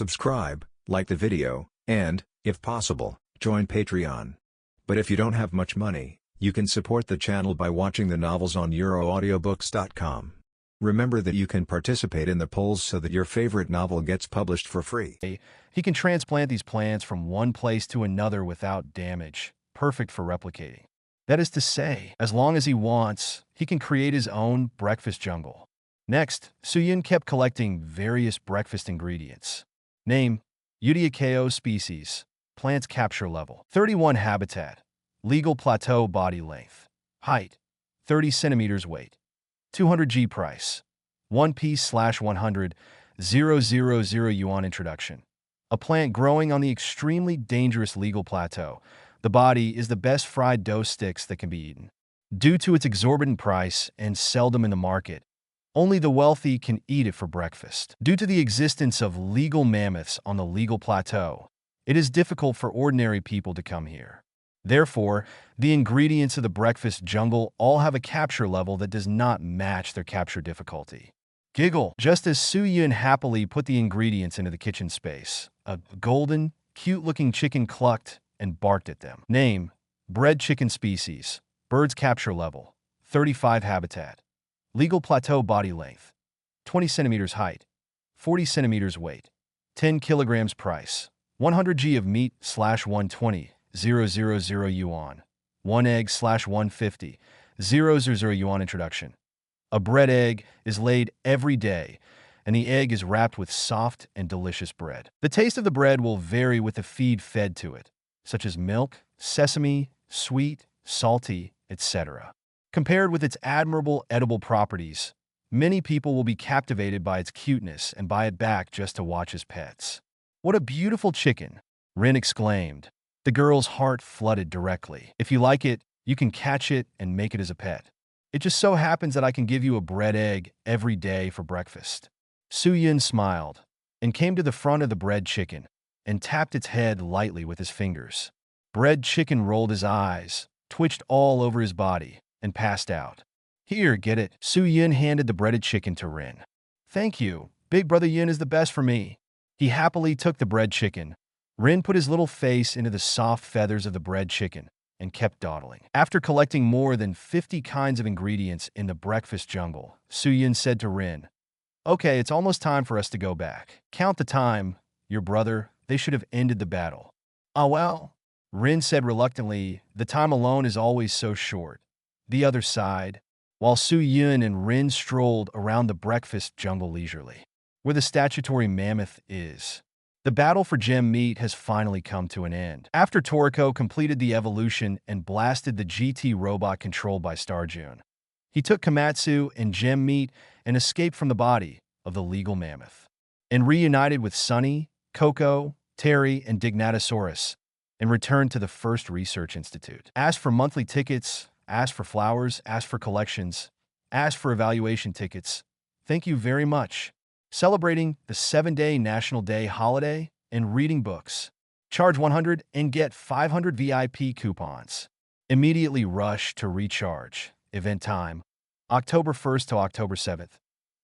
subscribe, like the video, and, if possible, join Patreon. But if you don't have much money, you can support the channel by watching the novels on euroaudiobooks.com. Remember that you can participate in the polls so that your favorite novel gets published for free. He can transplant these plants from one place to another without damage, perfect for replicating. That is to say, as long as he wants, he can create his own breakfast jungle. Next, Suyun kept collecting various breakfast ingredients. Name: Unive species. Plants capture level 31 habitat. Legal plateau body length. Height 30 centimeters. Weight 200 G. Price 1 piece /100 000 yuan. Introduction: a plant growing on the extremely dangerous legal plateau. The body is the best fried dough sticks that can be eaten. Due to its exorbitant price and seldom in the market, only the wealthy can eat it for breakfast. Due to the existence of legal mammoths on the legal plateau, it is difficult for ordinary people to come here. Therefore, the ingredients of the breakfast jungle all have a capture level that does not match their capture difficulty. Giggle. Just as Suyun happily put the ingredients into the kitchen space, a golden, cute-looking chicken clucked and barked at them. Name: bred chicken species. Birds capture level 35 habitat. Legal plateau body length 20 centimeters. Height 40 centimeters. Weight 10 kilograms. Price 100 G of meat /120 000 yuan. 1 egg /150 000 yuan. Introduction: a bread egg is laid every day, and the egg is wrapped with soft and delicious bread. The taste of the bread will vary with the feed fed to it, such as milk, sesame, sweet, salty, etc. Compared with its admirable edible properties, many people will be captivated by its cuteness and buy it back just to watch as pets. "What a beautiful chicken!" Rin exclaimed. The girl's heart flooded directly. "If you like it, you can catch it and make it as a pet. It just so happens that I can give you a bread egg every day for breakfast." Suyun smiled and came to the front of the bread chicken and tapped its head lightly with his fingers. Bread chicken rolled his eyes, twitched all over his body, and passed out. "Here, get it." Suyun handed the breaded chicken to Rin. "Thank you. Big brother Yun is the best for me." He happily took the bread chicken. Rin put his little face into the soft feathers of the bread chicken and kept dawdling. After collecting more than 50 kinds of ingredients in the breakfast jungle, Suyun said to Rin, "Okay, it's almost time for us to go back. Count the time, your brother. They should have ended the battle." "Ah, well," Rin said reluctantly, "the time alone is always so short." The other sighed, while Suyun and Rin strolled around the breakfast jungle leisurely, where the statutory mammoth is. The battle for gem meat has finally come to an end. After Toriko completed the evolution and blasted the GT robot controlled by Starjun, he took Komatsu and gem meat and escaped from the body of the legal mammoth, and reunited with Sunny, Coco, Terry, and Dignatosaurus, and returned to the first research institute. Asked for monthly tickets, asked for flowers, asked for collections, asked for evaluation tickets. Thank you very much. Celebrating the 7-day National Day holiday and reading books. Charge 100 and get 500 VIP coupons. Immediately rush to recharge. Event time: October 1st to October 7th.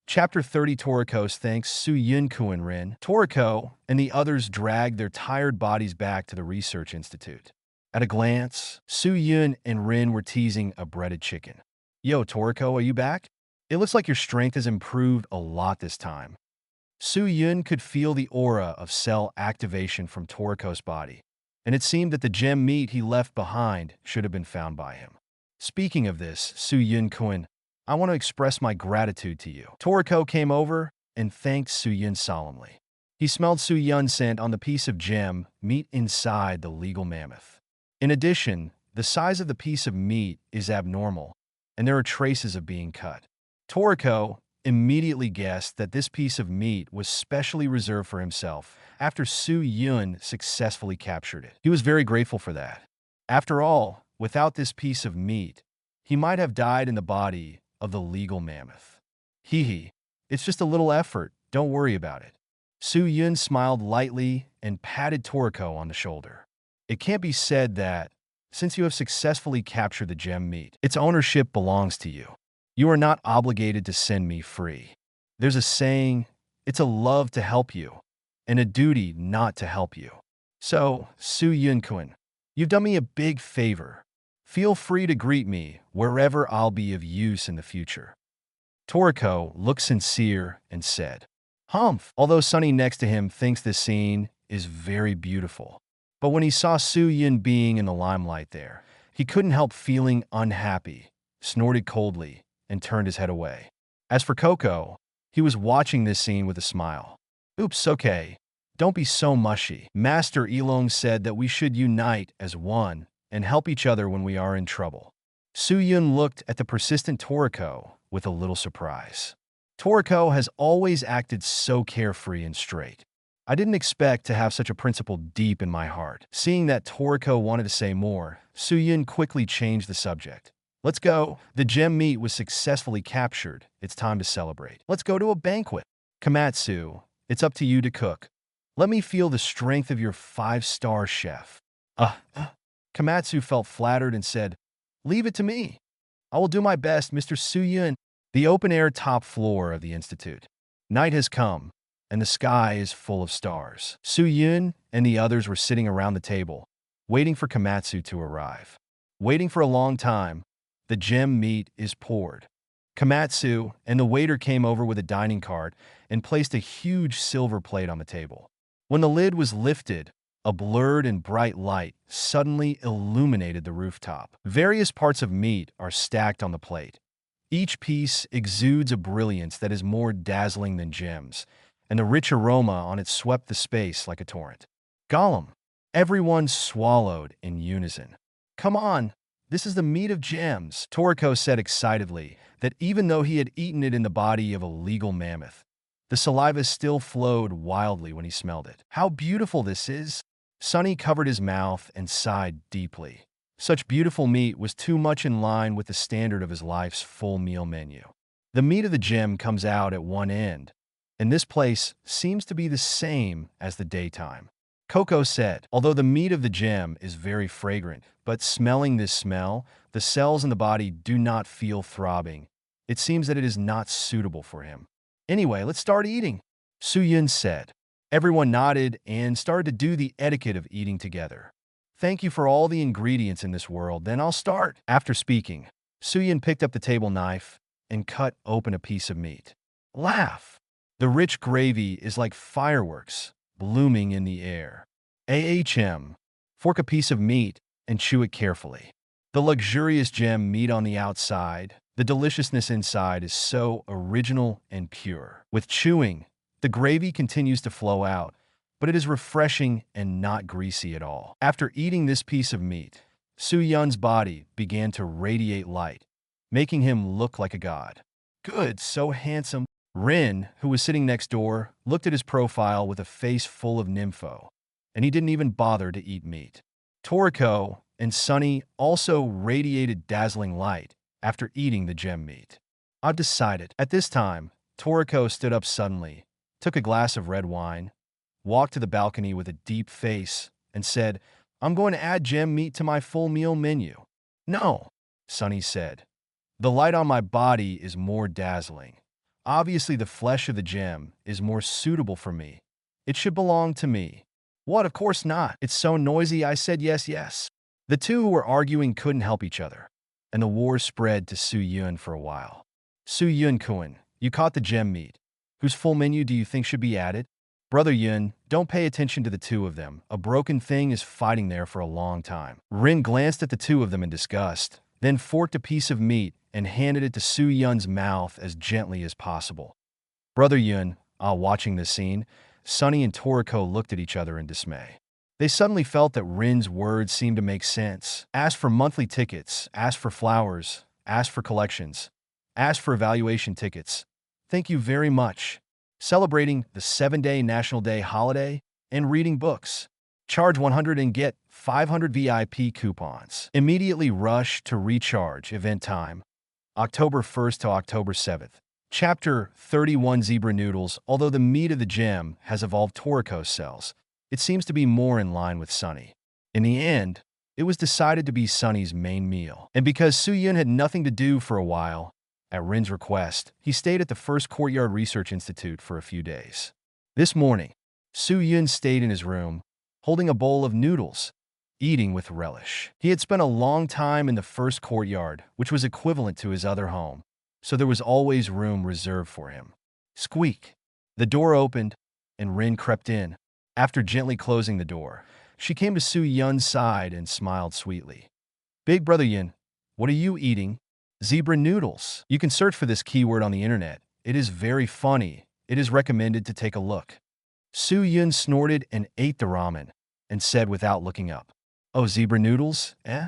Chapter 30. Toriko's thanks Suyun and Rin. Toriko and the others dragged their tired bodies back to the research institute. At a glance, Suyun and Rin were teasing a breaded chicken. "Yo, Toriko, are you back? It looks like your strength has improved a lot this time." Suyun could feel the aura of cell activation from Toriko's body, and it seemed that the gem meat he left behind should have been found by him. "Speaking of this, Suyun-kun, I want to express my gratitude to you." Toriko came over and thanked Suyun solemnly. He smelled Suyun's scent on the piece of gem meat inside the legal mammoth. In addition, the size of the piece of meat is abnormal, and there are traces of being cut. Toriko immediately guessed that this piece of meat was specially reserved for himself after Suyun successfully captured it. He was very grateful for that. After all, without this piece of meat, he might have died in the body of the legal mammoth. Hee, it's just a little effort, don't worry about it." Suyun smiled lightly and patted Toriko on the shoulder. "It can't be said that, since you have successfully captured the gem meat, its ownership belongs to you. You are not obligated to send me free. There's a saying, it's a love to help you. and a duty not to help you. So, Su Yun-kun, you've done me a big favor. Feel free to greet me wherever I'll be of use in the future. Toriko looked sincere and said, Humph, although Sunny next to him thinks this scene is very beautiful. But when he saw Su Yun being in the limelight there, he couldn't help feeling unhappy, snorted coldly, and turned his head away. As for Coco, he was watching this scene with a smile. Oops, okay. Don't be so mushy. Master Yilong said that we should unite as one and help each other when we are in trouble. Su Yun looked at the persistent Toriko with a little surprise. Toriko has always acted so carefree and straight. I didn't expect to have such a principle deep in my heart. Seeing that Toriko wanted to say more, Su Yun quickly changed the subject. Let's go. The gem meat was successfully captured. It's time to celebrate. Let's go to a banquet. Komatsu, it's up to you to cook. Let me feel the strength of your 5-star chef. Komatsu felt flattered and said, Leave it to me. I will do my best, Mr. Su Yun. The open-air top floor of the institute. Night has come, and the sky is full of stars. Su Yun and the others were sitting around the table, waiting for Komatsu to arrive. Waiting for a long time, the gem meat is poured. Komatsu and the waiter came over with a dining cart and placed a huge silver plate on the table. When the lid was lifted, a blurred and bright light suddenly illuminated the rooftop. Various parts of meat are stacked on the plate. Each piece exudes a brilliance that is more dazzling than gems, and the rich aroma on it swept the space like a torrent. Gollum! Everyone swallowed in unison. Come on, this is the meat of gems, Toriko said excitedly that even though he had eaten it in the body of a legal mammoth, the saliva still flowed wildly when he smelled it. How beautiful this is! Sunny covered his mouth and sighed deeply. Such beautiful meat was too much in line with the standard of his life's full meal menu. The meat of the gem comes out at one end, and this place seems to be the same as the daytime. Coco said, although the meat of the gem is very fragrant, but smelling this smell, the cells in the body do not feel throbbing. It seems that it is not suitable for him. Anyway, let's start eating, Su Yun said. Everyone nodded and started to do the etiquette of eating together. Thank you for all the ingredients in this world, then I'll start. After speaking, Su Yun picked up the table knife and cut open a piece of meat. Laugh! The rich gravy is like fireworks, blooming in the air. Fork a piece of meat and chew it carefully. The luxurious gem meat on the outside, the deliciousness inside is so original and pure. With chewing, the gravy continues to flow out, but it is refreshing and not greasy at all. After eating this piece of meat, Su Yun's body began to radiate light, making him look like a god. Good, so handsome. Rin, who was sitting next door, looked at his profile with a face full of nympho, and he didn't even bother to eat meat. Toriko and Sunny also radiated dazzling light after eating the gem meat. I've decided. At this time, Toriko stood up suddenly, took a glass of red wine, walked to the balcony with a deep face, and said, I'm going to add gem meat to my full meal menu. No, Sunny said. The light on my body is more dazzling. Obviously, the flesh of the gem is more suitable for me. It should belong to me. What? Of course not. It's so noisy. I said yes, yes. The two who were arguing couldn't help each other, and the war spread to Su Yun for a while. Su Yun-kun, you caught the gem meat. Whose full menu do you think should be added? Brother Yun, don't pay attention to the two of them. A broken thing is fighting there for a long time. Rin glanced at the two of them in disgust, then forked a piece of meat and handed it to Su Yun's mouth as gently as possible. Brother Yun, watching this scene, Sunny and Toriko looked at each other in dismay. They suddenly felt that Rin's words seemed to make sense. Ask for monthly tickets, ask for flowers, ask for collections, ask for evaluation tickets. Thank you very much. Celebrating the 7-day National Day holiday and reading books. Charge 100 and get 500 VIP coupons. Immediately rush to recharge. Event time, October 1st to October 7th. Chapter 31 Zebra Noodles. Although the meat of the gem has evolved Toriko's cells, it seems to be more in line with Sunny. In the end, it was decided to be Sunny's main meal. And because Su Yun had nothing to do for a while, at Rin's request, he stayed at the First Courtyard Research Institute for a few days. This morning, Su Yun stayed in his room, holding a bowl of noodles, eating with relish. He had spent a long time in the first courtyard, which was equivalent to his other home, so there was always room reserved for him. Squeak! The door opened, and Rin crept in. After gently closing the door, she came to Su Yun's side and smiled sweetly. Big Brother Yun, what are you eating? Zebra noodles. You can search for this keyword on the internet. It is very funny. It is recommended to take a look. Su Yun snorted and ate the ramen, and said without looking up, Oh, zebra noodles, eh?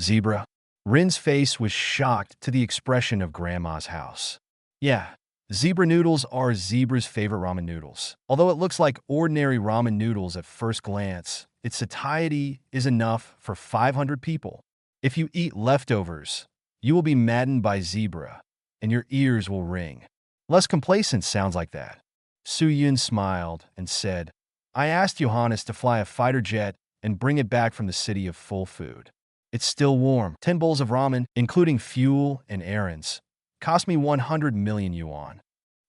Zebra. Rin's face was shocked to the expression of Grandma's house. Yeah, zebra noodles are Zebra's favorite ramen noodles. Although it looks like ordinary ramen noodles at first glance, its satiety is enough for 500 people. If you eat leftovers, you will be maddened by zebra, and your ears will ring. Less complacent sounds like that. Su Yun smiled and said, I asked Johannes to fly a fighter jet and bring it back from the city of full food. It's still warm. 10 bowls of ramen, including fuel and errands, cost me 100 million yuan.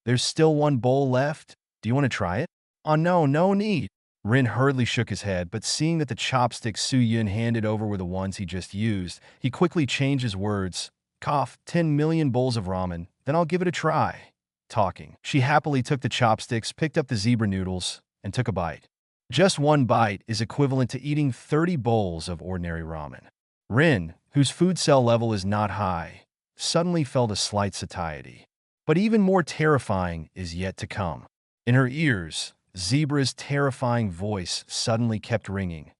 There's still one bowl left. Do you want to try it? Oh no, no need. Rin hurriedly shook his head, but seeing that the chopsticks Su Yun handed over were the ones he just used, he quickly changed his words. Cough, 10 million bowls of ramen, then I'll give it a try. Talking. She happily took the chopsticks, picked up the zebra noodles, and took a bite. Just one bite is equivalent to eating 30 bowls of ordinary ramen. Rin, whose food cell level is not high, suddenly felt a slight satiety. But even more terrifying is yet to come. In her ears, Zebra's terrifying voice suddenly kept ringing.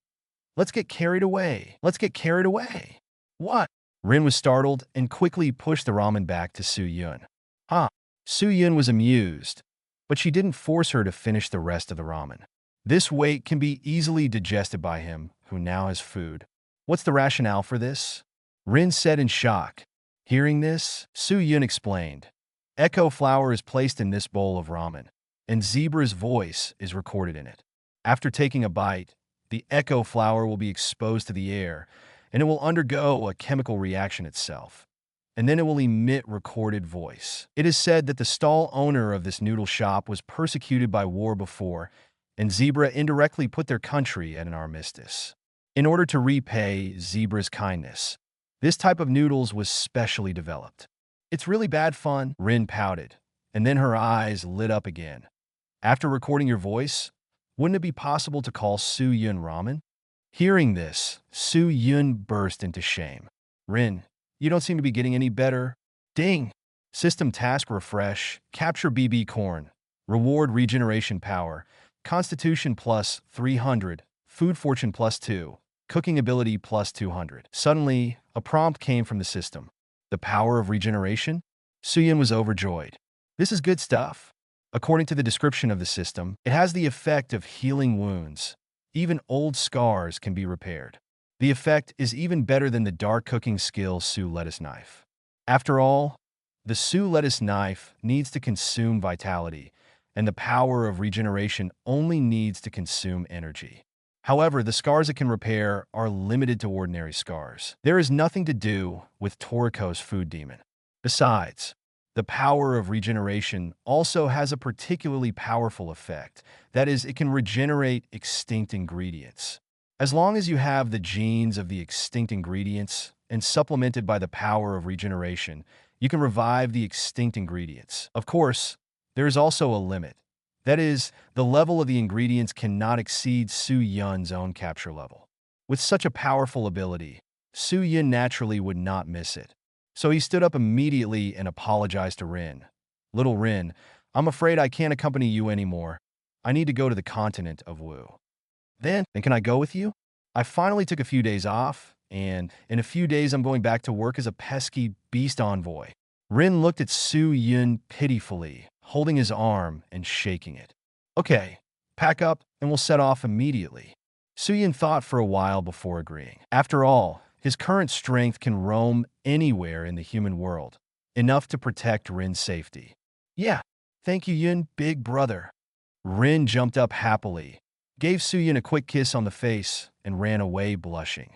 Let's get carried away. Let's get carried away. What? Rin was startled and quickly pushed the ramen back to Su Yun. Huh. Su Yun was amused, but she didn't force her to finish the rest of the ramen. This weight can be easily digested by him, who now has food. What's the rationale for this? Rin said in shock. Hearing this, Su Yun explained. Echo flour is placed in this bowl of ramen, and Zebra's voice is recorded in it. After taking a bite, the echo flour will be exposed to the air, and it will undergo a chemical reaction itself. And then it will emit recorded voice. It is said that the stall owner of this noodle shop was persecuted by war before, and Zebra indirectly put their country at an armistice. In order to repay Zebra's kindness, this type of noodles was specially developed. It's really bad fun, Rin pouted, and then her eyes lit up again. After recording your voice, wouldn't it be possible to call Su Yun ramen? Hearing this, Su Yun burst into shame. Rin, you don't seem to be getting any better. Ding! System task refresh, capture BB corn, reward regeneration power, constitution plus 300, food fortune plus 2, cooking ability plus 200. Suddenly, a prompt came from the system. The power of regeneration? Su Yun was overjoyed. This is good stuff. According to the description of the system, it has the effect of healing wounds. Even old scars can be repaired. The effect is even better than the dark cooking skill Su lettuce knife. After all, the Su lettuce knife needs to consume vitality, and the power of regeneration only needs to consume energy. However, the scars it can repair are limited to ordinary scars. There is nothing to do with Toriko's food demon. Besides, the power of regeneration also has a particularly powerful effect. That is, it can regenerate extinct ingredients. As long as you have the genes of the extinct ingredients and supplemented by the power of regeneration, you can revive the extinct ingredients. Of course, there is also a limit. That is, the level of the ingredients cannot exceed Su Yun's own capture level. With such a powerful ability, Su Yun naturally would not miss it. So he stood up immediately and apologized to Rin. Little Rin, I'm afraid I can't accompany you anymore. I need to go to the continent of Wu. Then can I go with you? I finally took a few days off, and in a few days I'm going back to work as a pesky beast envoy. Rin looked at Su Yun pitifully, holding his arm and shaking it. Okay, pack up and we'll set off immediately. Su Yun thought for a while before agreeing. After all, his current strength can roam anywhere in the human world, enough to protect Rin's safety. Yeah, thank you, Yun, big brother. Rin jumped up happily, gave Su Yun a quick kiss on the face, and ran away blushing.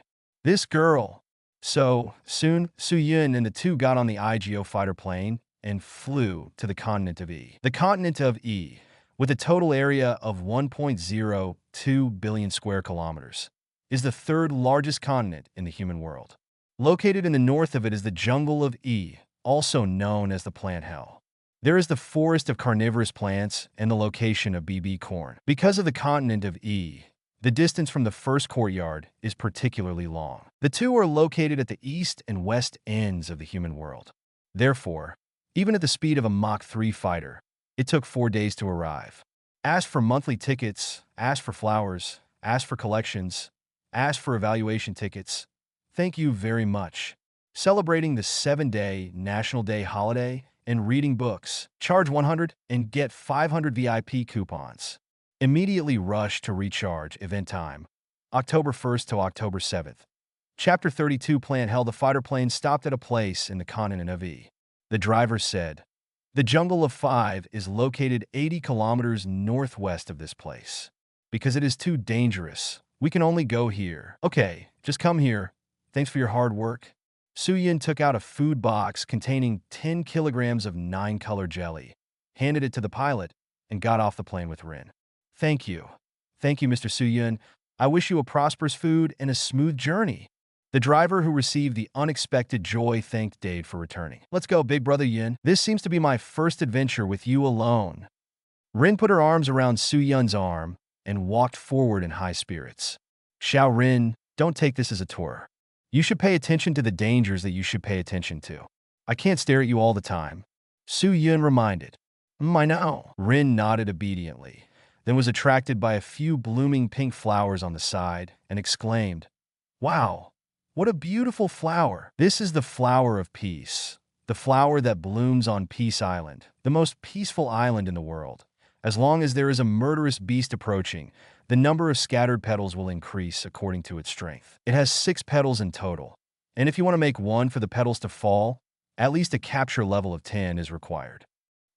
This girl. So, soon, Su Yun and the two got on the IGO fighter plane and flew to the continent of E. The continent of E with a total area of 1.02 billion square kilometers, is the third largest continent in the human world. Located in the north of it is the jungle of Yi, also known as the plant hell. There is the forest of carnivorous plants and the location of BB corn. Because of the continent of Yi, the distance from the first courtyard is particularly long. The two are located at the east and west ends of the human world. Therefore, even at the speed of a Mach 3 fighter, it took 4 days to arrive. Ask for monthly tickets, ask for flowers, ask for collections, ask for evaluation tickets. Thank you very much. Celebrating the 7-day National Day holiday and reading books. Charge 100 and get 500 VIP coupons. Immediately rush to recharge. Event time, October 1st to October 7th. Chapter 32 Plant Hell. The fighter plane stopped at a place in the continent of Yi. The driver said, "The jungle of 5 is located 80 kilometers northwest of this place. Because it is too dangerous, we can only go here." "Okay, just come here. Thanks for your hard work." Suyin took out a food box containing 10 kilograms of 9-color jelly, handed it to the pilot, and got off the plane with Rin. "Thank you. Thank you, Mr. Suyin. I wish you a prosperous food and a smooth journey." The driver who received the unexpected joy thanked Dade for returning. "Let's go, big brother Yin. This seems to be my first adventure with you alone." Rin put her arms around Suyun's arm and walked forward in high spirits. "Xiao Rin, don't take this as a tour. You should pay attention to the dangers that you should pay attention to. I can't stare at you all the time," Suyun reminded. "I know." Rin nodded obediently, then was attracted by a few blooming pink flowers on the side and exclaimed, "Wow, what a beautiful flower." "This is the flower of peace, the flower that blooms on Peace Island, the most peaceful island in the world. As long as there is a murderous beast approaching, the number of scattered petals will increase according to its strength. It has 6 petals in total, and if you want to make one for the petals to fall, at least a capture level of 10 is required.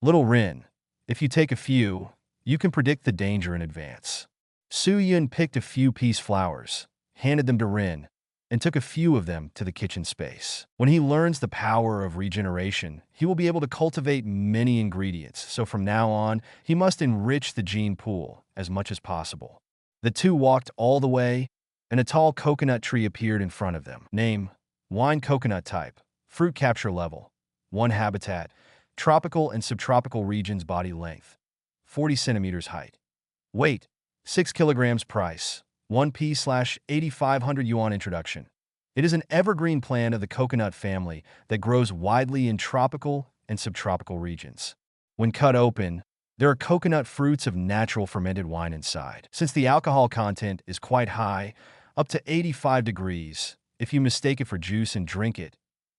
Little Rin, if you take a few, you can predict the danger in advance." Suyun picked a few peace flowers, handed them to Rin, and took a few of them to the kitchen space. When he learns the power of regeneration, he will be able to cultivate many ingredients, so from now on, he must enrich the gene pool as much as possible. The two walked all the way, and a tall coconut tree appeared in front of them. Name: wine coconut type, fruit capture level, 1 habitat, tropical and subtropical regions. Body length, 40 centimeters height. Weight, 6 kilograms. Price, 1p/8,500 yuan. Introduction. It is an evergreen plant of the coconut family that grows widely in tropical and subtropical regions. When cut open, there are coconut fruits of natural fermented wine inside. Since the alcohol content is quite high, up to 85 degrees, if you mistake it for juice and drink it,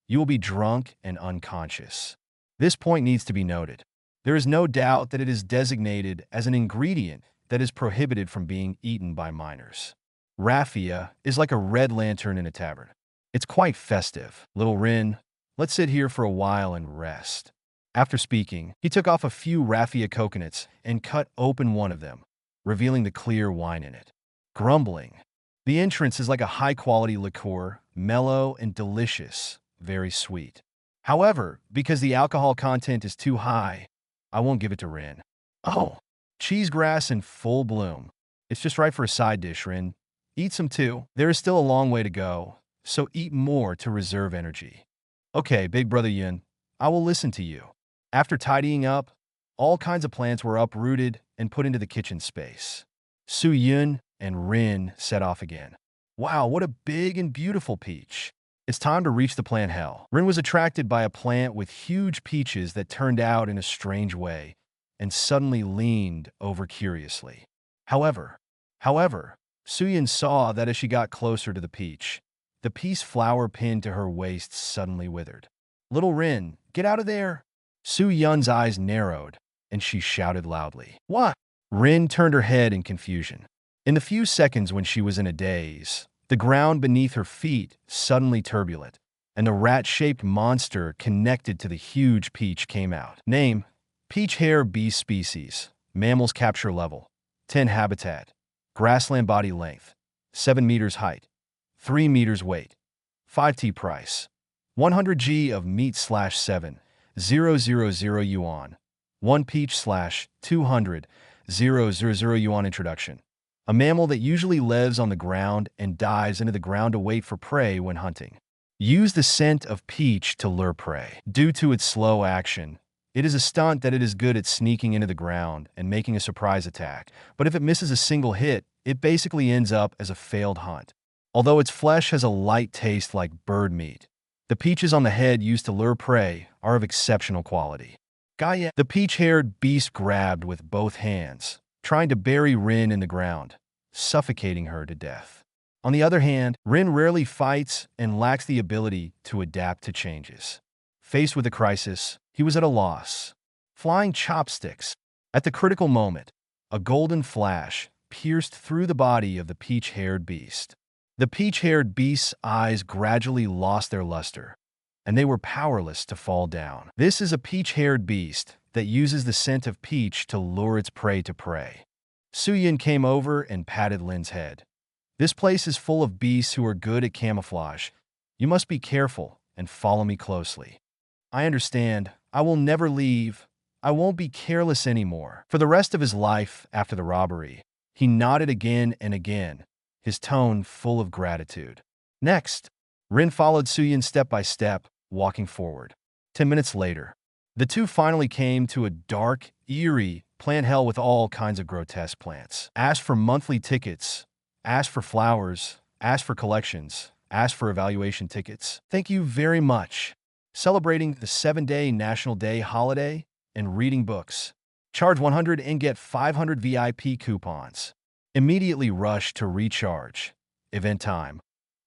you will be drunk and unconscious. This point needs to be noted. There is no doubt that it is designated as an ingredient that is prohibited from being eaten by minors. Raffia is like a red lantern in a tavern. It's quite festive. Little Rin, let's sit here for a while and rest. After speaking, he took off a few raffia coconuts and cut open one of them, revealing the clear wine in it. Grumbling. The entrance is like a high-quality liqueur, mellow and delicious, very sweet. However, because the alcohol content is too high, I won't give it to Rin. "Oh, cheesegrass in full bloom. It's just right for a side dish, Rin. Eat some too. There is still a long way to go, so eat more to reserve energy." "Okay, big brother Yin, I will listen to you." After tidying up, all kinds of plants were uprooted and put into the kitchen space. Suyun and Rin set off again. "Wow, what a big and beautiful peach." It's time to reach the plant hell. Rin was attracted by a plant with huge peaches that turned out in a strange way and suddenly leaned over curiously. However, Suyun saw that as she got closer to the peach flower pinned to her waist suddenly withered. "Little Rin, get out of there!" Suyun's eyes narrowed, and she shouted loudly. "What?" Rin turned her head in confusion. In the few seconds when she was in a daze, the ground beneath her feet suddenly turbulent, and the rat-shaped monster connected to the huge peach came out. Name: peach hair beast species, mammals capture level, 10 habitat, grassland. Body length, 7 meters height, 3 meters weight, 5t. Price, 100 g of meat/7,000 yuan, 1 peach/200,000 000 yuan introduction. A mammal that usually lives on the ground and dives into the ground to wait for prey when hunting. Use the scent of peach to lure prey. Due to its slow action, it is a stunt that it is good at sneaking into the ground and making a surprise attack, but if it misses a single hit, it basically ends up as a failed hunt. Although its flesh has a light taste like bird meat, the peaches on the head used to lure prey are of exceptional quality. Gaia, the peach-haired beast, grabbed with both hands, trying to bury Rin in the ground, suffocating her to death. On the other hand, Rin rarely fights and lacks the ability to adapt to changes. Faced with a crisis, he was at a loss. Flying chopsticks. At the critical moment, a golden flash pierced through the body of the peach-haired beast. The peach-haired beast's eyes gradually lost their luster, and they were powerless to fall down. This is a peach-haired beast that uses the scent of peach to lure its prey to prey. Suyun came over and patted Lin's head. This place is full of beasts who are good at camouflage. You must be careful and follow me closely. I understand. I will never leave. I won't be careless anymore. For the rest of his life after the robbery, he nodded again and again, his tone full of gratitude. Next, Rin followed Suyun step by step, walking forward. 10 minutes later, the two finally came to a dark, eerie plant hell with all kinds of grotesque plants. Asked for monthly tickets, asked for flowers, asked for collections, asked for evaluation tickets. Thank you very much. Celebrating the 7-day National Day holiday and reading books. Charge 100 and get 500 VIP coupons. Immediately rush to recharge. Event time: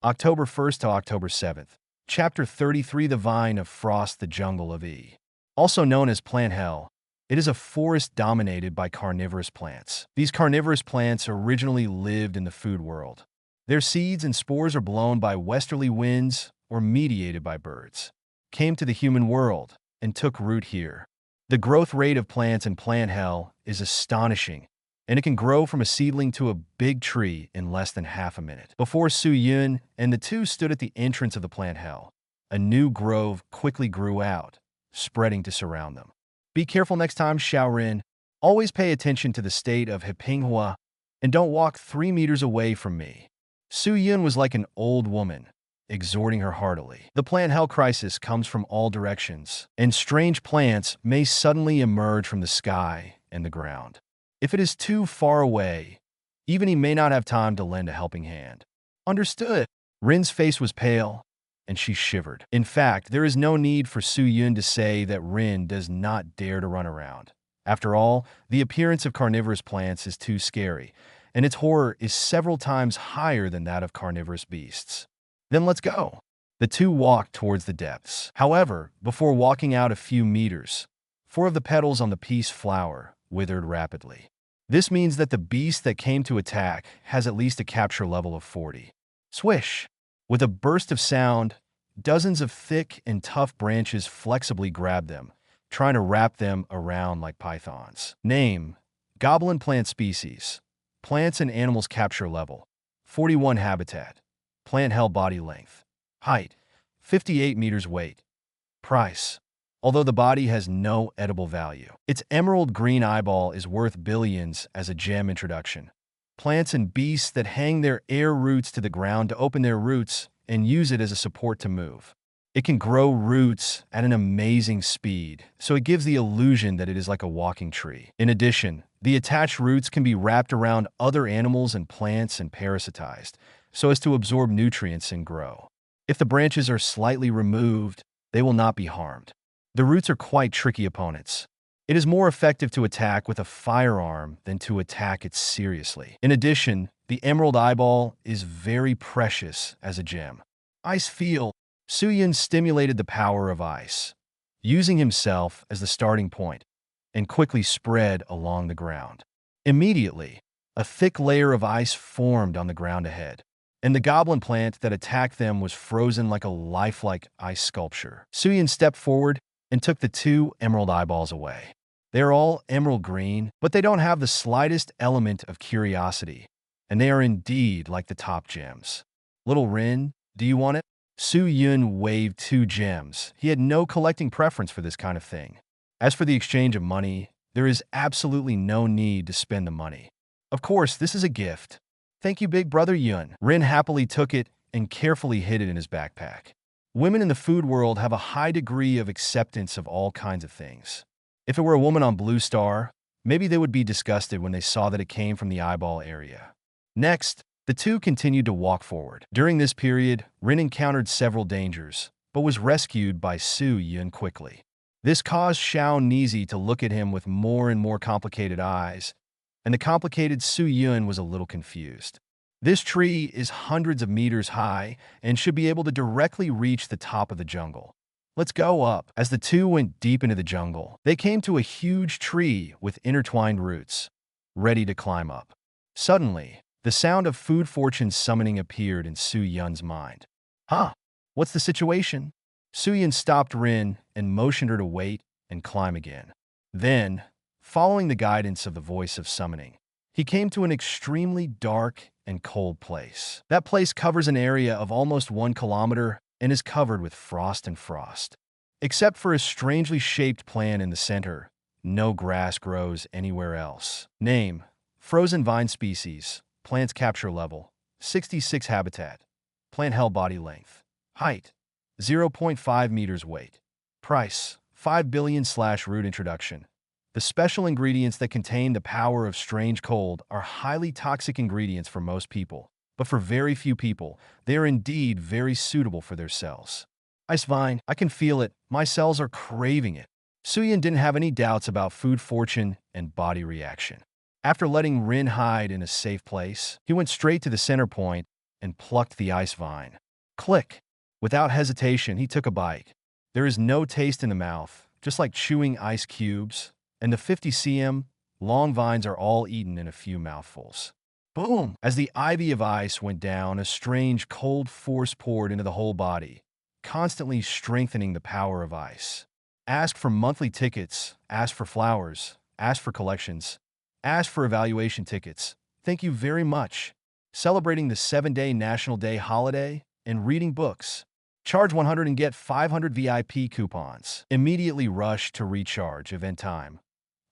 October 1st to October 7th. Chapter 33: The Vine of Frost, the Jungle of E. Also known as Plant Hell, it is a forest dominated by carnivorous plants. These carnivorous plants originally lived in the food world. Their seeds and spores are blown by westerly winds or mediated by birds. Came to the human world and took root here. The growth rate of plants in Plant Hell is astonishing, and it can grow from a seedling to a big tree in less than half a minute. Before Su Yun and the two stood at the entrance of the Plant Hell, a new grove quickly grew out, spreading to surround them. Be careful next time, Xiaorin. Always pay attention to the state of Hepinghua, and don't walk 3 meters away from me. Su Yun was like an old woman, exhorting her heartily. The plant hell crisis comes from all directions, and strange plants may suddenly emerge from the sky and the ground. If it is too far away, even he may not have time to lend a helping hand. Understood. Rin's face was pale, and she shivered. In fact, there is no need for Su Yun to say that Rin does not dare to run around. After all, the appearance of carnivorous plants is too scary, and its horror is several times higher than that of carnivorous beasts. Then let's go. The two walked towards the depths. However, before walking out a few meters, 4 of the petals on the peace flower withered rapidly. This means that the beast that came to attack has at least a capture level of 40. Swish! With a burst of sound, dozens of thick and tough branches flexibly grabbed them, trying to wrap them around like pythons. Name: Goblin plant species. Plants and animals capture level: 41. Habitat: Plant hell. Body length: height 58 meters. Weight: price: although the body has no edible value, its emerald green eyeball is worth billions as a gem introduction. Plants and beasts that hang their air roots to the ground to open their roots and use it as a support to move. It can grow roots at an amazing speed, so it gives the illusion that it is like a walking tree. In addition, the attached roots can be wrapped around other animals and plants and parasitized, so as to absorb nutrients and grow. If the branches are slightly removed, they will not be harmed. The roots are quite tricky opponents. It is more effective to attack with a firearm than to attack it seriously. In addition, the emerald eyeball is very precious as a gem. Ice field. Su Yun stimulated the power of ice, using himself as the starting point, and quickly spread along the ground. Immediately, a thick layer of ice formed on the ground ahead, and the goblin plant that attacked them was frozen like a lifelike ice sculpture. Su Yun stepped forward and took the 2 emerald eyeballs away. They are all emerald green, but they don't have the slightest element of curiosity, and they are indeed like the top gems. Little Rin, do you want it? Su Yun waved 2 gems. He had no collecting preference for this kind of thing. As for the exchange of money, There is absolutely no need to spend the money. Of course, this is a gift. Thank you, big brother Yun. Rin happily took it and carefully hid it in his backpack. Women in the food world have a high degree of acceptance of all kinds of things. If it were a woman on Blue Star, maybe they would be disgusted when they saw that it came from the eyeball area. Next, the two continued to walk forward. During this period, Rin encountered several dangers, but was rescued by Su Yun quickly. This caused Xiao Nizi to look at him with more and more complicated eyes, and the complicated Su Yun was a little confused. This tree is hundreds of meters high and should be able to directly reach the top of the jungle. Let's go up. As the two went deep into the jungle, they came to a huge tree with intertwined roots, ready to climb up. Suddenly, the sound of food fortune summoning appeared in Su Yun's mind. Huh? What's the situation? Su Yun stopped Rin and motioned her to wait and climb again. Then, following the guidance of the voice of summoning, he came to an extremely dark and cold place. That place covers an area of almost 1 kilometer and is covered with frost and frost. Except for a strangely shaped plant in the center, no grass grows anywhere else. Name: frozen vine species. Plant's capture level: 66 habitat. Plant held body length. Height: 0.5 meters. Weight. Price: 5 billion/root introduction. The special ingredients that contain the power of strange cold are highly toxic ingredients for most people, but for very few people, they are indeed very suitable for their cells. Ice vine, I can feel it. My cells are craving it. Su Yun didn't have any doubts about food fortune and body reaction. After letting Rin hide in a safe place, he went straight to the center point and plucked the ice vine. Click! Without hesitation, he took a bite. There is no taste in the mouth, just like chewing ice cubes, and the 50 cm long vines are all eaten in a few mouthfuls. Boom! As the ivy of ice went down, a strange cold force poured into the whole body, constantly strengthening the power of ice. Ask for monthly tickets, ask for flowers, ask for collections, ask for evaluation tickets. Thank you very much. Celebrating the 7-day National Day holiday and reading books. Charge 100 and get 500 VIP coupons. Immediately rush to recharge. Event time: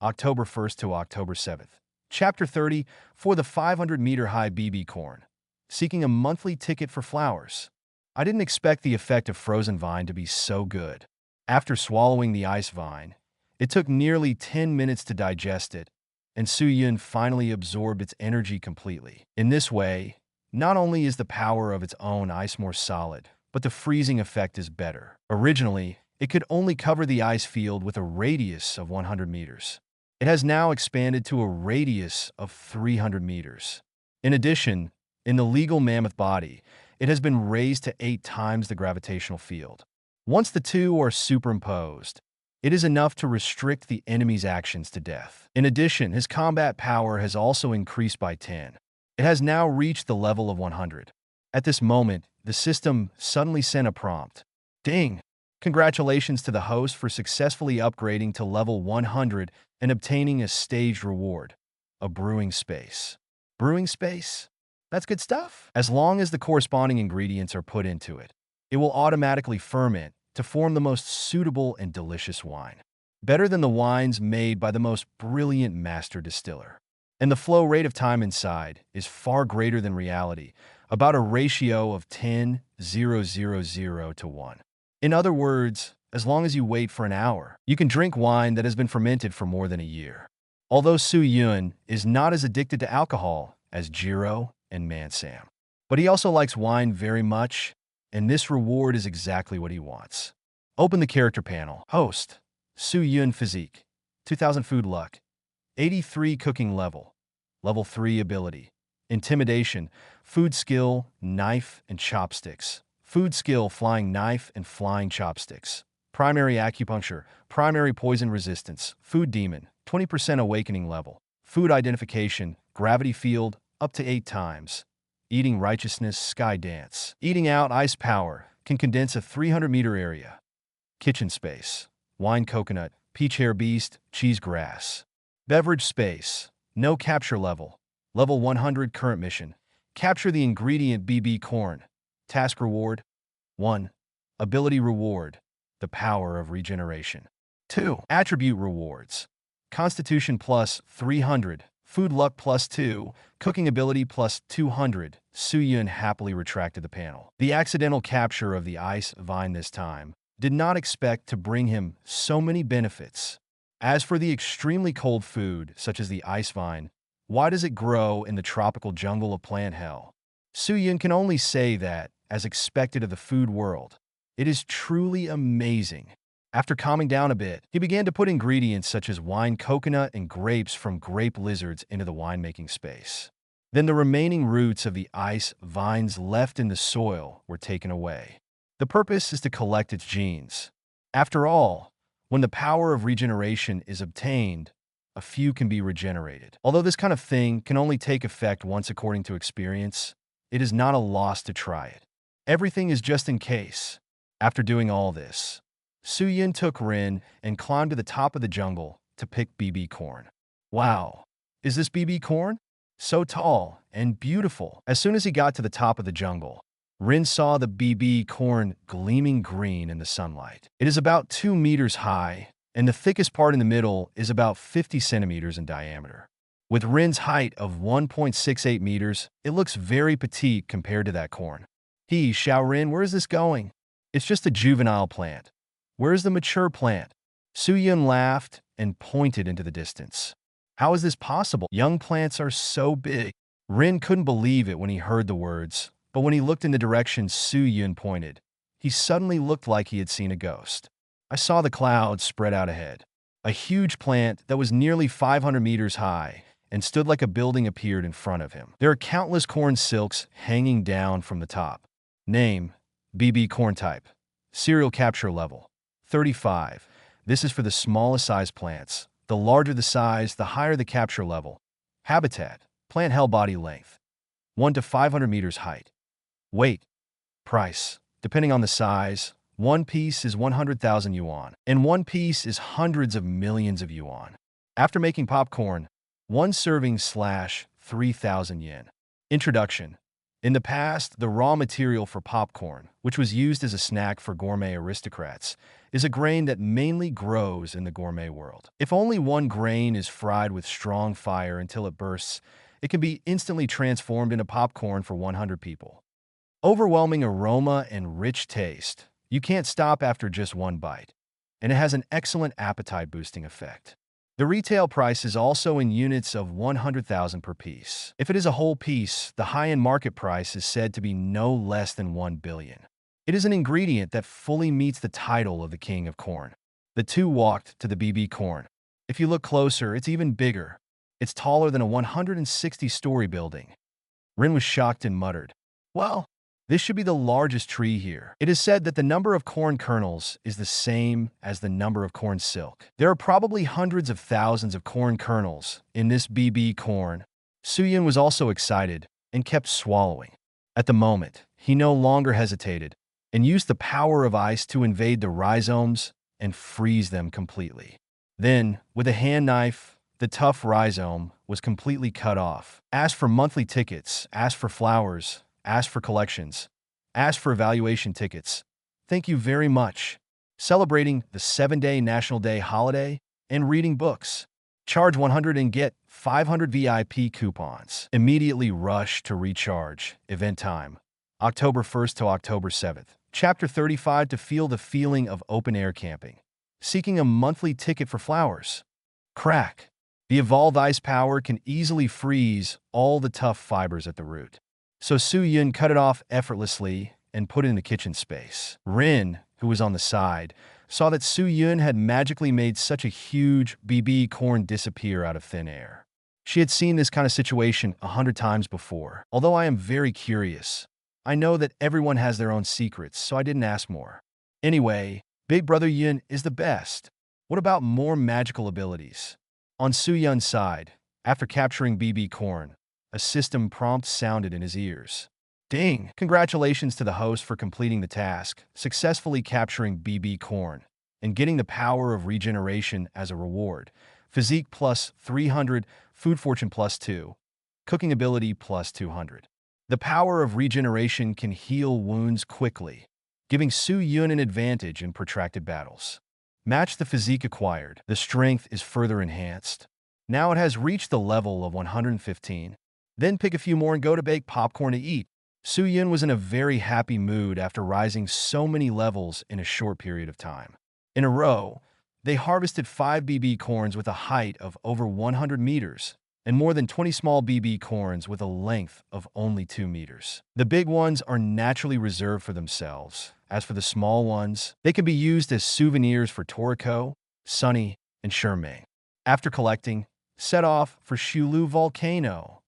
October 1st to October 7th. Chapter 30 for the 500-meter-high BB corn. Seeking a monthly ticket for flowers. I didn't expect the effect of frozen vine to be so good. After swallowing the ice vine, it took nearly 10 minutes to digest it, and Su Yun finally absorbed its energy completely. In this way, not only is the power of its own ice more solid, but the freezing effect is better. Originally, it could only cover the ice field with a radius of 100 meters. It has now expanded to a radius of 300 meters. In addition, in the legal mammoth body, it has been raised to 8 times the gravitational field. Once the two are superimposed, it is enough to restrict the enemy's actions to death. In addition, his combat power has also increased by 10. It has now reached the level of 100. At this moment, the system suddenly sent a prompt. Ding! Congratulations to the host for successfully upgrading to level 100 and obtaining a staged reward, a brewing space. Brewing space? That's good stuff. As long as the corresponding ingredients are put into it, it will automatically ferment to form the most suitable and delicious wine. Better than the wines made by the most brilliant master distiller. And the flow rate of time inside is far greater than reality, about a ratio of 10,000 to 1. In other words, as long as you wait for an hour, you can drink wine that has been fermented for more than a year. Although Su Yun is not as addicted to alcohol as Jiro and Mansam, but he also likes wine very much, and this reward is exactly what he wants. Open the character panel. Host: Su Yun. Physique: 2000 food luck, 83 cooking level, level 3 ability, intimidation, food skill, knife and chopsticks, food skill, flying knife and flying chopsticks, primary acupuncture, primary poison resistance, food demon, 20% awakening level, food identification, gravity field, up to 8 times, eating righteousness, sky dance, eating out, ice power, can condense a 300-meter area, kitchen space, wine coconut, peach hair beast, cheese grass, beverage space, no capture level, level 100 current mission, capture the ingredient BB corn, task reward, 1, ability reward, the power of regeneration, 2, attribute rewards, Constitution plus 300, Food Luck plus 2, Cooking Ability plus 200. Su Yun happily retracted the panel. The accidental capture of the ice vine this time did not expect to bring him so many benefits. As for the extremely cold food, such as the ice vine, why does it grow in the tropical jungle of plant hell? Su Yun can only say that, as expected of the food world, it is truly amazing. After calming down a bit, he began to put ingredients such as wine coconut and grapes from grape lizards into the winemaking space. Then the remaining roots of the ice vines left in the soil were taken away. The purpose is to collect its genes. After all, when the power of regeneration is obtained, a few can be regenerated. Although this kind of thing can only take effect once according to experience, it is not a loss to try it. Everything is just in case. After doing all this, Su Yun took Rin and climbed to the top of the jungle to pick BB corn. Wow, is this BB corn? So tall and beautiful. As soon as he got to the top of the jungle, Rin saw the BB corn gleaming green in the sunlight. It is about 2 meters high, and the thickest part in the middle is about 50 centimeters in diameter. With Rin's height of 1.68 meters, it looks very petite compared to that corn. Xiao Rin, where is this going? It's just a juvenile plant. Where is the mature plant? Su Yun laughed and pointed into the distance. How is this possible? Young plants are so big. Rin couldn't believe it when he heard the words, but when he looked in the direction Su Yun pointed, he suddenly looked like he had seen a ghost. I saw the clouds spread out ahead. A huge plant that was nearly 500 meters high and stood like a building appeared in front of him. There are countless corn silks hanging down from the top. Name, BB corn type. Serial capture level, 35. This is for the smallest size plants. The larger the size, the higher the capture level. Habitat, plant held body length, 1 to 500 meters height. Weight, price, depending on the size, one piece is 100,000 yuan, and one piece is hundreds of millions of yuan. After making popcorn, one serving / 3,000 yen. Introduction. In the past, the raw material for popcorn, which was used as a snack for gourmet aristocrats, is a grain that mainly grows in the gourmet world. If only one grain is fried with strong fire until it bursts, it can be instantly transformed into popcorn for 100 people. Overwhelming aroma and rich taste. You can't stop after just one bite, and it has an excellent appetite-boosting effect. The retail price is also in units of 100,000 per piece. If it is a whole piece, the high-end market price is said to be no less than 1 billion. It is an ingredient that fully meets the title of the king of corn. The two walked to the BB corn. If you look closer, it's even bigger. It's taller than a 160-story building. Rin was shocked and muttered, "Well, this should be the largest tree here." It is said that the number of corn kernels is the same as the number of corn silk. There are probably hundreds of thousands of corn kernels in this BB corn. Su Yun was also excited and kept swallowing. At the moment, he no longer hesitated and used the power of ice to invade the rhizomes and freeze them completely. Then, with a hand knife, the tough rhizome was completely cut off. Asked for monthly tickets, asked for flowers, asked for collections, asked for evaluation tickets. Thank you very much. Celebrating the 7-day National Day holiday and reading books. Charge 100 and get 500 VIP coupons. Immediately rush to recharge. Event time, October 1st to October 7th. Chapter 35 to feel the feeling of open-air camping. Seeking a monthly ticket for flowers. Crack. The evolved ice power can easily freeze all the tough fibers at the root. So Su Yun cut it off effortlessly and put it in the kitchen space. Rin, who was on the side, saw that Su Yun had magically made such a huge BB corn disappear out of thin air. She had seen this kind of situation 100 times before. Although I am very curious, I know that everyone has their own secrets, so I didn't ask more. Anyway, Big Brother Yun is the best. What about more magical abilities? On Su Yun's side, after capturing BB corn, a system prompt sounded in his ears. Ding! Congratulations to the host for completing the task, successfully capturing BB corn, and getting the power of regeneration as a reward. Physique plus 300, Food Fortune plus 2, Cooking Ability plus 200. The power of regeneration can heal wounds quickly, giving Su Yun an advantage in protracted battles. Match the physique acquired. The strength is further enhanced. Now it has reached the level of 115. Then pick a few more and go to bake popcorn to eat. Su-Yun was in a very happy mood after rising so many levels in a short period of time. In a row, they harvested 5 BB corns with a height of over 100 meters and more than 20 small BB corns with a length of only 2 meters. The big ones are naturally reserved for themselves. As for the small ones, they can be used as souvenirs for Toriko, Sunny, and Shermay. After collecting, set off for Shulu Volcano.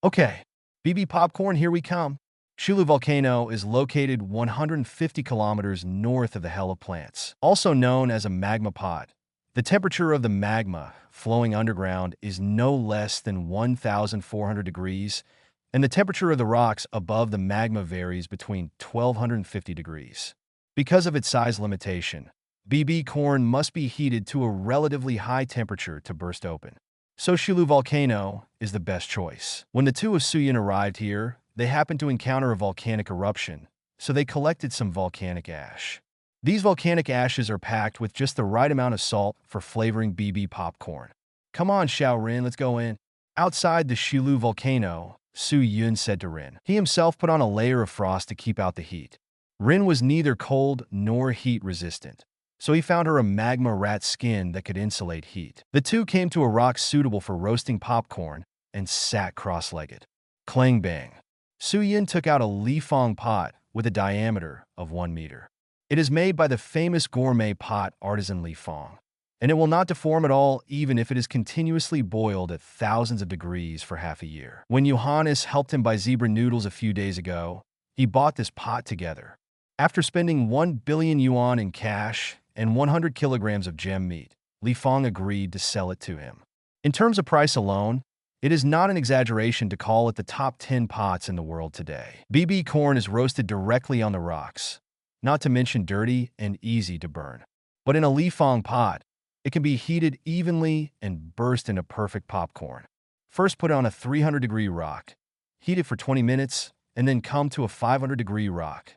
Okay, BB popcorn, here we come. Shulu Volcano is located 150 kilometers north of the Hell of Plants, also known as a magma pot. The temperature of the magma flowing underground is no less than 1,400 degrees, and the temperature of the rocks above the magma varies between 1,250 degrees. Because of its size limitation, BB corn must be heated to a relatively high temperature to burst open. So Shulu Volcano is the best choice. When the two of Su-Yun arrived here, they happened to encounter a volcanic eruption, so they collected some volcanic ash. These volcanic ashes are packed with just the right amount of salt for flavoring BB popcorn. Come on, Xiao Rin, let's go in. Outside the Shulu Volcano, Su-Yun said to Rin. He himself put on a layer of frost to keep out the heat. Rin was neither cold nor heat resistant, so he found her a magma rat skin that could insulate heat. The two came to a rock suitable for roasting popcorn and sat cross-legged. Clang bang. Su-Yun took out a Yilong pot with a diameter of 1 meter. It is made by the famous Gourmet pot artisan Yilong, and it will not deform at all even if it is continuously boiled at thousands of degrees for half a year. When Johannes helped him buy zebra noodles a few days ago, he bought this pot together. After spending 1 billion yuan in cash and 100 kilograms of gem meat, Yilong agreed to sell it to him. In terms of price alone, it is not an exaggeration to call it the top 10 pots in the world today. BB corn is roasted directly on the rocks, not to mention dirty and easy to burn. But in a Yilong pot, it can be heated evenly and burst into perfect popcorn. First put on a 300-degree rock, heat it for 20 minutes, and then come to a 500-degree rock.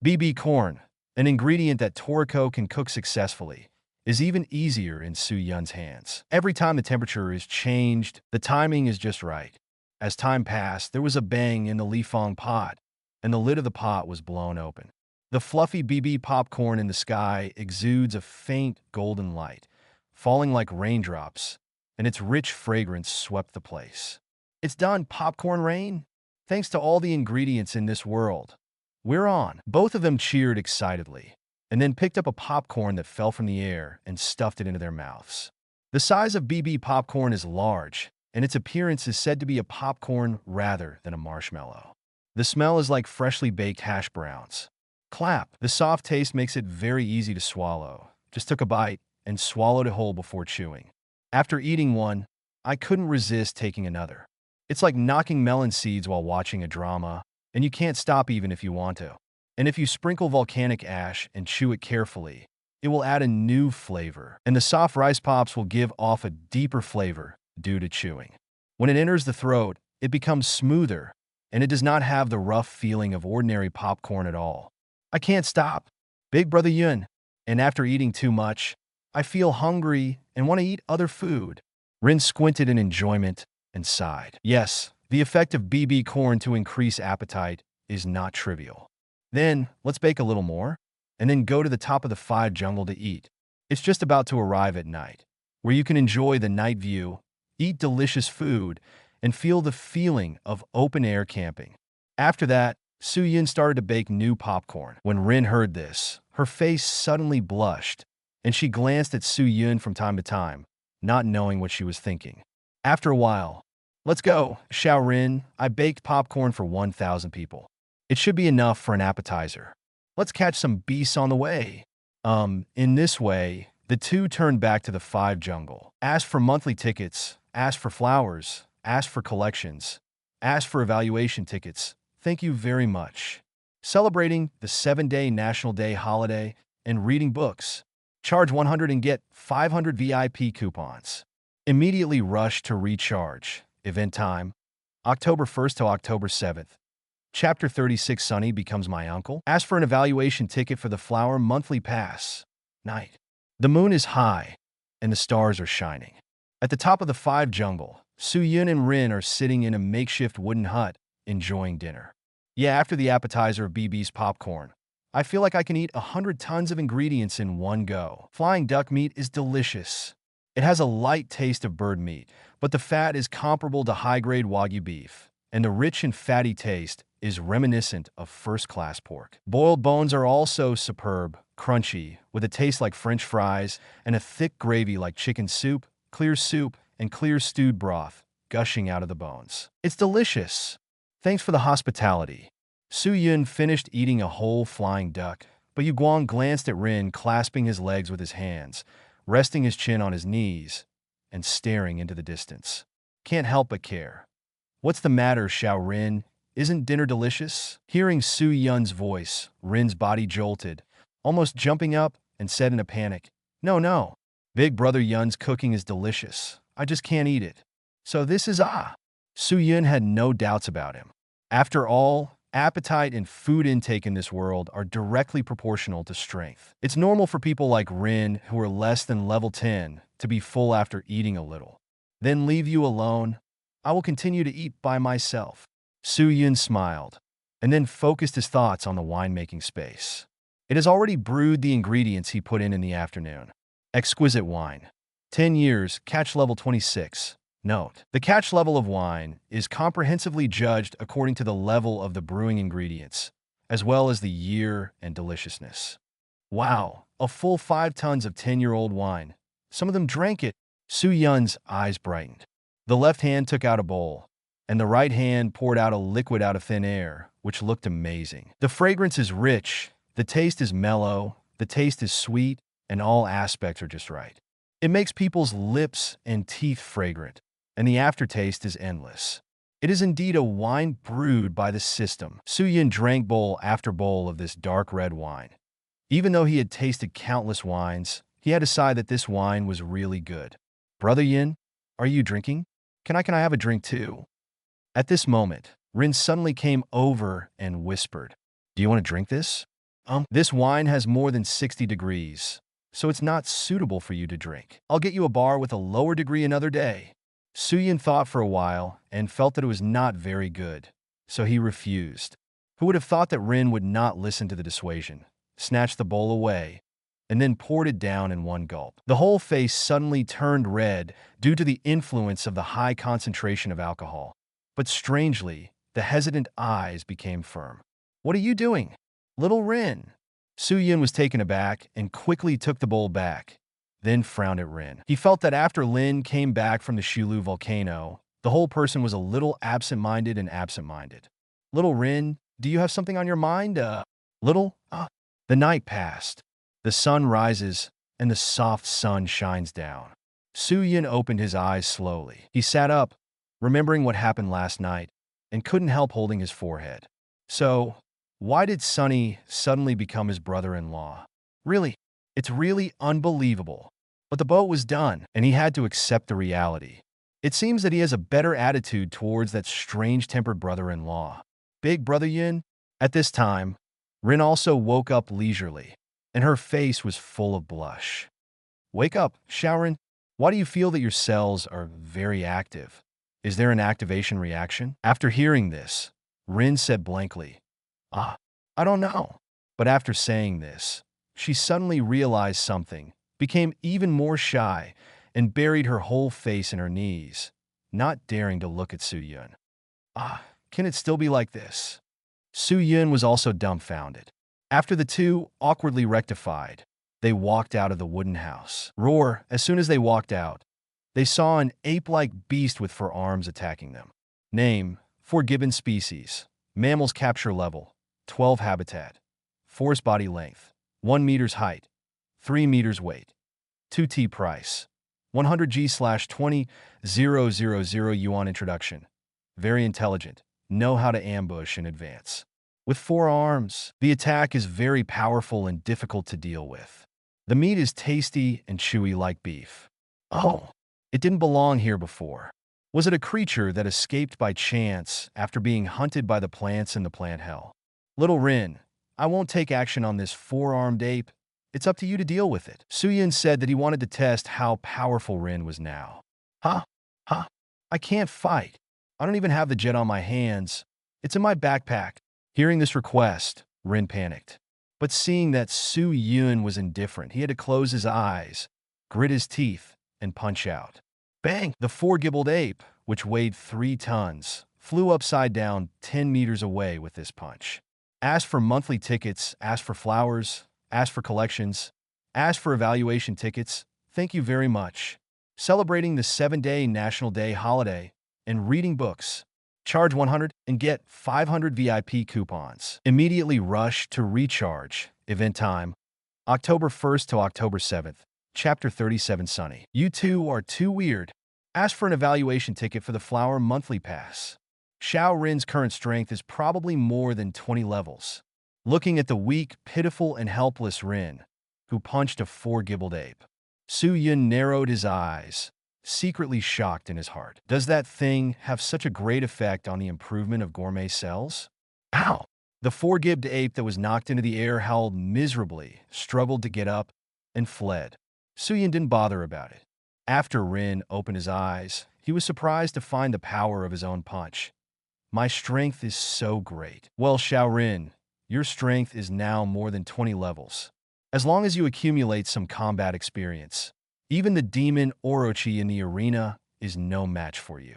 BB corn, an ingredient that Toriko can cook successfully, is even easier in Su-Yun's hands. Every time the temperature is changed, the timing is just right. As time passed, there was a bang in the Yilong pot, and the lid of the pot was blown open. The fluffy BB popcorn in the sky exudes a faint golden light, falling like raindrops, and its rich fragrance swept the place. It's done, popcorn rain. Thanks to all the ingredients in this world. We're on. Both of them cheered excitedly, and then picked up a popcorn that fell from the air and stuffed it into their mouths. The size of BB popcorn is large, and its appearance is said to be a popcorn rather than a marshmallow. The smell is like freshly baked hash browns. Clap. The soft taste makes it very easy to swallow. Just took a bite and swallowed it whole before chewing. After eating one, I couldn't resist taking another. It's like knocking melon seeds while watching a drama, and you can't stop even if you want to. And if you sprinkle volcanic ash and chew it carefully, it will add a new flavor, and the soft rice pops will give off a deeper flavor due to chewing. When it enters the throat, it becomes smoother, and it does not have the rough feeling of ordinary popcorn at all. I can't stop. Big Brother Yun. And after eating too much, I feel hungry and want to eat other food. Rin squinted in enjoyment and sighed. Yes, the effect of BB corn to increase appetite is not trivial. Then, let's bake a little more, and then go to the top of the 5 jungle to eat. It's just about to arrive at night, where you can enjoy the night view, eat delicious food, and feel the feeling of open-air camping. After that, Su-Yun started to bake new popcorn. When Rin heard this, her face suddenly blushed, and she glanced at Su-Yun from time to time, not knowing what she was thinking. After a while, let's go, Xiao Rin. I baked popcorn for 1,000 people. It should be enough for an appetizer. Let's catch some beasts on the way. In this way, the two turned back to the 5 jungle. Asked for monthly tickets, asked for flowers, asked for collections, asked for evaluation tickets. Thank you very much. Celebrating the 7-day National Day holiday and reading books. Charge 100 and get 500 VIP coupons. Immediately rush to recharge. Event time, October 1st to October 7th. Chapter 36 Sunny becomes my uncle. Ask for an evaluation ticket for the flower monthly pass. Night. The moon is high, and the stars are shining. At the top of the 5 jungle, Su-Yun and Rin are sitting in a makeshift wooden hut, enjoying dinner. Yeah, after the appetizer of BB's popcorn, I feel like I can eat 100 tons of ingredients in one go. Flying duck meat is delicious. It has a light taste of bird meat, but the fat is comparable to high-grade Wagyu beef, and the rich and fatty taste is reminiscent of first-class pork. Boiled bones are also superb, crunchy, with a taste like French fries and a thick gravy like chicken soup, and clear stewed broth gushing out of the bones. It's delicious. Thanks for the hospitality. Su-Yun finished eating a whole flying duck, but Yu Guang glanced at Rin clasping his legs with his hands, resting his chin on his knees, and staring into the distance. Can't help but care. What's the matter, Xiao Rin? Isn't dinner delicious? Hearing Su-Yun's voice, Rin's body jolted, almost jumping up, and said in a panic, No, no. Big brother Yun's cooking is delicious. I just can't eat it. So this is Su-Yun had no doubts about him. After all, appetite and food intake in this world are directly proportional to strength. It's normal for people like Rin, who are less than level 10, to be full after eating a little. Then leave you alone. I will continue to eat by myself. Su-Yun smiled, and then focused his thoughts on the winemaking space. It has already brewed the ingredients he put in the afternoon. Exquisite wine. 10 years, catch level 26. Note: the catch level of wine is comprehensively judged according to the level of the brewing ingredients, as well as the year and deliciousness. Wow, a full 5 tons of 10-year-old wine. Some of them drank it. Su-Yun's eyes brightened. The left hand took out a bowl, and the right hand poured out a liquid out of thin air, which looked amazing. The fragrance is rich, the taste is mellow, the taste is sweet, and all aspects are just right. It makes people's lips and teeth fragrant, and the aftertaste is endless. It is indeed a wine brewed by the system. Su-Yun drank bowl after bowl of this dark red wine. Even though he had tasted countless wines, he had decided that this wine was really good. Brother Yin, are you drinking? Can I have a drink too? At this moment, Rin suddenly came over and whispered, Do you want to drink this? This wine has more than 60 degrees, so it's not suitable for you to drink. I'll get you a bar with a lower degree another day. Su-Yun thought for a while and felt that it was not very good, so he refused. Who would have thought that Rin would not listen to the dissuasion, snatched the bowl away, and then poured it down in one gulp. The whole face suddenly turned red due to the influence of the high concentration of alcohol. But strangely, the hesitant eyes became firm. What are you doing? Little Rin. Su-Yun was taken aback and quickly took the bowl back, then frowned at Rin. He felt that after Lin came back from the Shulu volcano, the whole person was a little absent-minded. Little Rin, do you have something on your mind? The night passed. The sun rises, and the soft sun shines down. Su-Yun opened his eyes slowly. He sat up, remembering what happened last night, and couldn't help holding his forehead. So, why did Sunny suddenly become his brother-in-law? Really, it's really unbelievable. But the boat was done, and he had to accept the reality. It seems that he has a better attitude towards that strange-tempered brother-in-law. Big Brother Yin? At this time, Rin also woke up leisurely, and her face was full of blush. Wake up, Xiaorin. Why do you feel that your cells are very active? Is there an activation reaction? After hearing this, Rin said blankly, I don't know. But after saying this, she suddenly realized something, became even more shy, and buried her whole face in her knees, not daring to look at Su-Yun. Can it still be like this? Su-Yun was also dumbfounded. After the two, awkwardly rectified, they walked out of the wooden house. Roar, as soon as they walked out, they saw an ape-like beast with 4 arms attacking them. Name, 4 gibbon species. Mammals capture level, 12 habitat. Force body length, 1 meters height, 3 meters weight. 2T price, 100G/20,000 yuan introduction. Very intelligent, know how to ambush in advance. With 4 arms, the attack is very powerful and difficult to deal with. The meat is tasty and chewy like beef. It didn't belong here before. Was it a creature that escaped by chance after being hunted by the plants in the plant hell? Little Rin, I won't take action on this 4-armed ape. It's up to you to deal with it. Su-Yun said that he wanted to test how powerful Rin was now. Huh? Huh? I can't fight. I don't even have the jet on my hands. It's in my backpack. Hearing this request, Rin panicked. But seeing that Su-Yun was indifferent, he had to close his eyes, grit his teeth, and punch out. Bang! The four-gibbled ape, which weighed 3 tons, flew upside down 10 meters away with this punch. Asked for monthly tickets, asked for flowers, asked for collections, asked for evaluation tickets. Thank you very much. Celebrating the 7-day National Day holiday and reading books. Charge 100 and get 500 VIP coupons. Immediately rush to recharge. Event time, October 1st to October 7th. Chapter 37 Sunny. You two are too weird. Ask for an evaluation ticket for the Flower Monthly Pass. Xiao Rin's current strength is probably more than 20 levels. Looking at the weak, pitiful, and helpless Rin, who punched a four-gibbled ape, Su-Yun narrowed his eyes, secretly shocked in his heart. Does that thing have such a great effect on the improvement of Gourmet cells? Ow! The four-gibbed ape that was knocked into the air howled miserably, struggled to get up, and fled. Su-Yun didn't bother about it. After Rin opened his eyes, he was surprised to find the power of his own punch. My strength is so great. Well, Xiao Rin, your strength is now more than 20 levels. As long as you accumulate some combat experience, even the demon Orochi in the arena is no match for you.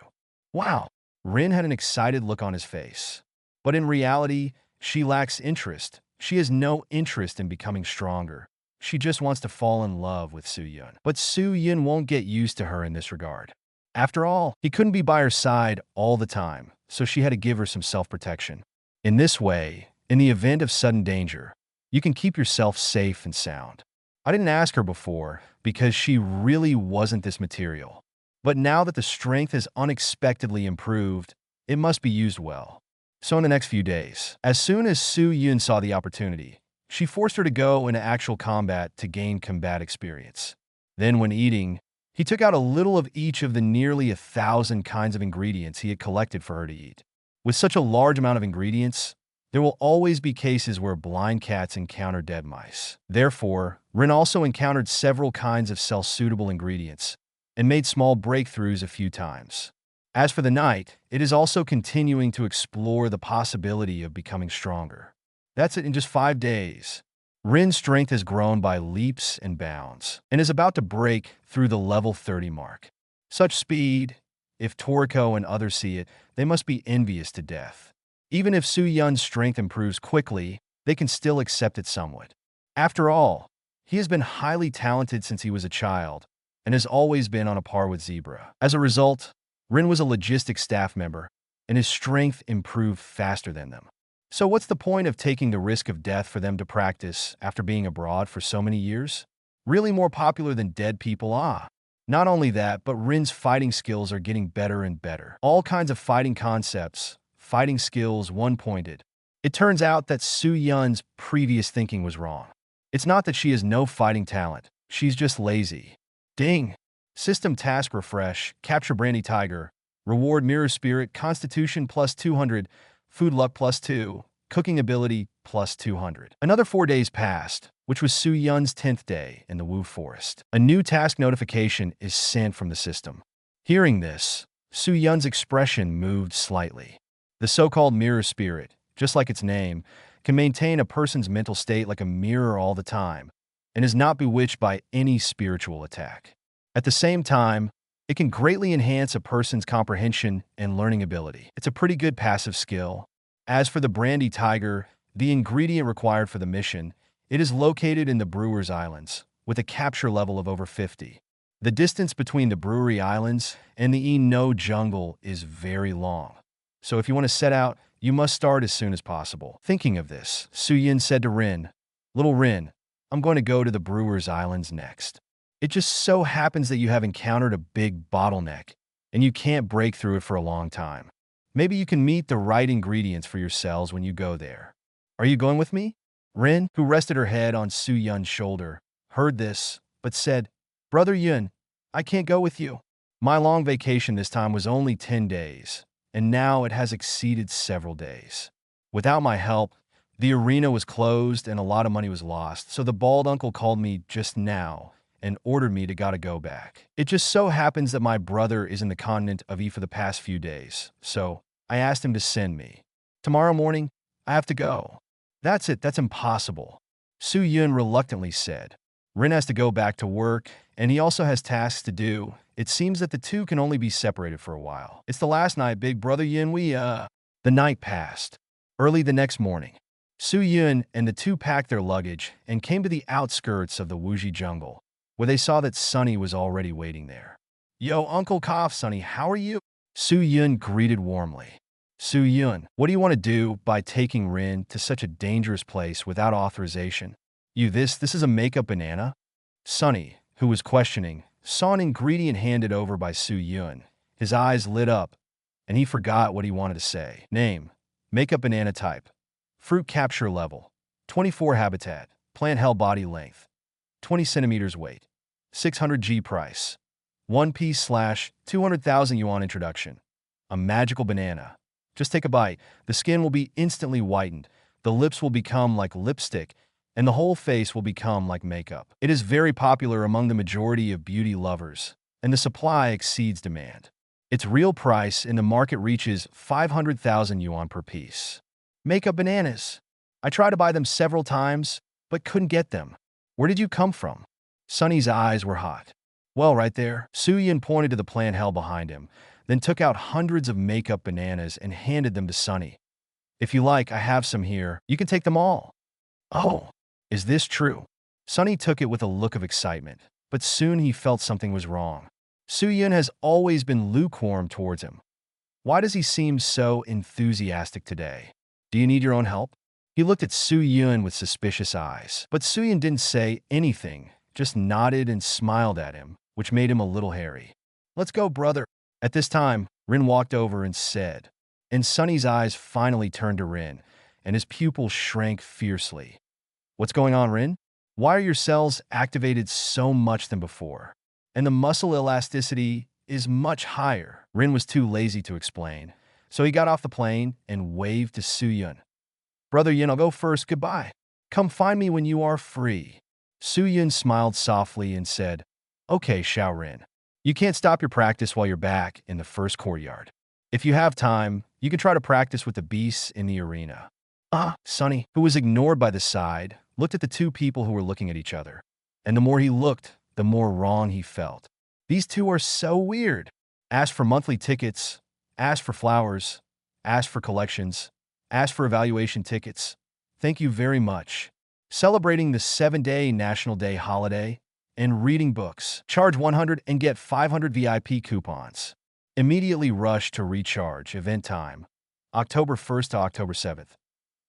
Wow! Rin had an excited look on his face. But in reality, she lacks interest. She has no interest in becoming stronger. She just wants to fall in love with Su-Yun. But Su-Yun won't get used to her in this regard. After all, he couldn't be by her side all the time, so she had to give her some self-protection. In this way, in the event of sudden danger, you can keep yourself safe and sound. I didn't ask her before because she really wasn't this material. But now that the strength has unexpectedly improved, it must be used well. So in the next few days, as soon as Su-Yun saw the opportunity, she forced her to go into actual combat to gain combat experience. Then when eating, he took out a little of each of the nearly 1,000 kinds of ingredients he had collected for her to eat. With such a large amount of ingredients, there will always be cases where blind cats encounter dead mice. Therefore, Rin also encountered several kinds of cell-suitable ingredients and made small breakthroughs a few times. As for the night, it is also continuing to explore the possibility of becoming stronger. That's it in just 5 days. Rin's strength has grown by leaps and bounds and is about to break through the level 30 mark. Such speed, if Toriko and others see it, they must be envious to death. Even if Su-Yun's strength improves quickly, they can still accept it somewhat. After all, he has been highly talented since he was a child and has always been on a par with Zebra. As a result, Rin was a logistics staff member, and his strength improved faster than them. So what's the point of taking the risk of death for them to practice after being abroad for so many years? Really more popular than dead people are. Not only that, but Rin's fighting skills are getting better and better. All kinds of fighting concepts, fighting skills, one-pointed. It turns out that Su-Yun's previous thinking was wrong. It's not that she has no fighting talent. She's just lazy. Ding! System task refresh, capture Brandy Tiger, reward Mirror Spirit, Constitution plus 200, Food Luck plus 2, Cooking Ability plus 200. Another 4 days passed, which was Su-Yun's 10th day in the Wu Forest. A new task notification is sent from the system. Hearing this, Su-Yun's expression moved slightly. The so-called Mirror Spirit, just like its name, can maintain a person's mental state like a mirror all the time, and is not bewitched by any spiritual attack. At the same time, it can greatly enhance a person's comprehension and learning ability. It's a pretty good passive skill. As for the Brandy Tiger, the ingredient required for the mission, it is located in the Brewer's Islands, with a capture level of over 50. The distance between the Brewery Islands and the No Jungle is very long. So if you want to set out, you must start as soon as possible. Thinking of this, Su-Yun said to Rin, "Little Rin, I'm going to go to the Brewer's Islands next. It just so happens that you have encountered a big bottleneck, and you can't break through it for a long time. Maybe you can meet the right ingredients for your cells when you go there. Are you going with me?" Rin, who rested her head on Su-Yun's shoulder, heard this, but said, "Brother Yun, I can't go with you. My long vacation this time was only 10 days, and now it has exceeded several days. Without my help, The arena was closed and a lot of money was lost, so the bald uncle called me just now and ordered me to gotta go back. It just so happens that my brother is in the continent of E for the past few days, so I asked him to send me. Tomorrow morning, I have to go. That's it, that's impossible, Su Yun reluctantly said. Rin has to go back to work, and he also has tasks to do. It seems that the two can only be separated for a while. It's the last night, big brother Yun, The night passed. Early the next morning, Su Yun and the two packed their luggage and came to the outskirts of the Wuji jungle, where they saw that Sunny was already waiting there. Yo, Uncle Koff, Sunny, how are you? Su Yun greeted warmly. Su Yun, what do you want to do by taking Rin to such a dangerous place without authorization? This is a makeup banana? Sunny, who was questioning, saw an ingredient handed over by Su Yun. His eyes lit up, and he forgot what he wanted to say. Name, makeup banana type, fruit capture level, 24 habitat, plant held body length, 20 centimeters weight, 600 G price, 1 piece / 200,000 yuan introduction. A magical banana. Just take a bite. The skin will be instantly whitened, the lips will become like lipstick, and the whole face will become like makeup. It is very popular among the majority of beauty lovers, and the supply exceeds demand. Its real price in the market reaches 500,000 yuan per piece. Makeup bananas. I tried to buy them several times, but couldn't get them. Where did you come from? Sunny's eyes were hot. Well, right there. Su Yun pointed to the plant held behind him, then took out hundreds of makeup bananas and handed them to Sunny. If you like, I have some here. You can take them all. Oh, is this true? Sunny took it with a look of excitement, but soon he felt something was wrong. Su Yun has always been lukewarm towards him. Why does he seem so enthusiastic today? Do you need your own help? He looked at Su Yun with suspicious eyes, but Su Yun didn't say anything, just nodded and smiled at him, which made him a little hairy. Let's go, brother. At this time, Rin walked over and said, and Sunny's eyes finally turned to Rin, and his pupils shrank fiercely. What's going on, Rin? Why are your cells activated so much than before? And the muscle elasticity is much higher. Rin was too lazy to explain, so he got off the plane and waved to Su Yun. Brother Yun, I'll go first. Goodbye. Come find me when you are free. Su Yun smiled softly and said, Okay, Xiao Rin. You can't stop your practice while you're back in the first courtyard. If you have time, you can try to practice with the beasts in the arena. Sunny, who was ignored by the side, looked at the two people who were looking at each other. And the more he looked, the more wrong he felt. These two are so weird. Ask for monthly tickets, ask for flowers, ask for collections, ask for evaluation tickets. Thank you very much. Celebrating the 7-day National Day holiday and reading books. Charge 100 and get 500 VIP coupons. Immediately rush to recharge. Event time, October 1st to October 7th.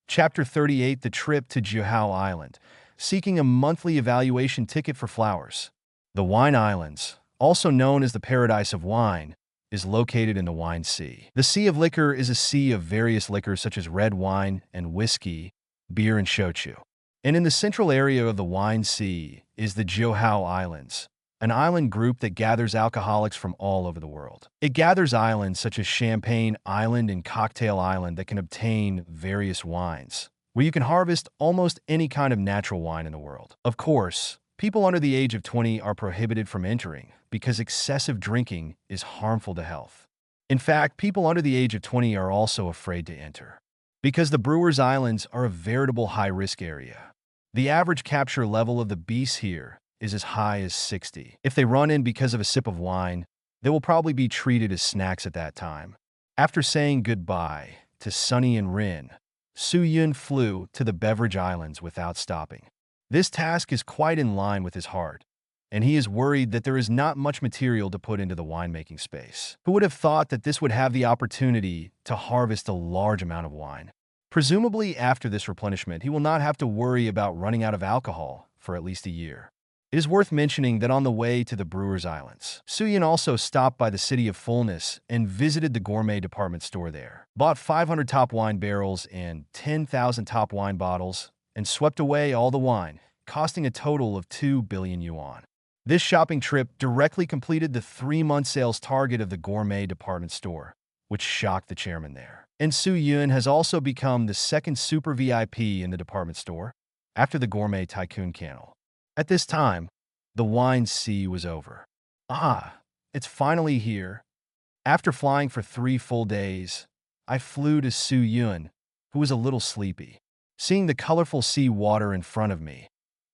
Chapter 38, The Trip to Jiunai Island. Seeking a monthly evaluation ticket for flowers. The Wine Islands, also known as the Paradise of Wine, is located in the Wine Sea. The Sea of Liquor is a sea of various liquors such as red wine and whiskey, beer and shochu. And in the central area of the Wine Sea is the Jiunai Islands, an island group that gathers alcoholics from all over the world. It gathers islands such as Champagne Island and Cocktail Island that can obtain various wines, where you can harvest almost any kind of natural wine in the world. Of course, people under the age of 20 are prohibited from entering because excessive drinking is harmful to health. In fact, people under the age of 20 are also afraid to enter because the Brewers Islands are a veritable high-risk area. The average capture level of the beasts here is as high as 60. If they run in because of a sip of wine, they will probably be treated as snacks at that time. After saying goodbye to Sunny and Rin, Su Yun flew to the Beverage Islands without stopping. This task is quite in line with his heart, and he is worried that there is not much material to put into the winemaking space. Who would have thought that this would have the opportunity to harvest a large amount of wine? Presumably after this replenishment, he will not have to worry about running out of alcohol for at least a year. It is worth mentioning that on the way to the Brewers Islands, Su Yun also stopped by the City of Fullness and visited the Gourmet department store there, bought 500 top wine barrels and 10,000 top wine bottles, and swept away all the wine, costing a total of 2 billion yuan. This shopping trip directly completed the 3-month sales target of the Gourmet department store, which shocked the chairman there. And Su Yun has also become the second super VIP in the department store, after the Gourmet Tycoon Candle. At this time, the wine sea was over. Ah, it's finally here. After flying for 3 full days, I flew to Su Yun, who was a little sleepy. Seeing the colorful sea water in front of me,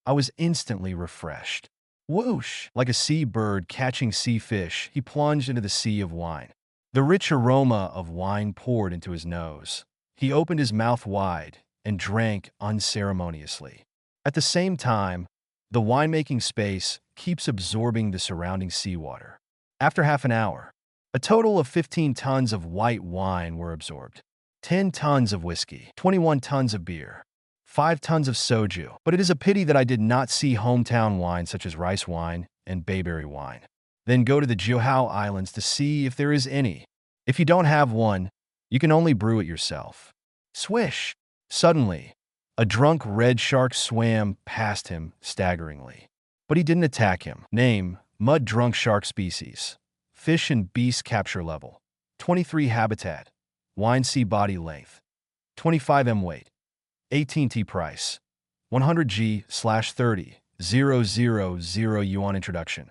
I was instantly refreshed. Whoosh! Like a sea bird catching sea fish, he plunged into the sea of wine. The rich aroma of wine poured into his nose. He opened his mouth wide and drank unceremoniously. At the same time, the winemaking space keeps absorbing the surrounding seawater. After half an hour, a total of 15 tons of white wine were absorbed. 10 tons of whiskey, 21 tons of beer, 5 tons of soju. But it is a pity that I did not see hometown wine such as rice wine and bayberry wine. Then go to the Jiunai Islands to see if there is any. If you don't have one, you can only brew it yourself. Swish! Suddenly, a drunk red shark swam past him staggeringly. But he didn't attack him. Name, mud drunk shark species. Fish and beast capture level. 23 habitat. Wine sea body length. 25 m weight. 18 T price. 100 G/30. 000 yuan introduction.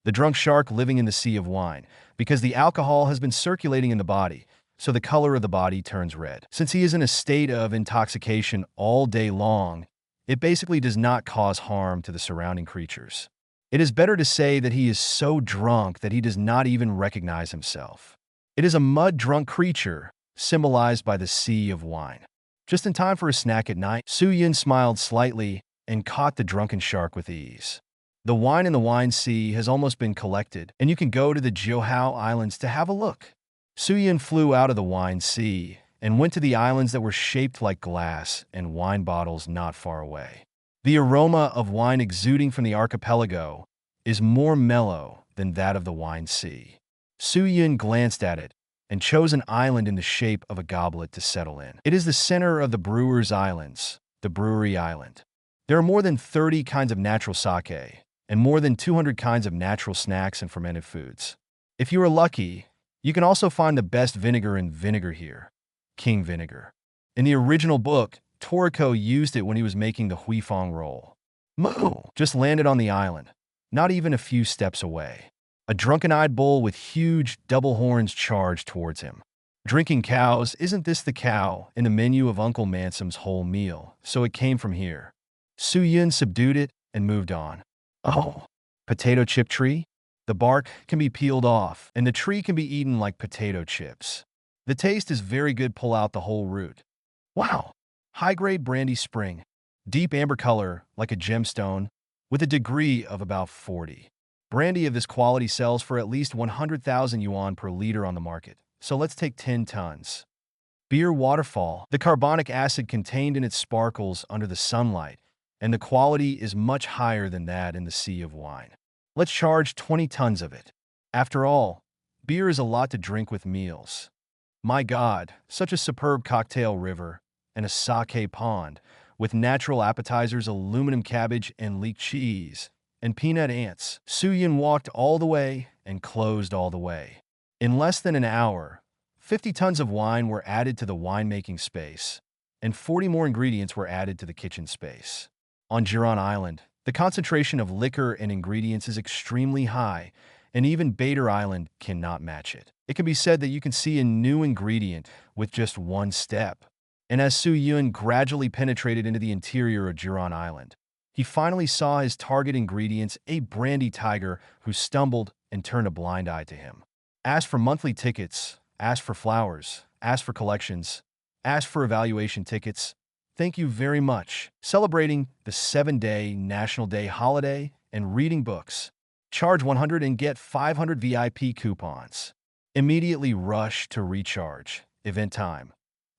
The drunk shark living in the sea of wine, because the alcohol has been circulating in the body, so the color of the body turns red. Since he is in a state of intoxication all day long, it basically does not cause harm to the surrounding creatures. It is better to say that he is so drunk that he does not even recognize himself. It is a mud-drunk creature, symbolized by the sea of wine. Just in time for a snack at night, Su Yun smiled slightly and caught the drunken shark with ease. The wine in the wine sea has almost been collected, and you can go to the Jiunai Islands to have a look. Su Yun flew out of the wine sea and went to the islands that were shaped like glass and wine bottles not far away. The aroma of wine exuding from the archipelago is more mellow than that of the wine sea. Su Yun glanced at it and chose an island in the shape of a goblet to settle in. It is the center of the Brewers Islands, the Brewery Island. There are more than 30 kinds of natural sake and more than 200 kinds of natural snacks and fermented foods. If you are lucky, you can also find the best vinegar in vinegar here, king vinegar. In the original book, Toriko used it when he was making the huifang roll. Moo just landed on the island, not even a few steps away. A drunken-eyed bull with huge double horns charged towards him. Drinking cows, isn't this the cow in the menu of Uncle Mansom's whole meal? So it came from here. Su Yun subdued it and moved on. Oh, potato chip tree? The bark can be peeled off, and the tree can be eaten like potato chips. The taste is very good. Pull out the whole root. Wow! High-grade brandy spring. Deep amber color, like a gemstone, with a degree of about 40. Brandy of this quality sells for at least 100,000 yuan per liter on the market, so let's take 10 tons. Beer waterfall. The carbonic acid contained in it sparkles under the sunlight, and the quality is much higher than that in the sea of wine. Let's charge 20 tons of it. After all, beer is a lot to drink with meals. My God, such a superb cocktail river and a sake pond with natural appetizers, aluminum cabbage and leek cheese, and peanut ants. Su Yun walked all the way and closed all the way. In less than an hour, 50 tons of wine were added to the winemaking space, and 40 more ingredients were added to the kitchen space. On Jiron Island, the concentration of liquor and ingredients is extremely high, and even Bader Island cannot match it. It can be said that you can see a new ingredient with just one step. And as Su Yun gradually penetrated into the interior of Jiron Island, he finally saw his target ingredients, a brandy tiger who stumbled and turned a blind eye to him. Asked for monthly tickets, asked for flowers, asked for collections, asked for evaluation tickets. Thank you very much. Celebrating the 7-day National Day holiday and reading books. Charge 100 and get 500 VIP coupons. Immediately rush to recharge. Event time.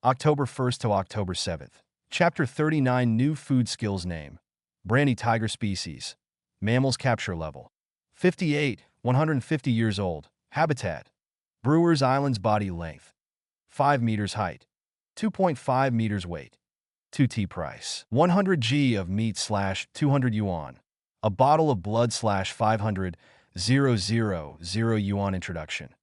October 1st to October 7th. Chapter 39 New Food Skills Name. Brandy Tiger Species. Mammals Capture Level. 58, 150 years old. Habitat. Brewers Islands Body Length. 5 meters height. 2.5 meters weight. 2T price. 100 G of meat / 200 yuan. A bottle of blood / 500, 000 yuan introduction.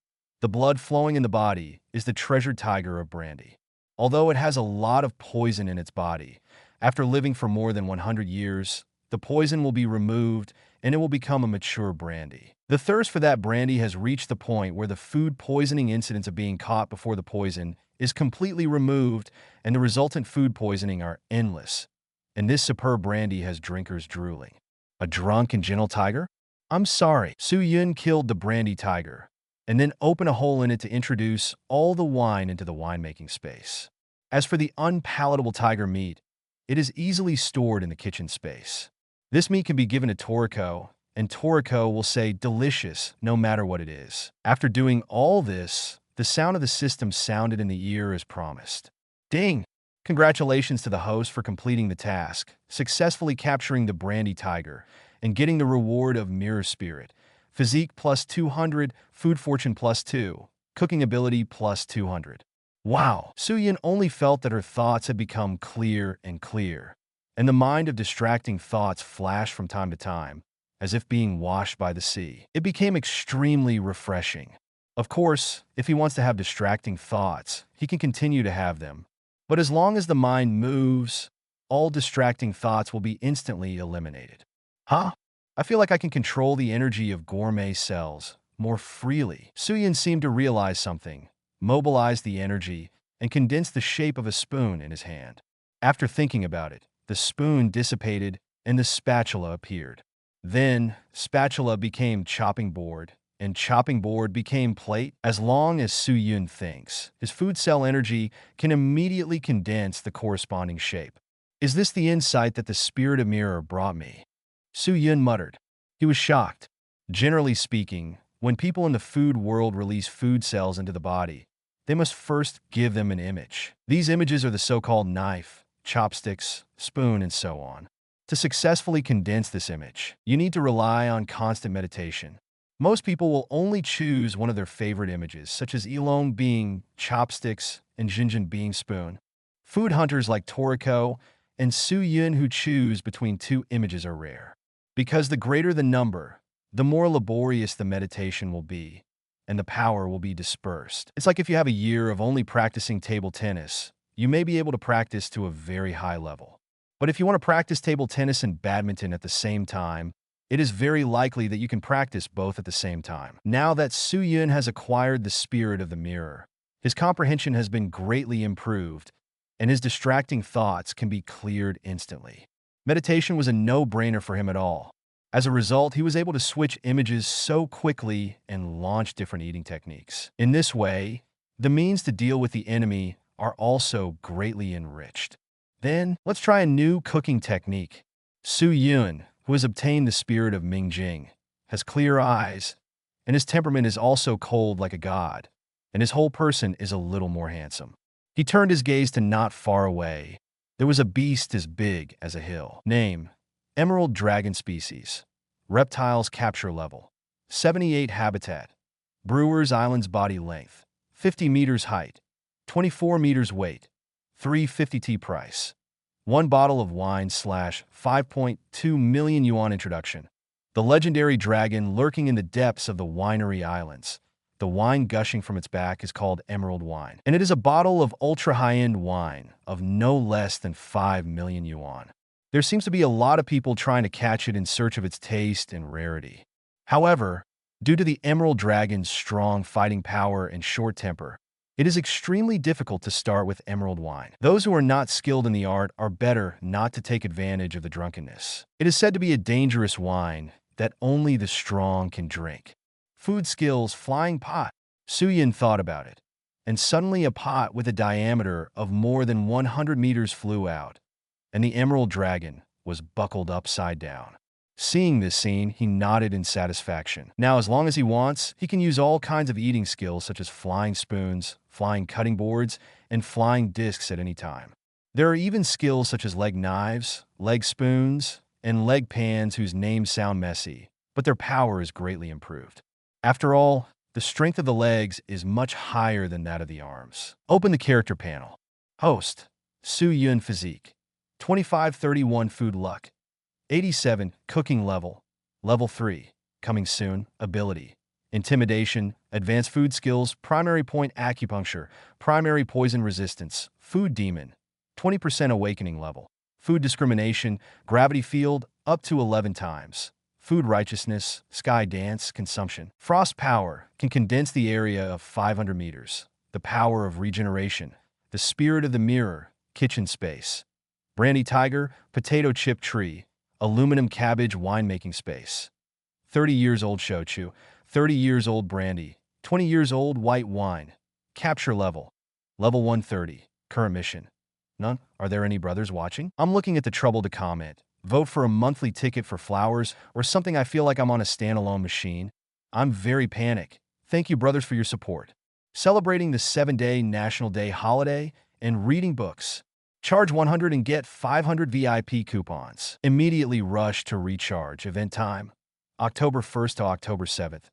The blood flowing in the body is the treasured tiger of brandy. Although it has a lot of poison in its body, after living for more than 100 years, the poison will be removed and it will become a mature brandy. The thirst for that brandy has reached the point where the food poisoning incidents of being caught before the poison is completely removed and the resultant food poisoning are endless. And this superb brandy has drinkers drooling. A drunk and gentle tiger? I'm sorry, Su Yun killed the brandy tiger and then opened a hole in it to introduce all the wine into the winemaking space. As for the unpalatable tiger meat, it is easily stored in the kitchen space. This meat can be given to Toriko, and Toriko will say delicious no matter what it is. After doing all this, the sound of the system sounded in the ear as promised. Ding! Congratulations to the host for completing the task, successfully capturing the brandy tiger, and getting the reward of Mirror Spirit. Physique plus 200, Food Fortune plus 2, Cooking Ability plus 200. Wow! Su Yun only felt that her thoughts had become clear and clear, and the mind of distracting thoughts flashed from time to time, as if being washed by the sea. It became extremely refreshing. Of course, if he wants to have distracting thoughts, he can continue to have them. But as long as the mind moves, all distracting thoughts will be instantly eliminated. Huh? I feel like I can control the energy of Gourmet cells more freely. Su Yun seemed to realize something, mobilized the energy, and condensed the shape of a spoon in his hand. After thinking about it, the spoon dissipated and the spatula appeared. Then, spatula became chopping board, and chopping board became plate. As long as Su Yun thinks, his food cell energy can immediately condense the corresponding shape. Is this the insight that the spirit of mirror brought me? Su Yun muttered. He was shocked. Generally speaking, when people in the food world release food cells into the body, they must first give them an image. These images are the so-called knife, chopsticks, spoon, and so on. To successfully condense this image, you need to rely on constant meditation. Most people will only choose one of their favorite images, such as Yilong being chopsticks and Jinjin being spoon. Food hunters like Toriko and Su Yun who choose between two images are rare. Because the greater the number, the more laborious the meditation will be, and the power will be dispersed. It's like if you have a year of only practicing table tennis, you may be able to practice to a very high level. But if you want to practice table tennis and badminton at the same time, it is very likely that you can practice both at the same time. Now that Su Yun has acquired the spirit of the mirror, his comprehension has been greatly improved, and his distracting thoughts can be cleared instantly. Meditation was a no-brainer for him at all. As a result, he was able to switch images so quickly and launch different eating techniques. In this way, the means to deal with the enemy are also greatly enriched. Then, let's try a new cooking technique. Su Yun, who has obtained the spirit of Mingjing, has clear eyes, and his temperament is also cold like a god, and his whole person is a little more handsome. He turned his gaze to not far away. There was a beast as big as a hill. Name: Emerald Dragon Species. Reptiles Capture Level 78 Habitat. Brewer's Island's Body Length 50 meters height, 24 meters weight, 350 price. One bottle of wine / 5.2 million yuan. Introduction. The legendary dragon lurking in the depths of the winery islands. The wine gushing from its back is called emerald wine, and it is a bottle of ultra-high-end wine of no less than 5 million yuan. There seems to be a lot of people trying to catch it in search of its taste and rarity. However, due to the emerald dragon's strong fighting power and short temper, it is extremely difficult to start with emerald wine. Those who are not skilled in the art are better not to take advantage of the drunkenness. It is said to be a dangerous wine that only the strong can drink. Food skills, flying pot. Su Yun thought about it, and suddenly a pot with a diameter of more than 100 meters flew out, and the emerald dragon was buckled upside down. Seeing this scene, he nodded in satisfaction. Now, as long as he wants, he can use all kinds of eating skills such as flying spoons, flying cutting boards, and flying discs at any time. There are even skills such as leg knives, leg spoons, and leg pans whose names sound messy, but their power is greatly improved. After all, the strength of the legs is much higher than that of the arms. Open the character panel. Host: Su Yun Physique. 2531 Food Luck. 87 Cooking Level. Level 3. Coming soon. Ability: intimidation, advanced food skills, primary point acupuncture, primary poison resistance, food demon, 20% awakening level, food discrimination, gravity field, up to 11 times, food righteousness, sky dance, consumption. Frost power can condense the area of 500 meters, the power of regeneration, the spirit of the mirror, kitchen space. Brandy tiger, potato chip tree, aluminum cabbage winemaking space. 30 years old shochu, 30 years old brandy, 20 years old white wine. Capture level. Level 130. Current mission. None? Are there any brothers watching? I'm looking at the trouble to comment. Vote for a monthly ticket for flowers or something. I feel like I'm on a standalone machine. I'm very panicked. Thank you, brothers, for your support. Celebrating the 7-day National Day holiday and reading books. Charge 100 and get 500 VIP coupons. Immediately rush to recharge. Event time. October 1st to October 7th.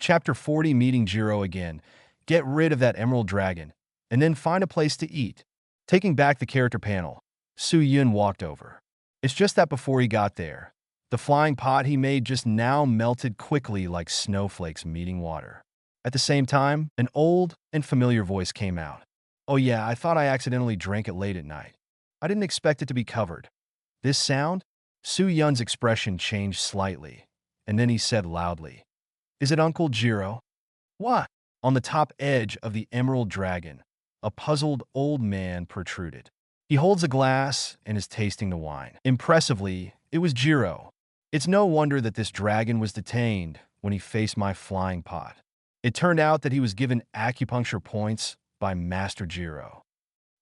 Chapter 40, meeting Jiro again. Get rid of that emerald dragon, and then find a place to eat. Taking back the character panel, Su Yun walked over. It's just that before he got there, the flying pot he made just now melted quickly like snowflakes meeting water. At the same time, an old and familiar voice came out. Oh yeah, I thought I accidentally drank it late at night. I didn't expect it to be covered. This sound? Su Yun's expression changed slightly, and then he said loudly, "Is it Uncle Jiro?" What? On the top edge of the emerald dragon, a puzzled old man protruded. He holds a glass and is tasting the wine. Impressively, it was Jiro. It's no wonder that this dragon was detained when he faced my flying pot. It turned out that he was given acupuncture points by Master Jiro.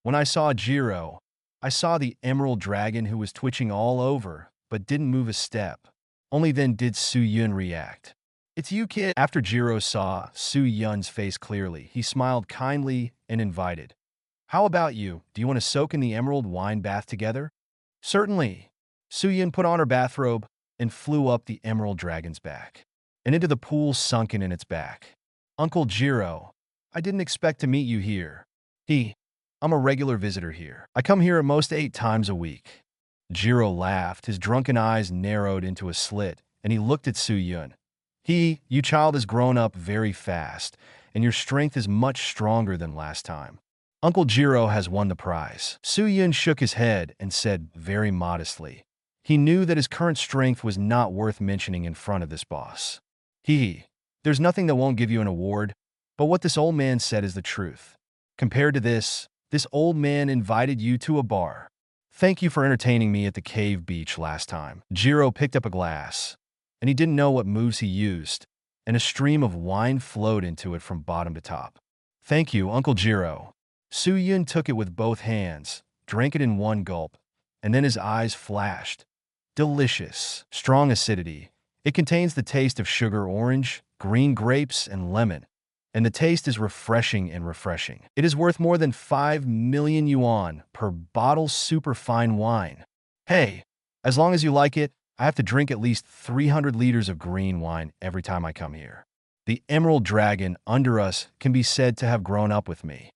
When I saw Jiro, I saw the emerald dragon who was twitching all over but didn't move a step. Only then did Su Yun react. "It's you, kid." After Jiro saw Su Yun's face clearly, he smiled kindly and invited. "How about you? Do you want to soak in the emerald wine bath together?" "Certainly." Su Yun put on her bathrobe and flew up the emerald dragon's back and into the pool sunken in its back. "Uncle Jiro, I didn't expect to meet you here." I'm a regular visitor here. I come here at most 8 times a week." Jiro laughed. His drunken eyes narrowed into a slit, and he looked at Su Yun. You child has grown up very fast, and your strength is much stronger than last time. Uncle Jiro has won the prize." Su Yun shook his head and said very modestly. He knew that his current strength was not worth mentioning in front of this boss. There's nothing that won't give you an award, but what this old man said is the truth. Compared to this old man invited you to a bar. Thank you for entertaining me at the cave beach last time." Jiro picked up a glass, and he didn't know what moves he used, and a stream of wine flowed into it from bottom to top. "Thank you, Uncle Jiro." Su Yun took it with both hands, drank it in one gulp, and then his eyes flashed. Delicious, strong acidity. It contains the taste of sugar orange, green grapes, and lemon, and the taste is refreshing and refreshing. It is worth more than 5 million yuan per bottle super fine wine. Hey, as long as you like it, I have to drink at least 300 liters of green wine every time I come here. The emerald dragon under us can be said to have grown up with me.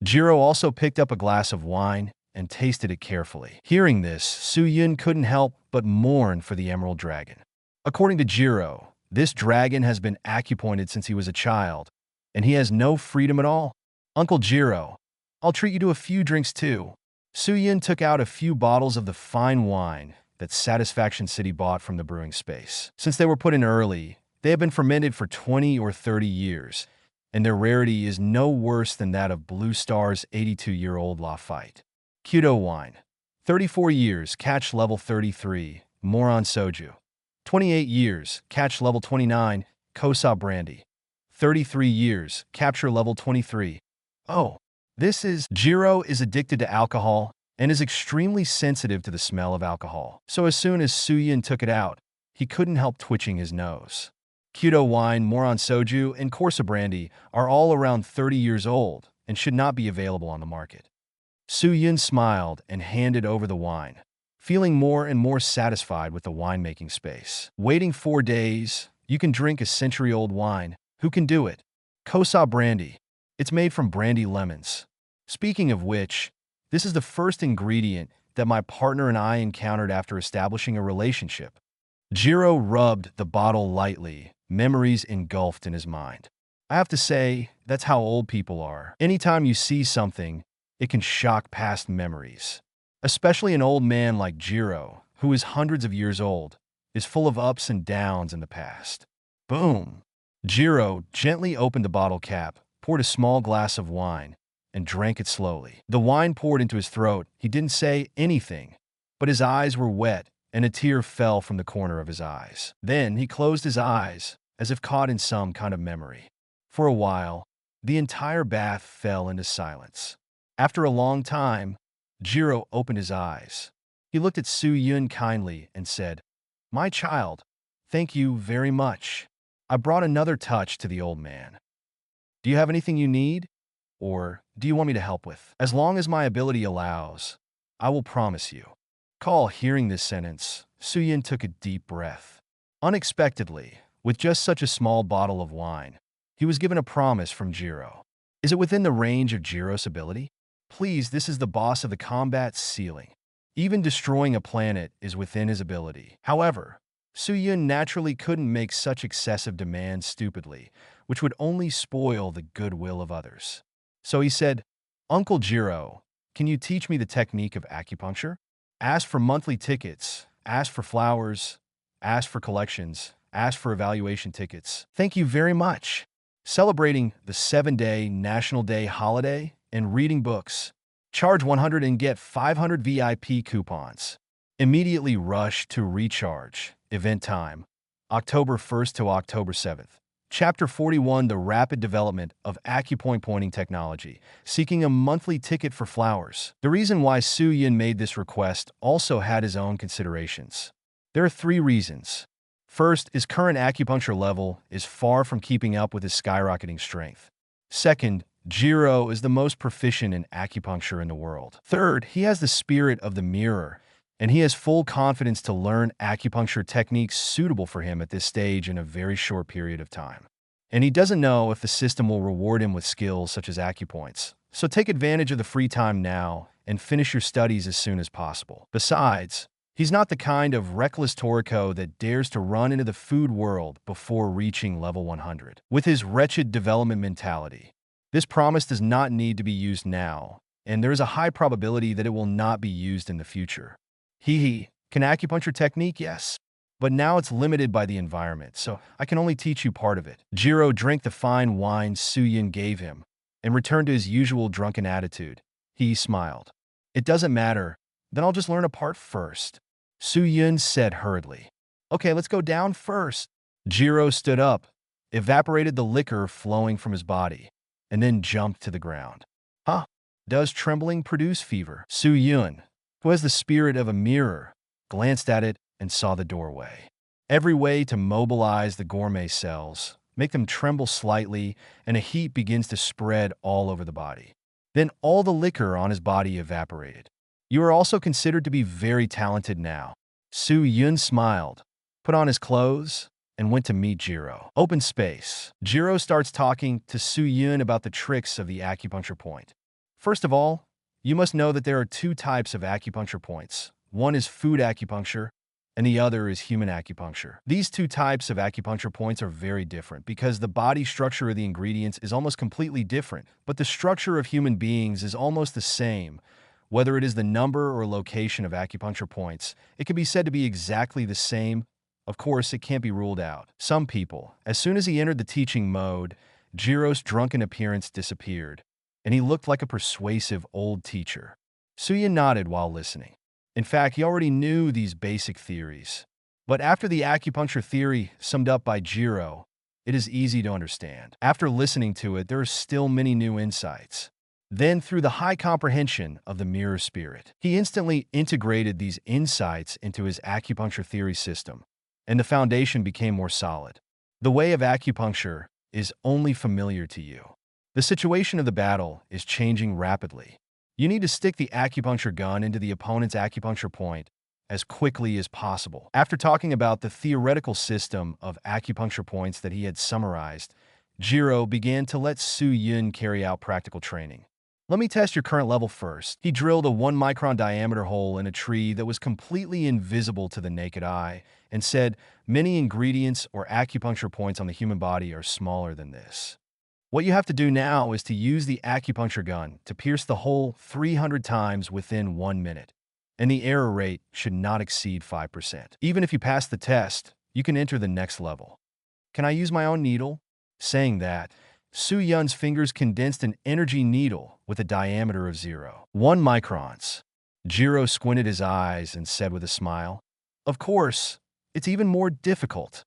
Jiro also picked up a glass of wine and tasted it carefully. Hearing this, Su Yun couldn't help but mourn for the emerald dragon. According to Jiro, this dragon has been acupointed since he was a child, and he has no freedom at all. "Uncle Jiro, I'll treat you to a few drinks too." Su Yun took out a few bottles of the fine wine that Satisfaction City bought from the brewing space. Since they were put in early, they have been fermented for 20 or 30 years, and their rarity is no worse than that of Blue Star's 82-year-old Lafite. Kyoto wine. 34 years, catch level 33, Moron Soju. 28 years, catch level 29, Kosa brandy. 33 years, capture level 23. Oh, Jiro is addicted to alcohol and is extremely sensitive to the smell of alcohol. So as soon as Su Yun took it out, he couldn't help twitching his nose. Kyoto wine, Moron Soju, and Corsa brandy are all around 30 years old and should not be available on the market. Su Yun smiled and handed over the wine, feeling more and more satisfied with the winemaking space. Waiting 4 days, you can drink a century-old wine. Who can do it? Kosa brandy. It's made from brandy lemons. Speaking of which, this is the first ingredient that my partner and I encountered after establishing a relationship. Jiro rubbed the bottle lightly memories engulfed in his mind. I have to say, that's how old people are. Anytime you see something, it can shock past memories. Especially an old man like Jiro, who is hundreds of years old, is full of ups and downs in the past. Boom! Jiro gently opened the bottle cap, poured a small glass of wine, and drank it slowly. The wine poured into his throat. He didn't say anything, but his eyes were wet, and a tear fell from the corner of his eyes. Then he closed his eyes, as if caught in some kind of memory. For a while, the entire bath fell into silence. After a long time, Jiro opened his eyes. He looked at Su Yun kindly and said, "My child, thank you very much." I brought another touch to the old man. "Do you have anything you need? Or do you want me to help with? As long as my ability allows, I will promise you." Call hearing this sentence, Su Yun took a deep breath. Unexpectedly, with just such a small bottle of wine, he was given a promise from Jiro. Is it within the range of Jiro's ability? Please, this is the boss of the combat ceiling. Even destroying a planet is within his ability. However, Su Yun naturally couldn't make such excessive demands stupidly, which would only spoil the goodwill of others. So he said, "Uncle Jiro, can you teach me the technique of acupuncture? Ask for monthly tickets, ask for flowers, ask for collections, ask for evaluation tickets. Thank you very much." Celebrating the 7-day National Day holiday and reading books. Charge 100 and get 500 VIP coupons. Immediately rush to recharge. Event time, October 1st to October 7th. Chapter 41, The Rapid Development of Acupoint Pointing Technology, seeking a monthly ticket for flowers. The reason why Su Yun made this request also had his own considerations. There are 3 reasons. First, his current acupuncture level is far from keeping up with his skyrocketing strength. Second, Jiro is the most proficient in acupuncture in the world. Third, he has the spirit of the mirror, and he has full confidence to learn acupuncture techniques suitable for him at this stage in a very short period of time. And he doesn't know if the system will reward him with skills such as acupoints. So take advantage of the free time now and finish your studies as soon as possible. Besides, he's not the kind of reckless Toriko that dares to run into the food world before reaching level 100. With his wretched development mentality, this promise does not need to be used now, and there is a high probability that it will not be used in the future. Can acupuncture technique? Yes. But now it's limited by the environment, so I can only teach you part of it. Jiro drank the fine wine Su Yun gave him and returned to his usual drunken attitude. He smiled. "It doesn't matter. Then I'll just learn a part first," Su Yun said hurriedly. "Okay, let's go down first." Jiro stood up, evaporated the liquor flowing from his body, and then jumped to the ground. "Huh? Does trembling produce fever?" Su Yun, who has the spirit of a mirror, glanced at it and saw the doorway. Every way to mobilize the gourmet cells, make them tremble slightly, and a heat begins to spread all over the body. Then all the liquor on his body evaporated. "You are also considered to be very talented now." Su Yun smiled, put on his clothes, and went to meet Jiro. Open space. Jiro starts talking to Su Yun about the tricks of the acupuncture point. First of all, you must know that there are 2 types of acupuncture points. One is food acupuncture, and the other is human acupuncture. These 2 types of acupuncture points are very different because the body structure of the ingredients is almost completely different, but the structure of human beings is almost the same. Whether it is the number or location of acupuncture points, it can be said to be exactly the same. Of course, it can't be ruled out. Some people, as soon as he entered the teaching mode, Jiro's drunken appearance disappeared, and he looked like a persuasive old teacher. Su Yun nodded while listening. In fact, he already knew these basic theories. But after the acupuncture theory summed up by Jiro, it is easy to understand. After listening to it, there are still many new insights. Then, through the high comprehension of the mirror spirit, he instantly integrated these insights into his acupuncture theory system, and the foundation became more solid. The way of acupuncture is only familiar to you. The situation of the battle is changing rapidly. You need to stick the acupuncture gun into the opponent's acupuncture point as quickly as possible. After talking about the theoretical system of acupuncture points that he had summarized, Jiro began to let Su Yun carry out practical training. Let me test your current level first. He drilled a 1 micron diameter hole in a tree that was completely invisible to the naked eye and said, many ingredients or acupuncture points on the human body are smaller than this. What you have to do now is to use the acupuncture gun to pierce the hole 300 times within 1 minute, and the error rate should not exceed 5%. Even if you pass the test, you can enter the next level. Can I use my own needle? Saying that, Su Yun's fingers condensed an energy needle with a diameter of 0.1 microns. Jiro squinted his eyes and said with a smile, "Of course, it's even more difficult.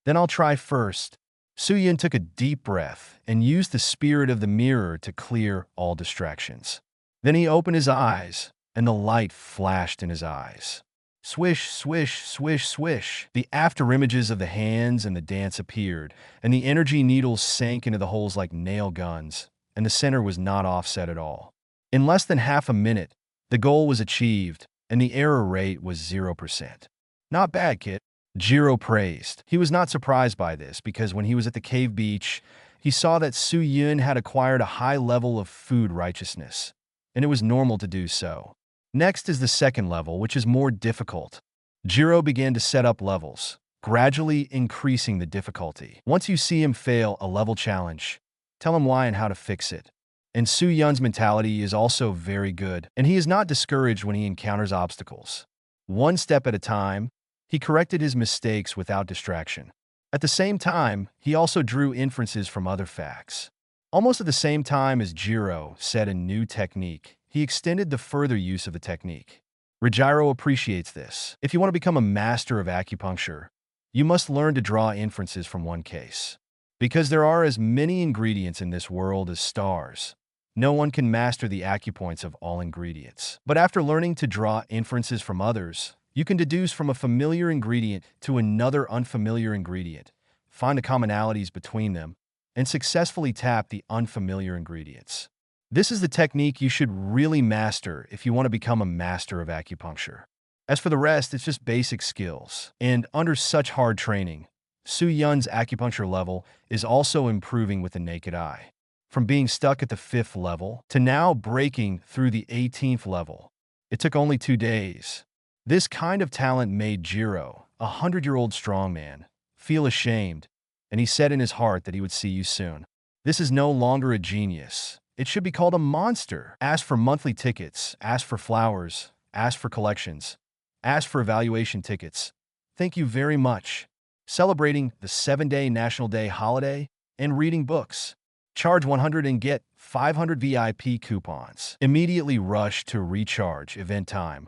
Then I'll try first." Su Yun took a deep breath and used the spirit of the mirror to clear all distractions. Then he opened his eyes, and the light flashed in his eyes. Swish, swish, swish, swish. The afterimages of the hands and the dance appeared, and the energy needles sank into the holes like nail guns, and the center was not offset at all. In less than half a minute, the goal was achieved, and the error rate was 0%. Not bad, kid. Jiro praised. He was not surprised by this because when he was at the cave beach, he saw that Su Yun had acquired a high level of food righteousness, and it was normal to do so. Next is the second level, which is more difficult. Jiro began to set up levels, gradually increasing the difficulty. Once you see him fail a level challenge, tell him why and how to fix it. And Su Yun's mentality is also very good, and he is not discouraged when he encounters obstacles. One step at a time, he corrected his mistakes without distraction. At the same time, he also drew inferences from other facts. Almost at the same time as Jiro said a new technique, he extended the further use of the technique. Jiro appreciates this. If you want to become a master of acupuncture, you must learn to draw inferences from one case. Because there are as many ingredients in this world as stars, no one can master the acupoints of all ingredients. But after learning to draw inferences from others, you can deduce from a familiar ingredient to another unfamiliar ingredient, find the commonalities between them, and successfully tap the unfamiliar ingredients. This is the technique you should really master if you want to become a master of acupuncture. As for the rest, it's just basic skills. And under such hard training, Su Yun's acupuncture level is also improving with the naked eye. From being stuck at the 5th level to now breaking through the 18th level. It took only 2 days. This kind of talent made Jiro, a 100-year-old strongman, feel ashamed, and he said in his heart that he would see you soon. This is no longer a genius. It should be called a monster. Ask for monthly tickets, ask for flowers, ask for collections, ask for evaluation tickets. Thank you very much. Celebrating the 7-day National Day holiday and reading books. Charge 100 and get 500 VIP coupons. Immediately rush to recharge event time.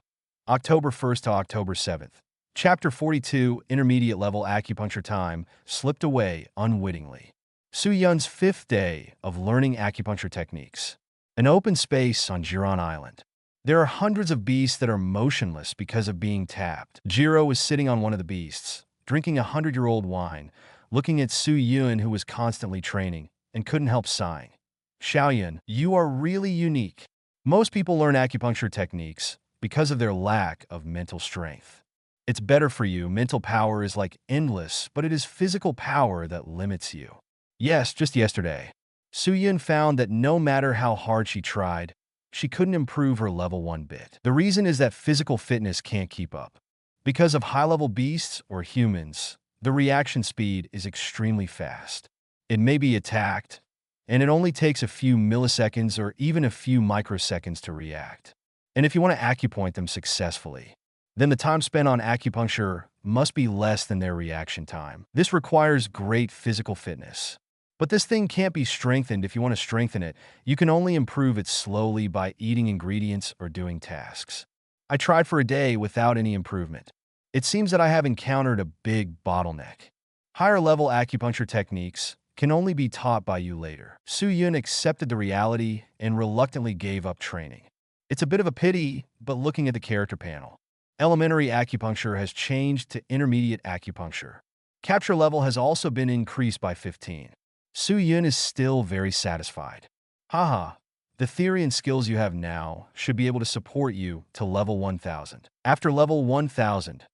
October 1st to October 7th. Chapter 42, Intermediate Level Acupuncture Time, slipped away unwittingly. Su Yun's 5th day of learning acupuncture techniques. An open space on Jiunai Island. There are hundreds of beasts that are motionless because of being tapped. Jiro was sitting on one of the beasts, drinking a 100-year-old wine, looking at Su Yun, who was constantly training, and couldn't help sighing. Xiaoyun, you are really unique. Most people learn acupuncture techniques because of their lack of mental strength. It's better for you. Mental power is like endless, but it is physical power that limits you. Yes, just yesterday, Su Yun found that no matter how hard she tried, she couldn't improve her level 1 bit. The reason is that physical fitness can't keep up. Because of high-level beasts or humans, the reaction speed is extremely fast. It may be attacked, and it only takes a few milliseconds or even a few microseconds to react. And if you want to acupoint them successfully, then the time spent on acupuncture must be less than their reaction time. This requires great physical fitness. But this thing can't be strengthened. If you want to strengthen it, you can only improve it slowly by eating ingredients or doing tasks. I tried for a day without any improvement. It seems that I have encountered a big bottleneck. Higher level acupuncture techniques can only be taught by you later. Su Yun accepted the reality and reluctantly gave up training. It's a bit of a pity, but looking at the character panel, elementary acupuncture has changed to intermediate acupuncture. Capture level has also been increased by 15. Su Yun is still very satisfied. Haha, the theory and skills you have now should be able to support you to level 1000. After level 1000,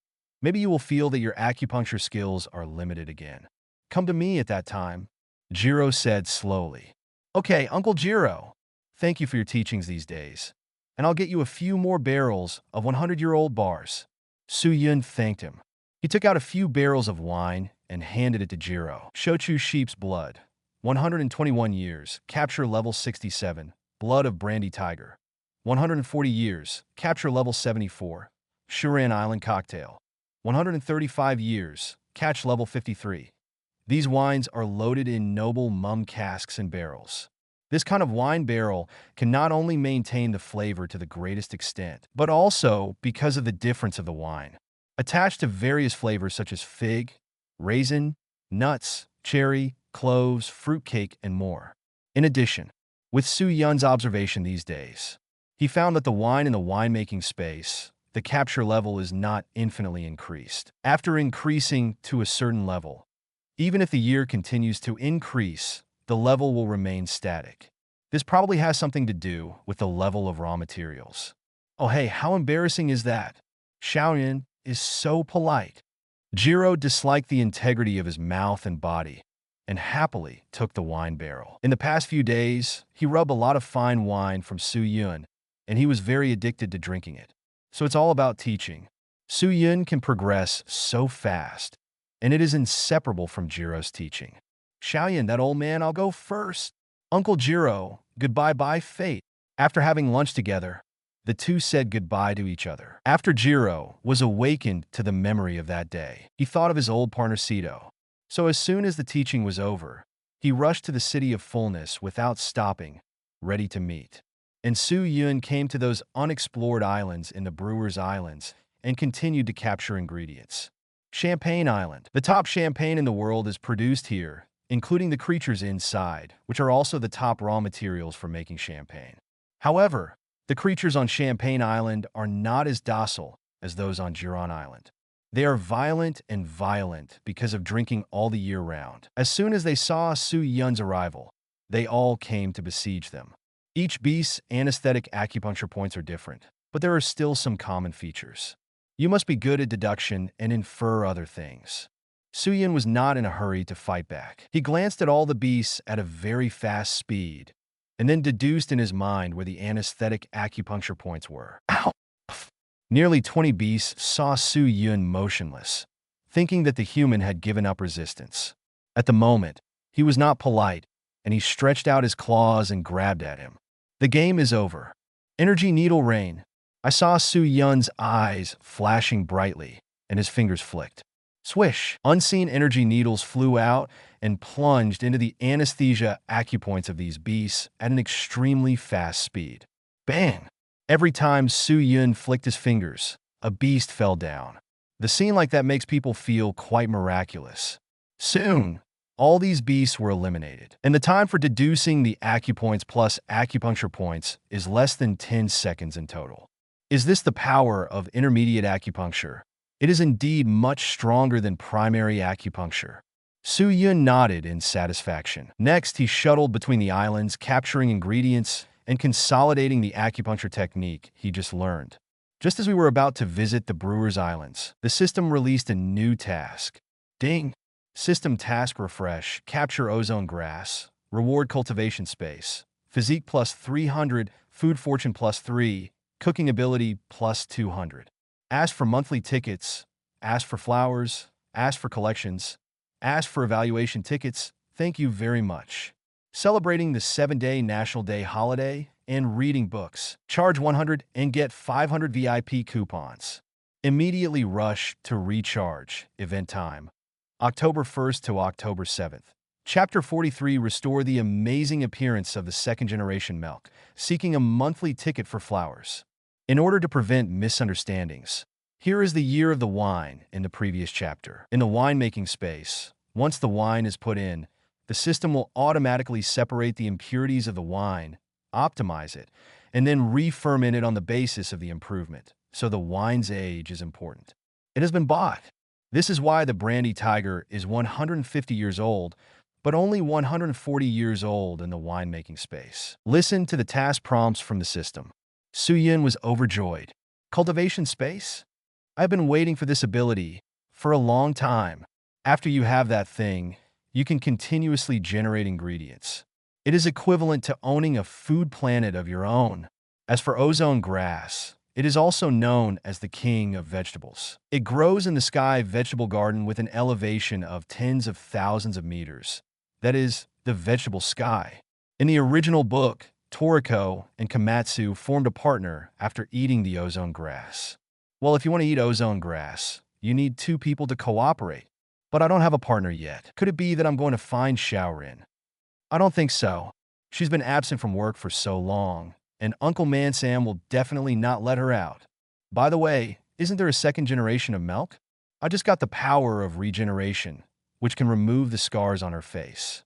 maybe you will feel that your acupuncture skills are limited again. Come to me at that time, Jiro said slowly. Okay, Uncle Jiro. Thank you for your teachings these days. And I'll get you a few more barrels of 100-year-old bars. Su Yun thanked him. He took out a few barrels of wine and handed it to Jiro. Shochu sheep's blood. 121 years, capture level 67. Blood of brandy tiger. 140 years, capture level 74. Shuran Island cocktail. 135 years, catch level 53. These wines are loaded in noble mum casks and barrels. This kind of wine barrel can not only maintain the flavor to the greatest extent, but also because of the difference of the wine. Attached to various flavors such as fig, raisin, nuts, cherry, cloves, fruitcake, and more. In addition, with Su Yun's observation these days, he found that the wine in the winemaking space, the capture level is not infinitely increased. After increasing to a certain level, even if the year continues to increase, the level will remain static. This probably has something to do with the level of raw materials. Oh hey, how embarrassing is that? Xiaoyan is so polite. Jiro disliked the integrity of his mouth and body, and happily took the wine barrel. In the past few days, he rubbed a lot of fine wine from Su Yun, and he was very addicted to drinking it. So it's all about teaching. Su Yun can progress so fast, and it is inseparable from Jiro's teaching. Xiaoyan, that old man, I'll go first. Uncle Jiro, goodbye-bye fate. After having lunch together, the two said goodbye to each other. After Jiro was awakened to the memory of that day, he thought of his old partner Sito. So as soon as the teaching was over, he rushed to the city of fullness without stopping, ready to meet. And Su Yun came to those unexplored islands in the Brewers Islands and continued to capture ingredients. Champagne Island. The top champagne in the world is produced here, including the creatures inside, which are also the top raw materials for making champagne. However, the creatures on Champagne Island are not as docile as those on Jiunai Island. They are violent because of drinking all the year round. As soon as they saw Su Yun's arrival, they all came to besiege them. Each beast's anesthetic acupuncture points are different, but there are still some common features. You must be good at deduction and infer other things. Su Yun was not in a hurry to fight back. He glanced at all the beasts at a very fast speed, and then deduced in his mind where the anesthetic acupuncture points were. Ow! Nearly 20 beasts saw Su Yun motionless, thinking that the human had given up resistance. At the moment, he was not polite, and he stretched out his claws and grabbed at him. The game is over. Energy needle rain. I saw Su Yun's eyes flashing brightly, and his fingers flicked. Swish! Unseen energy needles flew out and plunged into the anesthesia acupoints of these beasts at an extremely fast speed. Bang! Every time Su Yun flicked his fingers, a beast fell down. The scene like that makes people feel quite miraculous. Soon, all these beasts were eliminated, and the time for deducing the acupoints plus acupuncture points is less than 10 seconds in total. Is this the power of intermediate acupuncture? It is indeed much stronger than primary acupuncture. Su Yun nodded in satisfaction. Next, he shuttled between the islands, capturing ingredients and consolidating the acupuncture technique he just learned. Just as we were about to visit the Brewers Islands, the system released a new task. Ding! System task refresh, capture ozone grass, reward cultivation space, physique plus 300, food fortune plus 3, cooking ability plus 200. Ask for monthly tickets, ask for flowers, ask for collections, ask for evaluation tickets, thank you very much. Celebrating the 7-day National Day holiday and reading books. Charge 100 and get 500 VIP coupons. Immediately rush to recharge. Event time. October 1st to October 7th. Chapter 43 Restore the amazing appearance of the second generation milk, seeking a monthly ticket for flowers. In order to prevent misunderstandings, here is the year of the wine in the previous chapter. In the winemaking space, once the wine is put in, the system will automatically separate the impurities of the wine, optimize it, and then re-ferment it on the basis of the improvement, so the wine's age is important. It has been bought. This is why the Brandy Tiger is 150 years old, but only 140 years old in the winemaking space. Listen to the task prompts from the system. Su Yun was overjoyed. Cultivation space? I've been waiting for this ability for a long time. After you have that thing, you can continuously generate ingredients. It is equivalent to owning a food planet of your own. As for ozone grass, it is also known as the king of vegetables. It grows in the sky vegetable garden with an elevation of tens of thousands of meters. That is, the vegetable sky. In the original book, Toriko and Komatsu formed a partner after eating the ozone grass. Well, if you want to eat ozone grass, you need two people to cooperate. But I don't have a partner yet. Could it be that I'm going to find Xiaorin? I don't think so. She's been absent from work for so long, and Uncle Mansam will definitely not let her out. By the way, isn't there a second generation of milk? I just got the power of regeneration, which can remove the scars on her face.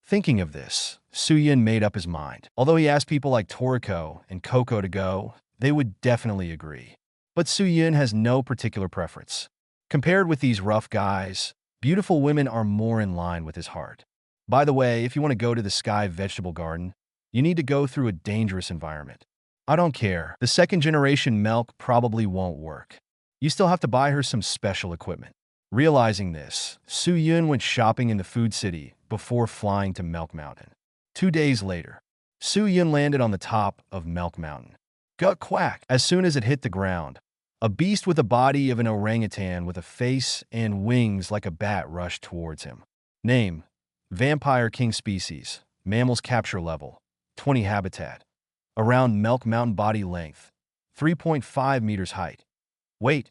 Thinking of this, Suyin made up his mind. Although he asked people like Toriko and Coco to go, they would definitely agree. But Suyin has no particular preference. Compared with these rough guys, beautiful women are more in line with his heart. By the way, if you want to go to the Sky Vegetable Garden, you need to go through a dangerous environment. I don't care. The second generation milk probably won't work. You still have to buy her some special equipment. Realizing this, Su Yun went shopping in the food city before flying to Milk Mountain. 2 days later, Su Yun landed on the top of Milk Mountain. Gut quack! As soon as it hit the ground, a beast with the body of an orangutan with a face and wings like a bat rushed towards him. Name: Vampire King Species. Mammals capture level: 20 habitat. Around Milk Mountain body length: 3.5 meters height. Weight: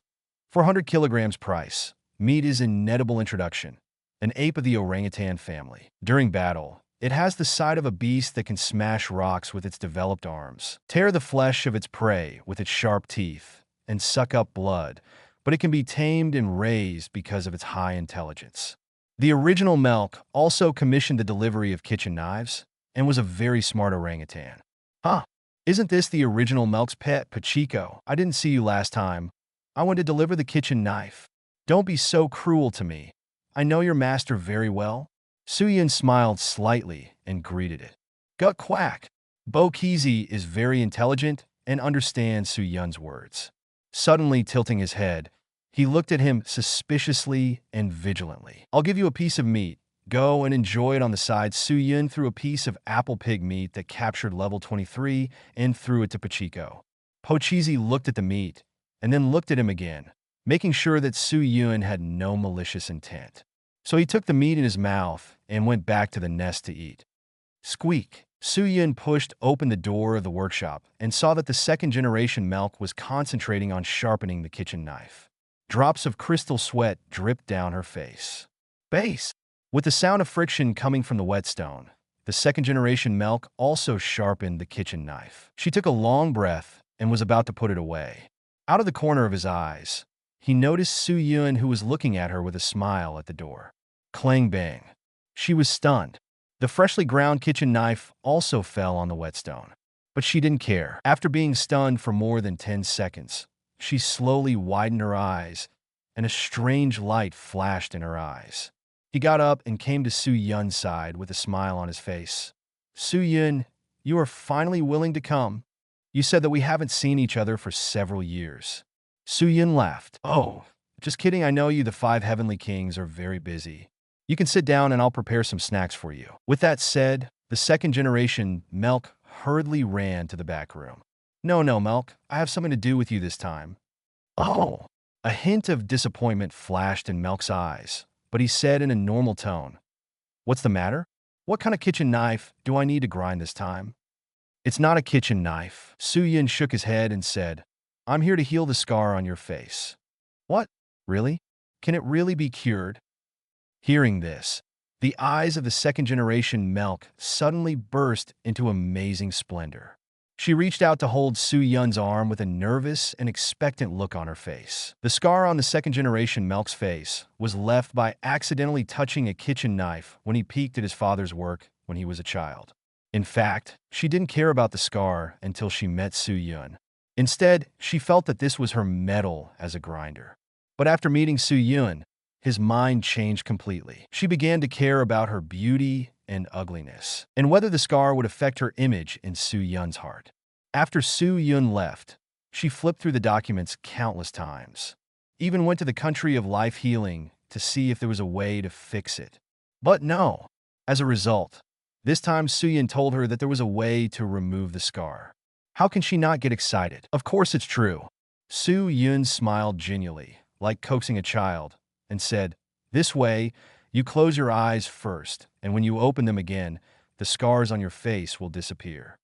400 kilograms. Price: meat is inedible. Introduction: an ape of the orangutan family. During battle, it has the sight of a beast that can smash rocks with its developed arms, tear the flesh of its prey with its sharp teeth, and suck up blood, but it can be tamed and raised because of its high intelligence. The original Milk also commissioned the delivery of kitchen knives and was a very smart orangutan. Huh, isn't this the original Milk's pet, Pachiko? I didn't see you last time. I went to deliver the kitchen knife. Don't be so cruel to me. I know your master very well. Suyin smiled slightly and greeted it. Gut quack! Bokizi is very intelligent and understands Su Yun's words. Suddenly tilting his head, he looked at him suspiciously and vigilantly. I'll give you a piece of meat. Go and enjoy it on the side. Su Yun threw a piece of apple pig meat that captured level 23 and threw it to Pachiko. Pochizi looked at the meat and then looked at him again, making sure that Su Yun had no malicious intent. So he took the meat in his mouth and went back to the nest to eat. Squeak! Su Yun pushed open the door of the workshop and saw that the second generation Milk was concentrating on sharpening the kitchen knife. Drops of crystal sweat dripped down her face. Base! With the sound of friction coming from the whetstone, the second generation Milk also sharpened the kitchen knife. She took a long breath and was about to put it away. Out of the corner of his eyes, he noticed Su Yun, who was looking at her with a smile at the door. Clang bang. She was stunned. The freshly ground kitchen knife also fell on the whetstone. But she didn't care. After being stunned for more than 10 seconds, she slowly widened her eyes, and a strange light flashed in her eyes. He got up and came to Su Yun's side with a smile on his face. Su Yun, you are finally willing to come. You said that we haven't seen each other for several years. Su Yun laughed. Oh, just kidding. I know you. The 5 heavenly kings are very busy. You can sit down and I'll prepare some snacks for you. With that said, the second generation Milk hurriedly ran to the back room. No, Milk, I have something to do with you this time. Oh! A hint of disappointment flashed in Milk's eyes, but he said in a normal tone, What's the matter? What kind of kitchen knife do I need to grind this time? It's not a kitchen knife. Su Yun shook his head and said, I'm here to heal the scar on your face. What? Really? Can it really be cured? Hearing this, the eyes of the second generation Milk suddenly burst into amazing splendor. She reached out to hold Su Yun's arm with a nervous and expectant look on her face. The scar on the second generation Milk's face was left by accidentally touching a kitchen knife when he peeked at his father's work when he was a child. In fact, she didn't care about the scar until she met Su Yun. Instead, she felt that this was her mettle as a grinder. But after meeting Su Yun, his mind changed completely. She began to care about her beauty and ugliness, and whether the scar would affect her image in Su Yun's heart. After Su Yun left, she flipped through the documents countless times, even went to the country of life healing to see if there was a way to fix it. But no. As a result, This time, Suyun told her that there was a way to remove the scar. How can she not get excited? Of course it's true. Suyun smiled genially, like coaxing a child, and said, "This way, you close your eyes first, and when you open them again, the scars on your face will disappear."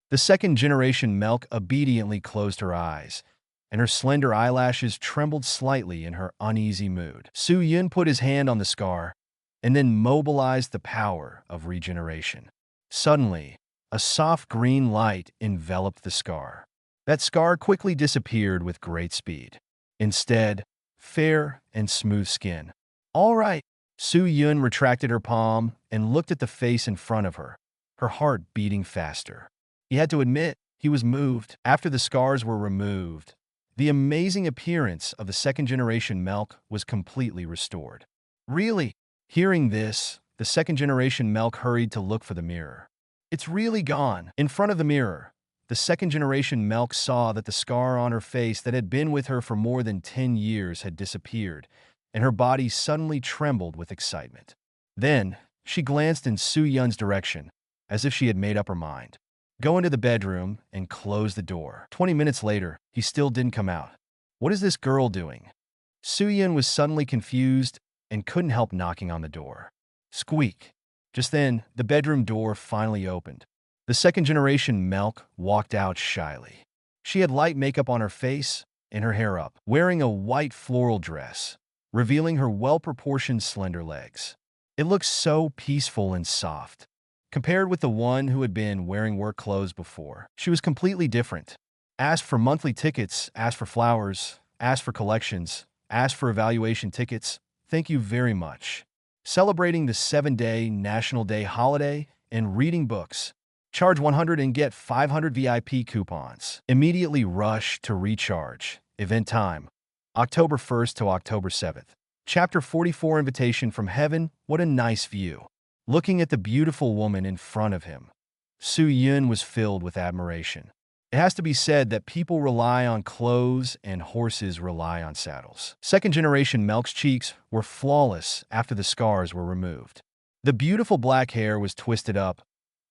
The second-generation Milk obediently closed her eyes, and her slender eyelashes trembled slightly in her uneasy mood. Suyun put his hand on the scar and then mobilized the power of regeneration. Suddenly, a soft green light enveloped the scar. That scar quickly disappeared with great speed. Instead, fair and smooth skin. All right. Suyun retracted her palm and looked at the face in front of her, her heart beating faster. He had to admit he was moved. After the scars were removed, the amazing appearance of the second-generation Milk was completely restored. Really? Hearing this, the second-generation Milk hurried to look for the mirror. It's really gone. In front of the mirror, the second-generation Milk saw that the scar on her face that had been with her for more than 10 years had disappeared, and her body suddenly trembled with excitement. Then, she glanced in Suyun's direction, as if she had made up her mind. Go into the bedroom and close the door. 20 minutes later, he still didn't come out. What is this girl doing? Suyun was suddenly confused and couldn't help knocking on the door. Squeak. Just then, the bedroom door finally opened. The second-generation Milk walked out shyly. She had light makeup on her face and her hair up, wearing a white floral dress, revealing her well-proportioned slender legs. It looked so peaceful and soft. Compared with the one who had been wearing work clothes before, she was completely different. Asked for monthly tickets, asked for flowers, asked for collections, asked for evaluation tickets. Thank you very much. Celebrating the 7-day National Day holiday and reading books. Charge 100 and get 500 VIP coupons. Immediately rush to recharge. Event time, October 1st to October 7th. Chapter 44, Invitation from Heaven. What a nice view. Looking at the beautiful woman in front of him, Suyun was filled with admiration. It has to be said that people rely on clothes and horses rely on saddles. Second-generation Milk's cheeks were flawless after the scars were removed. The beautiful black hair was twisted up,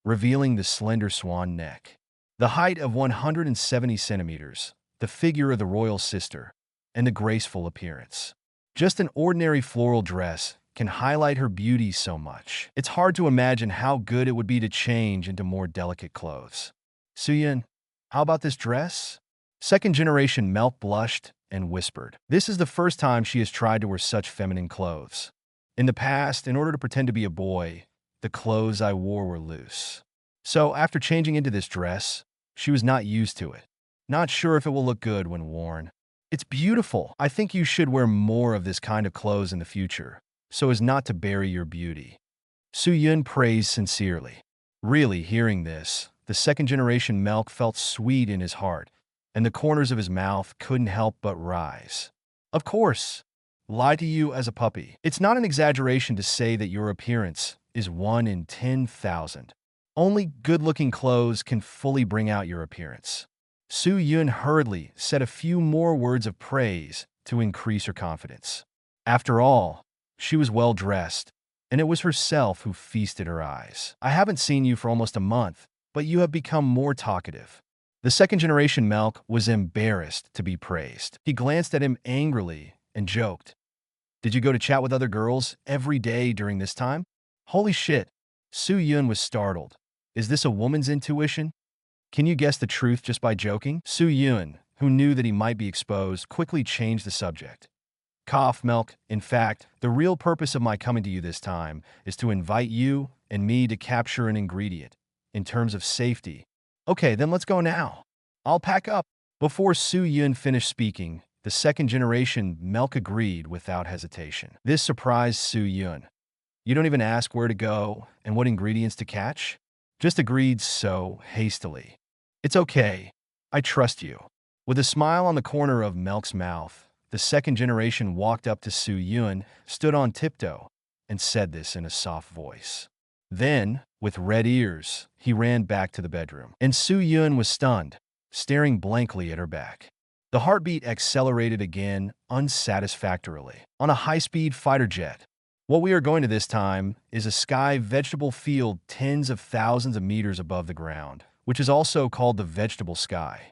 revealing the slender swan neck. The height of 170 centimeters, the figure of the royal sister, and the graceful appearance. Just an ordinary floral dress can highlight her beauty so much. It's hard to imagine how good it would be to change into more delicate clothes. Suyun, how about this dress? Second-generation Milk blushed and whispered. This is the first time she has tried to wear such feminine clothes. In the past, in order to pretend to be a boy, the clothes I wore were loose. So after changing into this dress, she was not used to it. Not sure if it will look good when worn. It's beautiful. I think you should wear more of this kind of clothes in the future, so as not to bury your beauty. Suyun praised sincerely. Really, hearing this, the second-generation Milk felt sweet in his heart, and the corners of his mouth couldn't help but rise. Of course, lie to you as a puppy. It's not an exaggeration to say that your appearance is 1 in 10,000. Only good-looking clothes can fully bring out your appearance. Suyun hurriedly said a few more words of praise to increase her confidence. After all, she was well-dressed, and it was herself who feasted her eyes. I haven't seen you for almost a month, but you have become more talkative. The second-generation Milk was embarrassed to be praised. He glanced at him angrily and joked. Did you go to chat with other girls every day during this time? Holy shit. Suyun was startled. Is this a woman's intuition? Can you guess the truth just by joking? Suyun, who knew that he might be exposed, quickly changed the subject. Cough, Milk. In fact, the real purpose of my coming to you this time is to invite you and me to capture an ingredient. In terms of safety. Okay, then let's go now. I'll pack up. Before Suyun finished speaking, the second-generation Milk agreed without hesitation. This surprised Suyun. You don't even ask where to go and what ingredients to catch? Just agreed so hastily. It's okay. I trust you. With a smile on the corner of Milk's mouth, the second generation walked up to Suyun, stood on tiptoe, and said this in a soft voice. Then, with red ears, he ran back to the bedroom. And Suyun was stunned, staring blankly at her back. The heartbeat accelerated again, unsatisfactorily. On a high-speed fighter jet, What we are going to this time is a sky vegetable field tens of thousands of meters above the ground, which is also called the vegetable sky.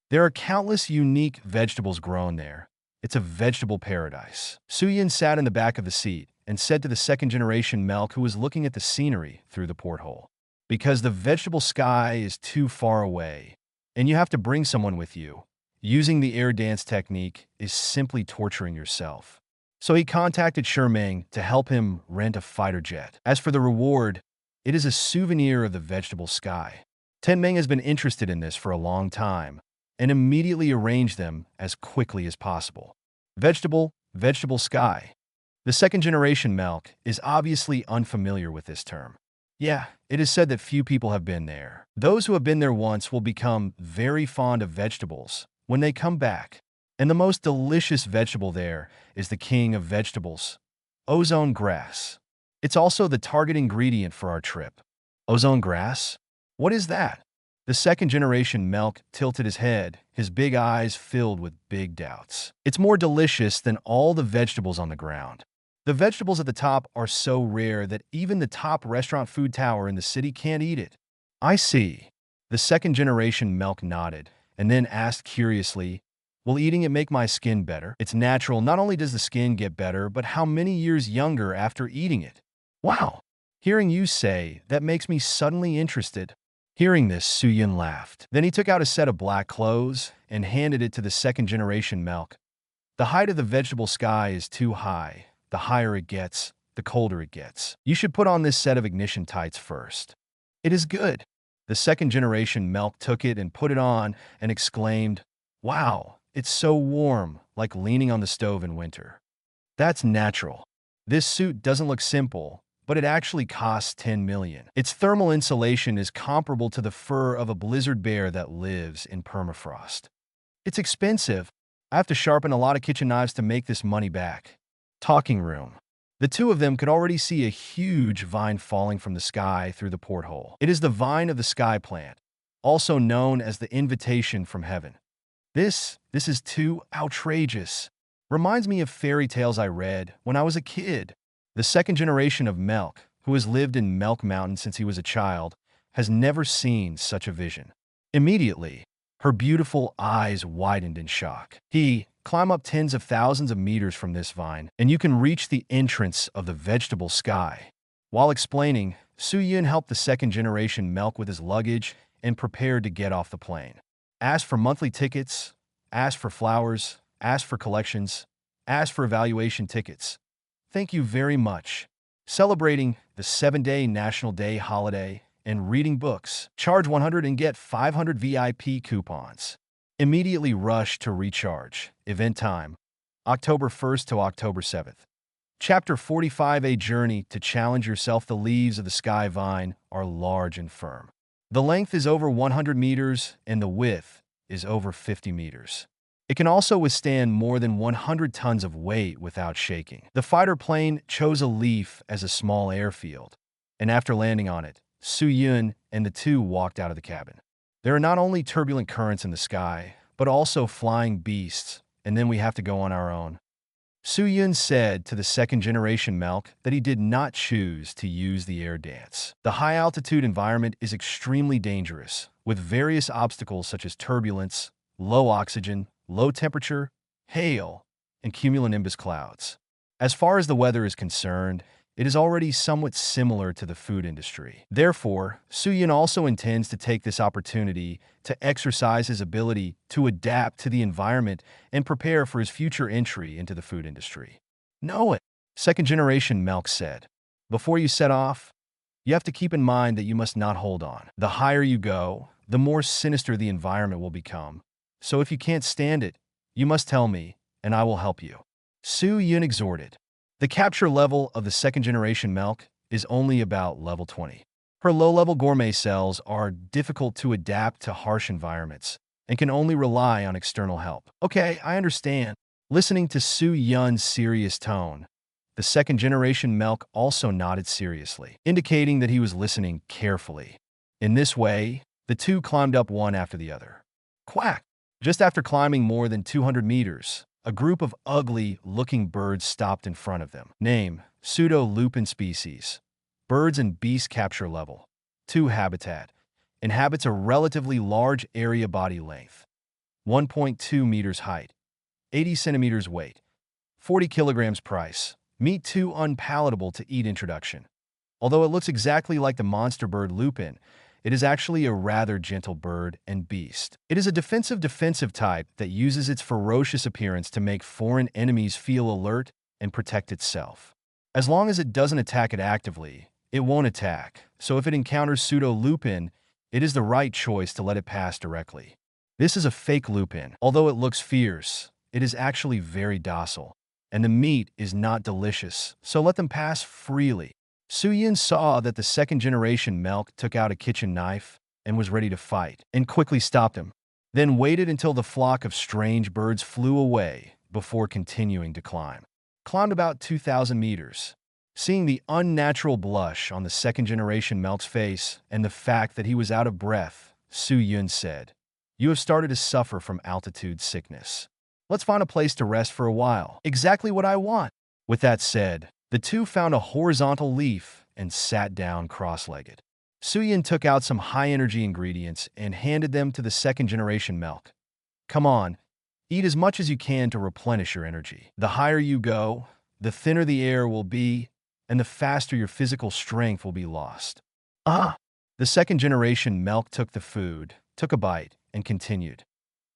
There are countless unique vegetables grown there. It's a vegetable paradise. Suyin sat in the back of the seat and said to the second-generation Melk, who was looking at the scenery through the porthole, "Because the vegetable sky is too far away, and you have to bring someone with you. Using the air dance technique is simply torturing yourself." So he contacted Shermeng to help him rent a fighter jet. As for the reward, it is a souvenir of the vegetable sky. Tenmeng has been interested in this for a long time and immediately arranged them as quickly as possible. Vegetable sky. The second-generation Melk is obviously unfamiliar with this term. Yeah, it is said that few people have been there. Those who have been there once will become very fond of vegetables when they come back. And the most delicious vegetable there is the king of vegetables, ozone grass. It's also the target ingredient for our trip. Ozone grass? What is that? The second-generation Melk tilted his head, his big eyes filled with big doubts. It's more delicious than all the vegetables on the ground. The vegetables at the top are so rare that even the top restaurant food tower in the city can't eat it. I see. The second-generation Melk nodded and then asked curiously, "Will eating it make my skin better?" "It's natural. Not only does the skin get better, but how many years younger after eating it?" "Wow! Hearing you say that makes me suddenly interested." Hearing this, Suyin laughed. Then he took out a set of black clothes and handed it to the second-generation Melk. "The height of the vegetable sky is too high. The higher it gets, the colder it gets. You should put on this set of ignition tights first." "It is good." The second-generation Melk took it and put it on and exclaimed, "Wow, it's so warm, like leaning on the stove in winter." "That's natural. This suit doesn't look simple, but it actually costs 10 million. Its thermal insulation is comparable to the fur of a blizzard bear that lives in permafrost. It's expensive. I have to sharpen a lot of kitchen knives to make this money back." Talking room. The two of them could already see a huge vine falling from the sky through the porthole. It is the vine of the sky plant, also known as the invitation from heaven. This is too outrageous. Reminds me of fairy tales I read when I was a kid. The second generation of Melk, who has lived in Melk Mountain since he was a child, has never seen such a vision. Immediately, her beautiful eyes widened in shock. Climb up tens of thousands of meters from this vine, and you can reach the entrance of the vegetable sky. While explaining, Suyin helped the second-generation Melk with his luggage and prepared to get off the plane. Ask for monthly tickets, ask for flowers, ask for collections, ask for evaluation tickets. Thank you very much. Celebrating the 7-day National Day holiday and reading books. Charge 100 and get 500 VIP coupons. Immediately rush to recharge. Event time, October 1st to October 7th. Chapter 45. A journey to challenge yourself. The leaves of the sky vine are large and firm. The length is over 100 meters and the width is over 50 meters. It can also withstand more than 100 tons of weight without shaking. The fighter plane chose a leaf as a small airfield, and after landing on it, Suyin and the two walked out of the cabin. There are not only turbulent currents in the sky, but also flying beasts, and then we have to go on our own. Suyin said to the second-generation Melk that he did not choose to use the air dance. The high-altitude environment is extremely dangerous, with various obstacles such as turbulence, low oxygen, low temperature, hail, and cumulonimbus clouds. As far as the weather is concerned, it is already somewhat similar to the food industry. Therefore, Suyin also intends to take this opportunity to exercise his ability to adapt to the environment and prepare for his future entry into the food industry. Know it, second-generation Melk said. Before you set off, you have to keep in mind that you must not hold on. The higher you go, the more sinister the environment will become. So if you can't stand it, you must tell me, and I will help you. Suyin exhorted. The capture level of the second-generation Melk is only about level 20. Her low-level gourmet cells are difficult to adapt to harsh environments and can only rely on external help. Okay, I understand. Listening to Suyun's serious tone, the second-generation Melk also nodded seriously, indicating that he was listening carefully. In this way, the two climbed up one after the other. Quack! Just after climbing more than 200 meters, a group of ugly-looking birds stopped in front of them. Name, Pseudo-lupin species. Birds and beast capture level. 2 habitat. Inhabits a relatively large area body length. 1.2 meters height. 80 centimeters weight. 40 kilograms price. Meat too unpalatable to eat introduction. Although it looks exactly like the monster bird lupin, it is actually a rather gentle bird and beast. It is a defensive type that uses its ferocious appearance to make foreign enemies feel alert and protect itself. As long as it doesn't attack it actively, it won't attack, so if it encounters pseudo-lupin, it is the right choice to let it pass directly. This is a fake lupin. Although it looks fierce, it is actually very docile, and the meat is not delicious, so let them pass freely. Su-yin saw that the second-generation Melk took out a kitchen knife and was ready to fight, and quickly stopped him, then waited until the flock of strange birds flew away before continuing to climb. Climbed about 2,000 meters. Seeing the unnatural blush on the second-generation Melk's face and the fact that he was out of breath, Su-yin said, "You have started to suffer from altitude sickness. Let's find a place to rest for a while." "Exactly what I want." With that said, the two found a horizontal leaf and sat down cross-legged. Su-yin took out some high-energy ingredients and handed them to the second-generation Melk. "Come on, eat as much as you can to replenish your energy. The higher you go, the thinner the air will be, and the faster your physical strength will be lost." "Ah!" The second-generation Melk took the food, took a bite, and continued.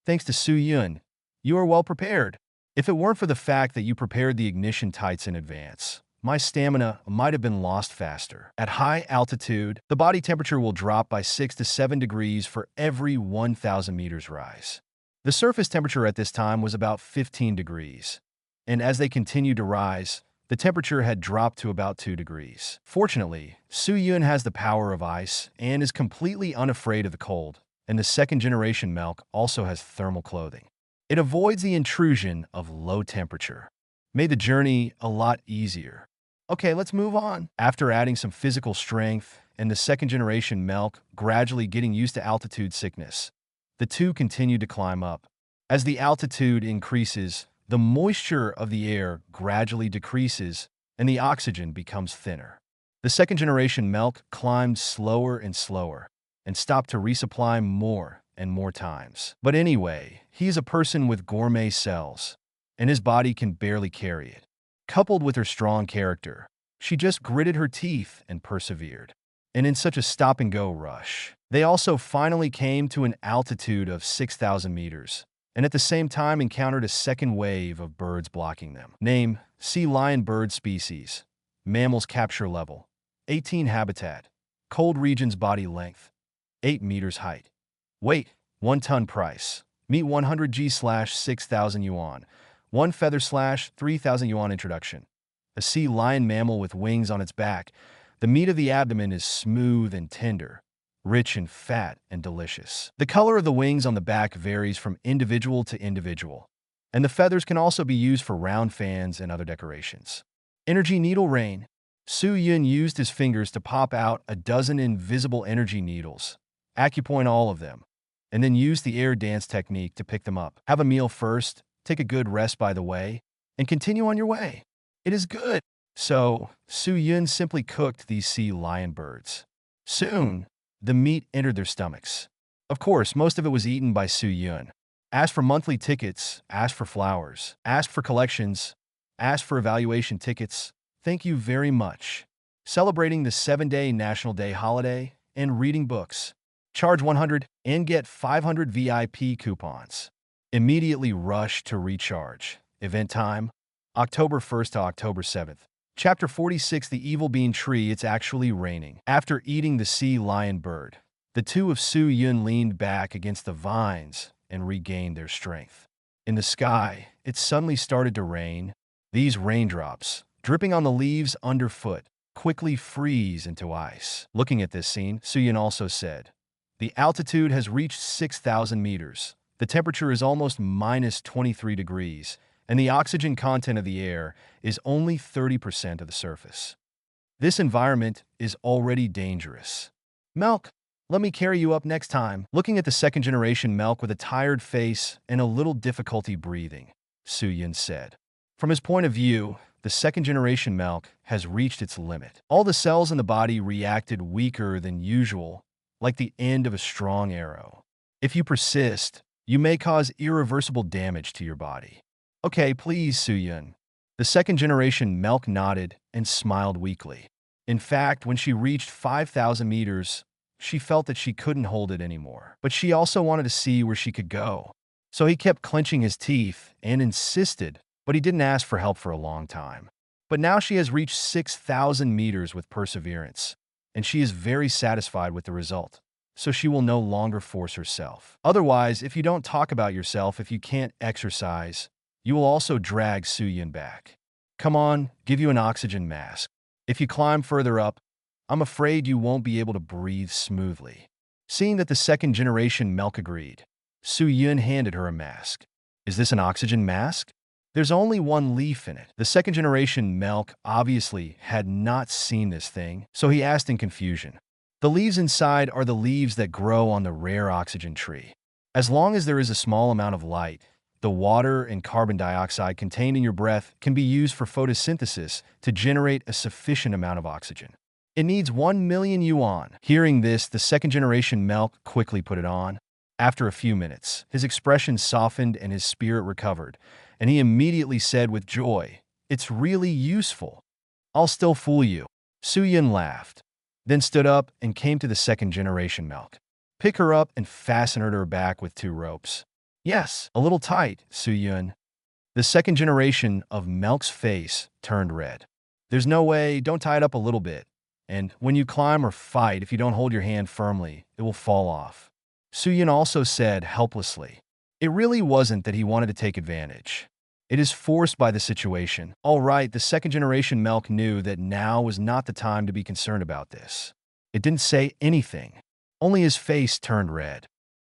"Thanks to Su-yin, you are well prepared. If it weren't for the fact that you prepared the ignition tights in advance, my stamina might have been lost faster. At high altitude, the body temperature will drop by 6 to 7 degrees for every 1,000 meters rise. The surface temperature at this time was about 15 degrees, and as they continued to rise, the temperature had dropped to about 2 degrees. Fortunately, Su-yin has the power of ice and is completely unafraid of the cold, and the second-generation Melk also has thermal clothing. It avoids the intrusion of low temperature. Made the journey a lot easier. Okay, let's move on. After adding some physical strength and the second-generation Melk gradually getting used to altitude sickness, the two continued to climb up. As the altitude increases, the moisture of the air gradually decreases and the oxygen becomes thinner. The second-generation Melk climbed slower and slower and stopped to resupply more and more times. But anyway, he is a person with gourmet cells, and his body can barely carry it. Coupled with her strong character, she just gritted her teeth and persevered. And in such a stop-and-go rush, they also finally came to an altitude of 6,000 meters, and at the same time encountered a second wave of birds blocking them. Name: sea lion bird species. Mammals capture level: 18 habitat. Cold regions body length: 8 meters height. Weight: 1 ton. Price: meat 100 G/6,000 yuan. 1 feather/3,000 yuan. Introduction: a sea lion mammal with wings on its back. The meat of the abdomen is smooth and tender, rich in fat and delicious. The color of the wings on the back varies from individual to individual, and the feathers can also be used for round fans and other decorations. Energy needle rain. Su-yin used his fingers to pop out a dozen invisible energy needles, acupoint all of them, and then use the air dance technique to pick them up. Have a meal first, take a good rest by the way, and continue on your way. It is good. So, Su-yin simply cooked these sea lion birds. Soon, the meat entered their stomachs. Of course, most of it was eaten by Su-yin. Asked for monthly tickets, asked for flowers, asked for collections, asked for evaluation tickets. Thank you very much. Celebrating the 7-day National Day holiday and reading books. Charge 100 and get 500 VIP coupons. Immediately rush to recharge. Event time: October 1st to October 7th. Chapter 46: The Evil Bean Tree. It's actually raining. After eating the sea lion bird, the two of Su-yin leaned back against the vines and regained their strength. In the sky, it suddenly started to rain. These raindrops, dripping on the leaves underfoot, quickly freeze into ice. Looking at this scene, Su-yin also said, "The altitude has reached 6,000 meters. The temperature is almost minus 23 degrees, and the oxygen content of the air is only 30% of the surface. This environment is already dangerous. Melk, let me carry you up next time." Looking at the second-generation Melk with a tired face and a little difficulty breathing, Su-yin said. From his point of view, the the second-generation milk has reached its limit. All the cells in the body reacted weaker than usual, like the end of a strong arrow. If you persist, you may cause irreversible damage to your body. Okay, please, Suyun. The second-generation milk nodded and smiled weakly. In fact, when she reached 5,000 meters, she felt that she couldn't hold it anymore. But she also wanted to see where she could go. So he kept clenching his teeth and insisted, but he didn't ask for help for a long time. But now she has reached 6,000 meters with perseverance, and she is very satisfied with the result. So she will no longer force herself. Otherwise, if you don't talk about yourself, if you can't exercise, you will also drag Suyun back. Come on, give you an oxygen mask. If you climb further up, I'm afraid you won't be able to breathe smoothly. Seeing that the second-generation milk agreed, Suyun handed her a mask. Is this an oxygen mask? There's only one leaf in it. The second-generation milk obviously had not seen this thing, so he asked in confusion. The leaves inside are the leaves that grow on the rare oxygen tree. As long as there is a small amount of light, the water and carbon dioxide contained in your breath can be used for photosynthesis to generate a sufficient amount of oxygen. It needs 1 million yuan. Hearing this, the second-generation milk quickly put it on. After a few minutes, his expression softened and his spirit recovered, and he immediately said with joy, "It's really useful. I'll still fool you." Suyun laughed, then stood up and came to the second-generation milk. Pick her up and fasten her to her back with 2 ropes. Yes, a little tight, Suyun. The second generation of milk's face turned red. There's no way, don't tie it up a little bit. And when you climb or fight, if you don't hold your hand firmly, it will fall off. Suyun also said helplessly. It really wasn't that he wanted to take advantage. It is forced by the situation. All right, the second-generation milk knew that now was not the time to be concerned about this. It didn't say anything. Only his face turned red.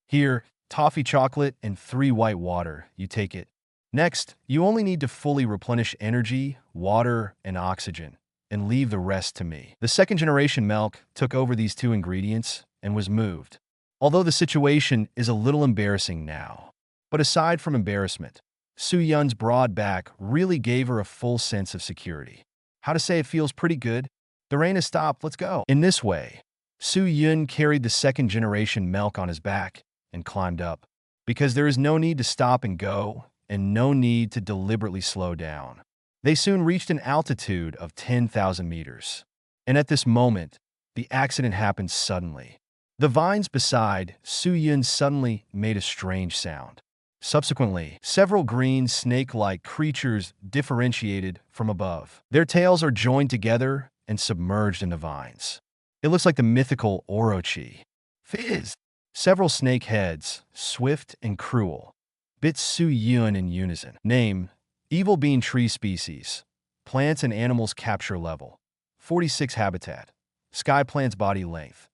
Here, toffee chocolate and 3 white water. You take it. Next, you only need to fully replenish energy, water, and oxygen, and leave the rest to me. The second-generation milk took over these 2 ingredients and was moved. Although the situation is a little embarrassing now. But aside from embarrassment, Suyun's broad back really gave her a full sense of security. How to say it feels pretty good? The rain has stopped, let's go. In this way, Suyun carried the second-generation milk on his back and climbed up, because there is no need to stop and go, and no need to deliberately slow down. They soon reached an altitude of 10,000 meters. And at this moment, the accident happened suddenly. The vines beside Suyun suddenly made a strange sound. Subsequently, several green snake-like creatures differentiated from above. Their tails are joined together and submerged in the vines. It looks like the mythical Orochi. Fizz! Several snake heads, swift and cruel, bit Suyun in unison. Name, Evil Bean Tree Species. Plants and animals capture level. 46 habitat. Sky plant's body length.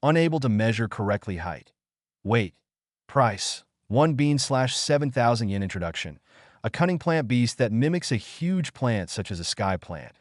Unable to measure correctly height. Weight. Price. 1 bean/7,000 yen introduction. A cunning plant beast that mimics a huge plant such as a sky plant,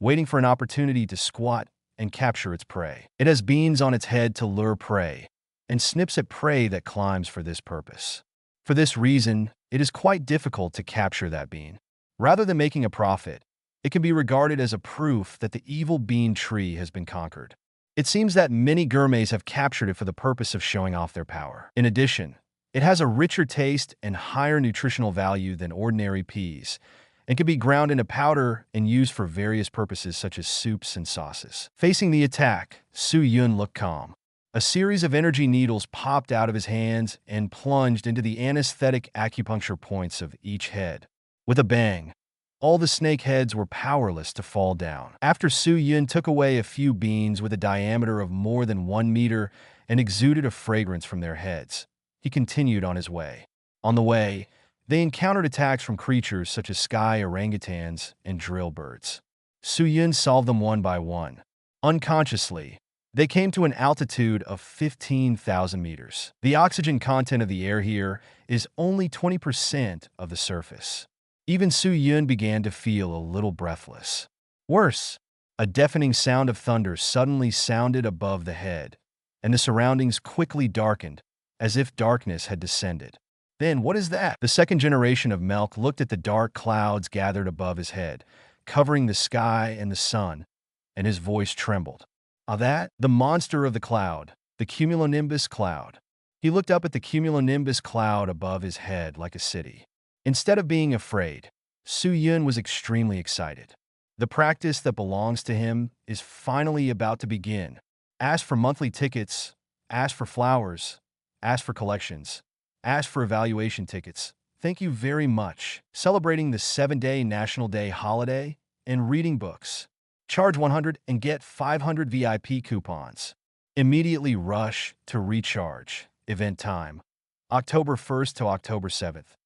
waiting for an opportunity to squat and capture its prey. It has beans on its head to lure prey, and snips at prey that climbs for this purpose. For this reason, it is quite difficult to capture that bean. Rather than making a profit, it can be regarded as a proof that the evil bean tree has been conquered. It seems that many gourmets have captured it for the purpose of showing off their power. In addition, it has a richer taste and higher nutritional value than ordinary peas, and can be ground into powder and used for various purposes such as soups and sauces. Facing the attack, Suyun looked calm. A series of energy needles popped out of his hands and plunged into the anesthetic acupuncture points of each head. With a bang, all the snake heads were powerless to fall down. After Suyun took away a few beans with a diameter of more than 1 meter and exuded a fragrance from their heads, he continued on his way. On the way, they encountered attacks from creatures such as sky orangutans and drill birds. Suyun solved them one by one. Unconsciously, they came to an altitude of 15,000 meters. The oxygen content of the air here is only 20% of the surface. Even Suyun began to feel a little breathless. Worse, a deafening sound of thunder suddenly sounded above the head, and the surroundings quickly darkened, as if darkness had descended. Then, what is that? The second generation of milk looked at the dark clouds gathered above his head, covering the sky and the sun, and his voice trembled. That, the monster of the cloud, the cumulonimbus cloud. He looked up at the cumulonimbus cloud above his head like a city. Instead of being afraid, Su Yun was extremely excited. The practice that belongs to him is finally about to begin. Ask for monthly tickets, ask for flowers, ask for collections, ask for evaluation tickets. Thank you very much. Celebrating the 7-day National Day holiday and reading books. Charge 100 and get 500 VIP coupons. Immediately rush to recharge. Event time, October 1st to October 7th.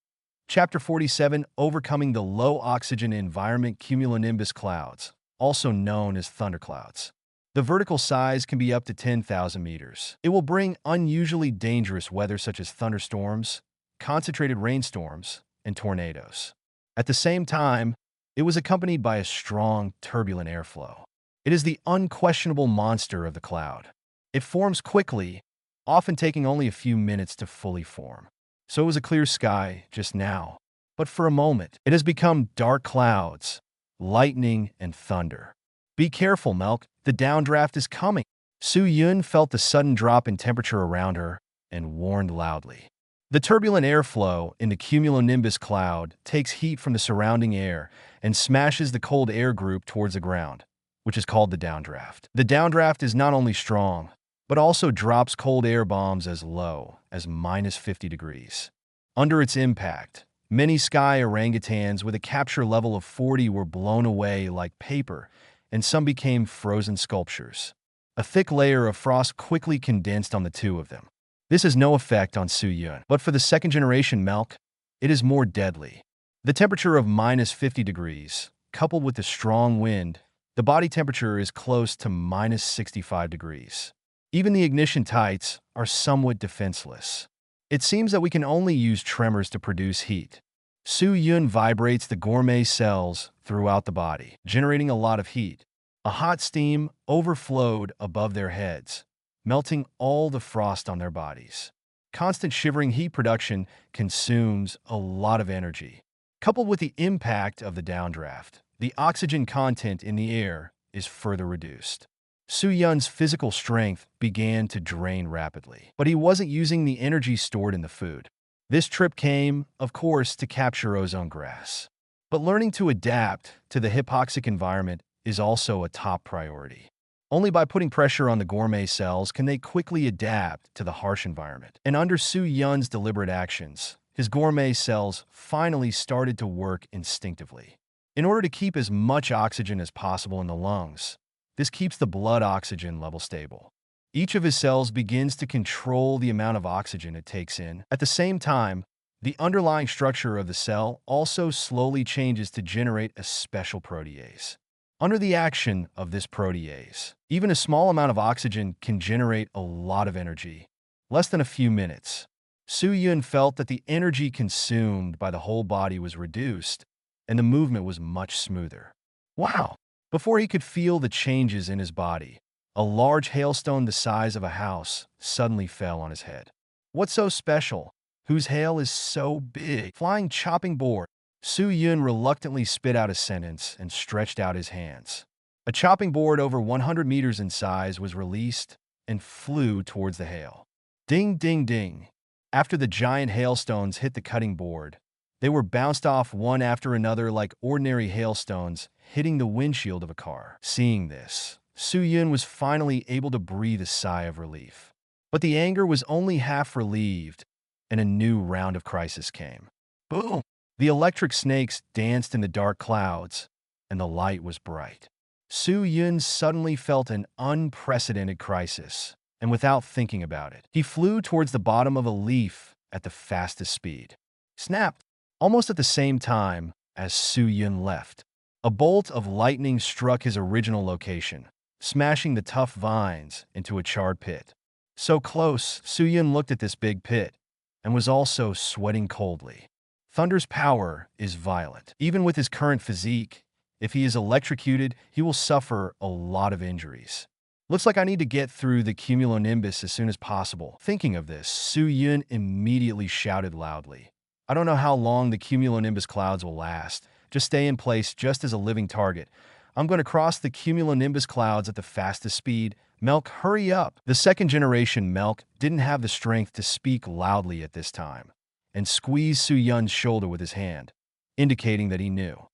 Chapter 47, Overcoming the Low Oxygen Environment Cumulonimbus Clouds, also known as thunderclouds. The vertical size can be up to 10,000 meters. It will bring unusually dangerous weather such as thunderstorms, concentrated rainstorms, and tornadoes. At the same time, it was accompanied by a strong, turbulent airflow. It is the unquestionable monster of the cloud. It forms quickly, often taking only a few minutes to fully form. So it was a clear sky just now. But for a moment, it has become dark clouds, lightning, and thunder. Be careful, Milk. The downdraft is coming. Su Yun felt the sudden drop in temperature around her and warned loudly. The turbulent airflow in the cumulonimbus cloud takes heat from the surrounding air and smashes the cold air group towards the ground, which is called the downdraft. The downdraft is not only strong, but also drops cold air bombs as low as -50 degrees. Under its impact, many sky orangutans with a capture level of 40 were blown away like paper, and some became frozen sculptures. A thick layer of frost quickly condensed on the two of them. This has no effect on Su Yun, but for the second-generation Milk, it is more deadly. The temperature of -50 degrees, coupled with the strong wind, the body temperature is close to -65 degrees. Even the ignition tights are somewhat defenseless. It seems that we can only use tremors to produce heat. Su Yun vibrates the Gourmet cells throughout the body, generating a lot of heat. A hot steam overflowed above their heads, melting all the frost on their bodies. Constant shivering heat production consumes a lot of energy. Coupled with the impact of the downdraft, the oxygen content in the air is further reduced. Su Yun's physical strength began to drain rapidly, but he wasn't using the energy stored in the food. This trip came, of course, to capture ozone grass. But learning to adapt to the hypoxic environment is also a top priority. Only by putting pressure on the Gourmet cells can they quickly adapt to the harsh environment. And under Su Yun's deliberate actions, his Gourmet cells finally started to work instinctively. In order to keep as much oxygen as possible in the lungs, this keeps the blood oxygen level stable. Each of his cells begins to control the amount of oxygen it takes in. At the same time, the underlying structure of the cell also slowly changes to generate a special protease. Under the action of this protease, even a small amount of oxygen can generate a lot of energy. Less than a few minutes, Su Yun felt that the energy consumed by the whole body was reduced, and the movement was much smoother. Wow! Before he could feel the changes in his body, a large hailstone the size of a house suddenly fell on his head. What's so special? Whose hail is so big? Flying chopping board. Su Yun reluctantly spit out a sentence and stretched out his hands. A chopping board over 100 meters in size was released and flew towards the hail. Ding, ding, ding. After the giant hailstones hit the cutting board, they were bounced off one after another like ordinary hailstones hitting the windshield of a car. Seeing this, Su Yun was finally able to breathe a sigh of relief. But the anger was only half relieved, and a new round of crisis came. Boom! The electric snakes danced in the dark clouds, and the light was bright. Su Yun suddenly felt an unprecedented crisis, and without thinking about it, he flew towards the bottom of a leaf at the fastest speed. Snap! Almost at the same time as Su Yun left, a bolt of lightning struck his original location, smashing the tough vines into a charred pit. So close, Su Yun looked at this big pit, and was also sweating coldly. Thunder's power is violent. Even with his current physique, if he is electrocuted, he will suffer a lot of injuries. Looks like I need to get through the cumulonimbus as soon as possible. Thinking of this, Su Yun immediately shouted loudly. I don't know how long the cumulonimbus clouds will last, Just stay in place just as a living target. I'm going to cross the cumulonimbus clouds at the fastest speed. Melk, hurry up. The second-generation Melk didn't have the strength to speak loudly at this time, and squeezed Su Yun's shoulder with his hand, indicating that he knew.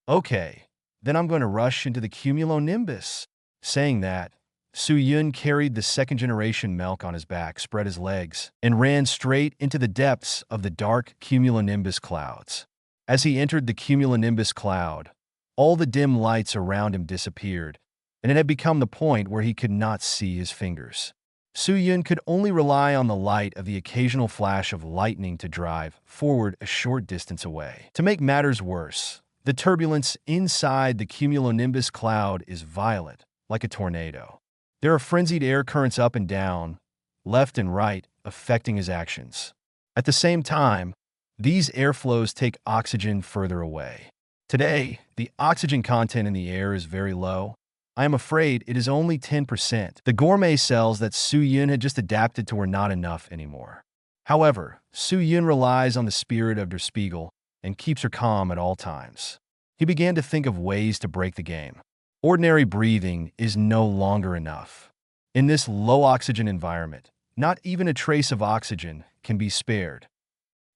Okay, then I'm going to rush into the cumulonimbus. Saying that, Su Yun carried the second-generation Melk on his back, spread his legs, and ran straight into the depths of the dark cumulonimbus clouds. As he entered the cumulonimbus cloud, all the dim lights around him disappeared, and it had become the point where he could not see his fingers. Su Yun could only rely on the light of the occasional flash of lightning to drive forward a short distance away. To make matters worse, the turbulence inside the cumulonimbus cloud is violent, like a tornado. There are frenzied air currents up and down, left and right, affecting his actions. At the same time, these airflows take oxygen further away. Today, the oxygen content in the air is very low. I am afraid it is only 10%. The gourmet cells that Su Yun had just adapted to were not enough anymore. However, Su Yun relies on the spirit of Der Spiegel and keeps her calm at all times. He began to think of ways to break the game. Ordinary breathing is no longer enough. In this low-oxygen environment, not even a trace of oxygen can be spared.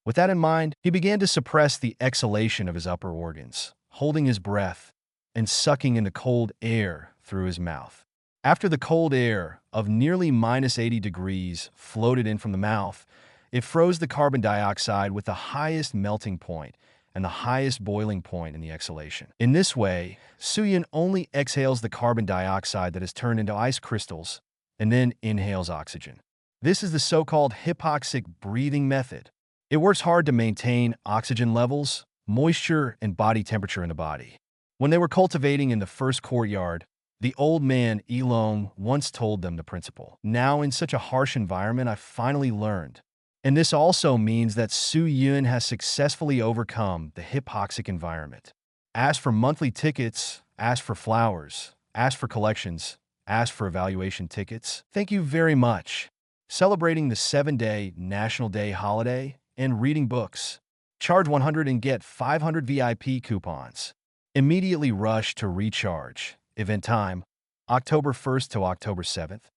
With that in mind, he began to suppress the exhalation of his upper organs, holding his breath and sucking in the cold air through his mouth. After the cold air of nearly -80 degrees floated in from the mouth, it froze the carbon dioxide with the highest melting point and the highest boiling point in the exhalation. In this way, Su Yun only exhales the carbon dioxide that has turned into ice crystals and then inhales oxygen. This is the so-called hypoxic breathing method. It works hard to maintain oxygen levels, moisture, and body temperature in the body. When they were cultivating in the first courtyard, the old man Yilong once told them the principle. Now, in such a harsh environment, I finally learned. And this also means that Su Yun has successfully overcome the hypoxic environment. Ask for monthly tickets, ask for flowers, ask for collections, ask for evaluation tickets. Thank you very much. Celebrating the 7-day National Day holiday and reading books. Charge 100 and get 500 VIP coupons. Immediately rush to recharge. Event time, October 1st to October 7th.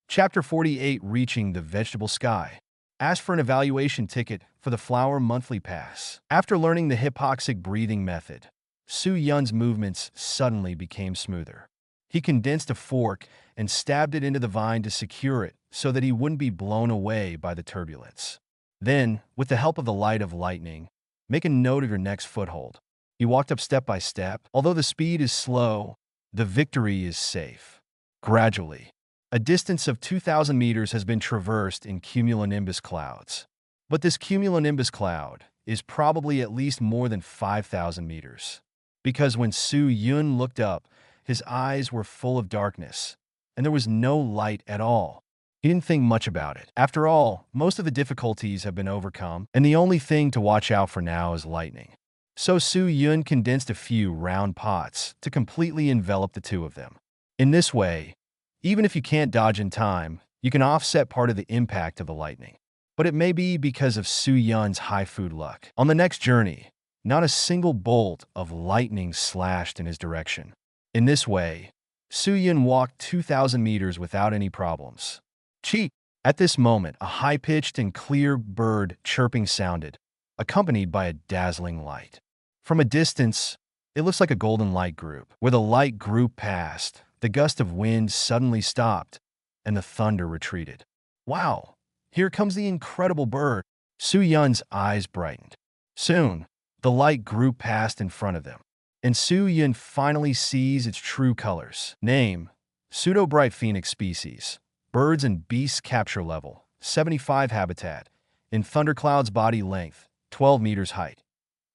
Chapter 48, Reaching the Vegetable Sky. Ask for an evaluation ticket for the Flower Monthly Pass. After learning the hypoxic breathing method, Su Yun's movements suddenly became smoother. He condensed a fork and stabbed it into the vine to secure it so that he wouldn't be blown away by the turbulence. Then, with the help of the light of lightning, make a note of your next foothold. He walked up step by step. Although the speed is slow, the victory is safe. Gradually, a distance of 2,000 meters has been traversed in cumulonimbus clouds. But this cumulonimbus cloud is probably at least more than 5,000 meters. Because when Su Yun looked up, his eyes were full of darkness, and there was no light at all. He didn't think much about it. After all, most of the difficulties have been overcome, and the only thing to watch out for now is lightning. So Su Yun condensed a few round pots to completely envelop the two of them. In this way, even if you can't dodge in time, you can offset part of the impact of the lightning. But it may be because of Su Yun's high food luck. On the next journey, not a single bolt of lightning slashed in his direction. In this way, Su Yun walked 2,000 meters without any problems. Cheep! At this moment, a high-pitched and clear bird chirping sounded, accompanied by a dazzling light. From a distance, it looks like a golden light group. Where the light group passed, the gust of wind suddenly stopped, and the thunder retreated. Wow! Here comes the incredible bird. Su Yun's eyes brightened. Soon, the light group passed in front of them, and Su Yun finally sees its true colors. Name: Pseudo-bright phoenix species. Birds and beasts capture level, 75 habitat. In thunderclouds body length, 12 meters height.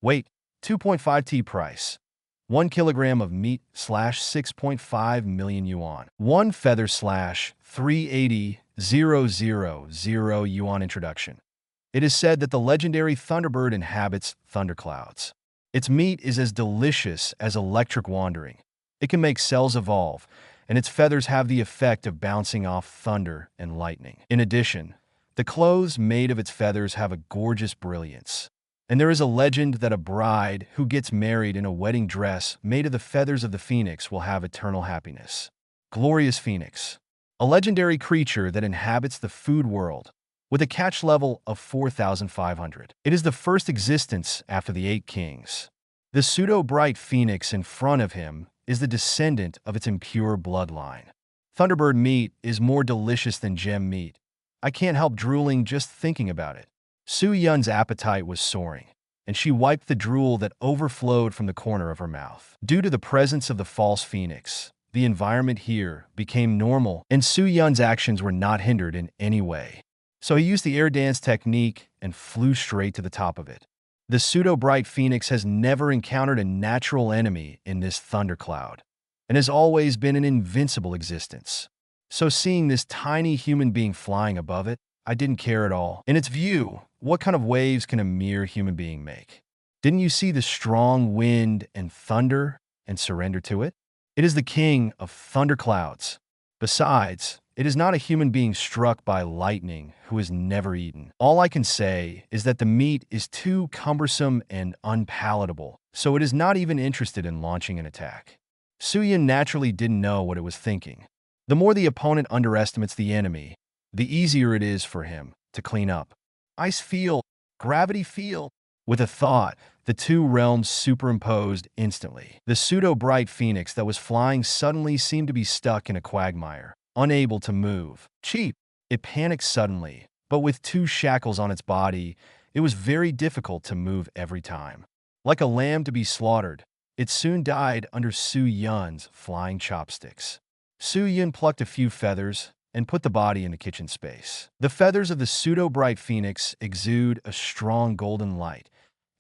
Weight, 2.5 T. Price, 1 kilogram of meat / 6.5 million yuan. 1 feather / 380,000 yuan. Introduction. It is said that the legendary thunderbird inhabits thunderclouds. Its meat is as delicious as electric wandering. It can make cells evolve, and its feathers have the effect of bouncing off thunder and lightning. In addition, the clothes made of its feathers have a gorgeous brilliance. And there is a legend that a bride who gets married in a wedding dress made of the feathers of the phoenix will have eternal happiness. Glorious Phoenix, a legendary creature that inhabits the food world with a catch level of 4,500. It is the first existence after the 8 kings. The pseudo-bright phoenix in front of him is the descendant of its impure bloodline. Thunderbird meat is more delicious than gem meat. I can't help drooling just thinking about it. Su Yun's appetite was soaring, and she wiped the drool that overflowed from the corner of her mouth. Due to the presence of the false phoenix, the environment here became normal, and Su Yun's actions were not hindered in any way. So he used the air dance technique and flew straight to the top of it. The pseudo-bright phoenix has never encountered a natural enemy in this thundercloud, and has always been an invincible existence. So seeing this tiny human being flying above it, I didn't care at all. In its view, what kind of waves can a mere human being make? Didn't you see the strong wind and thunder and surrender to it? It is the king of thunderclouds. Besides, it is not a human being struck by lightning who has never eaten. All I can say is that the meat is too cumbersome and unpalatable, so it is not even interested in launching an attack. Su Yun naturally didn't know what it was thinking. The more the opponent underestimates the enemy, the easier it is for him to clean up. Ice field, gravity field. With a thought, the two realms superimposed instantly. The pseudo-bright phoenix that was flying suddenly seemed to be stuck in a quagmire, unable to move. Cheap! It panicked suddenly, but with 2 shackles on its body, it was very difficult to move every time. Like a lamb to be slaughtered, it soon died under Su Yun's flying chopsticks. Su Yun plucked a few feathers and put the body in the kitchen space. The feathers of the pseudo-bright phoenix exude a strong golden light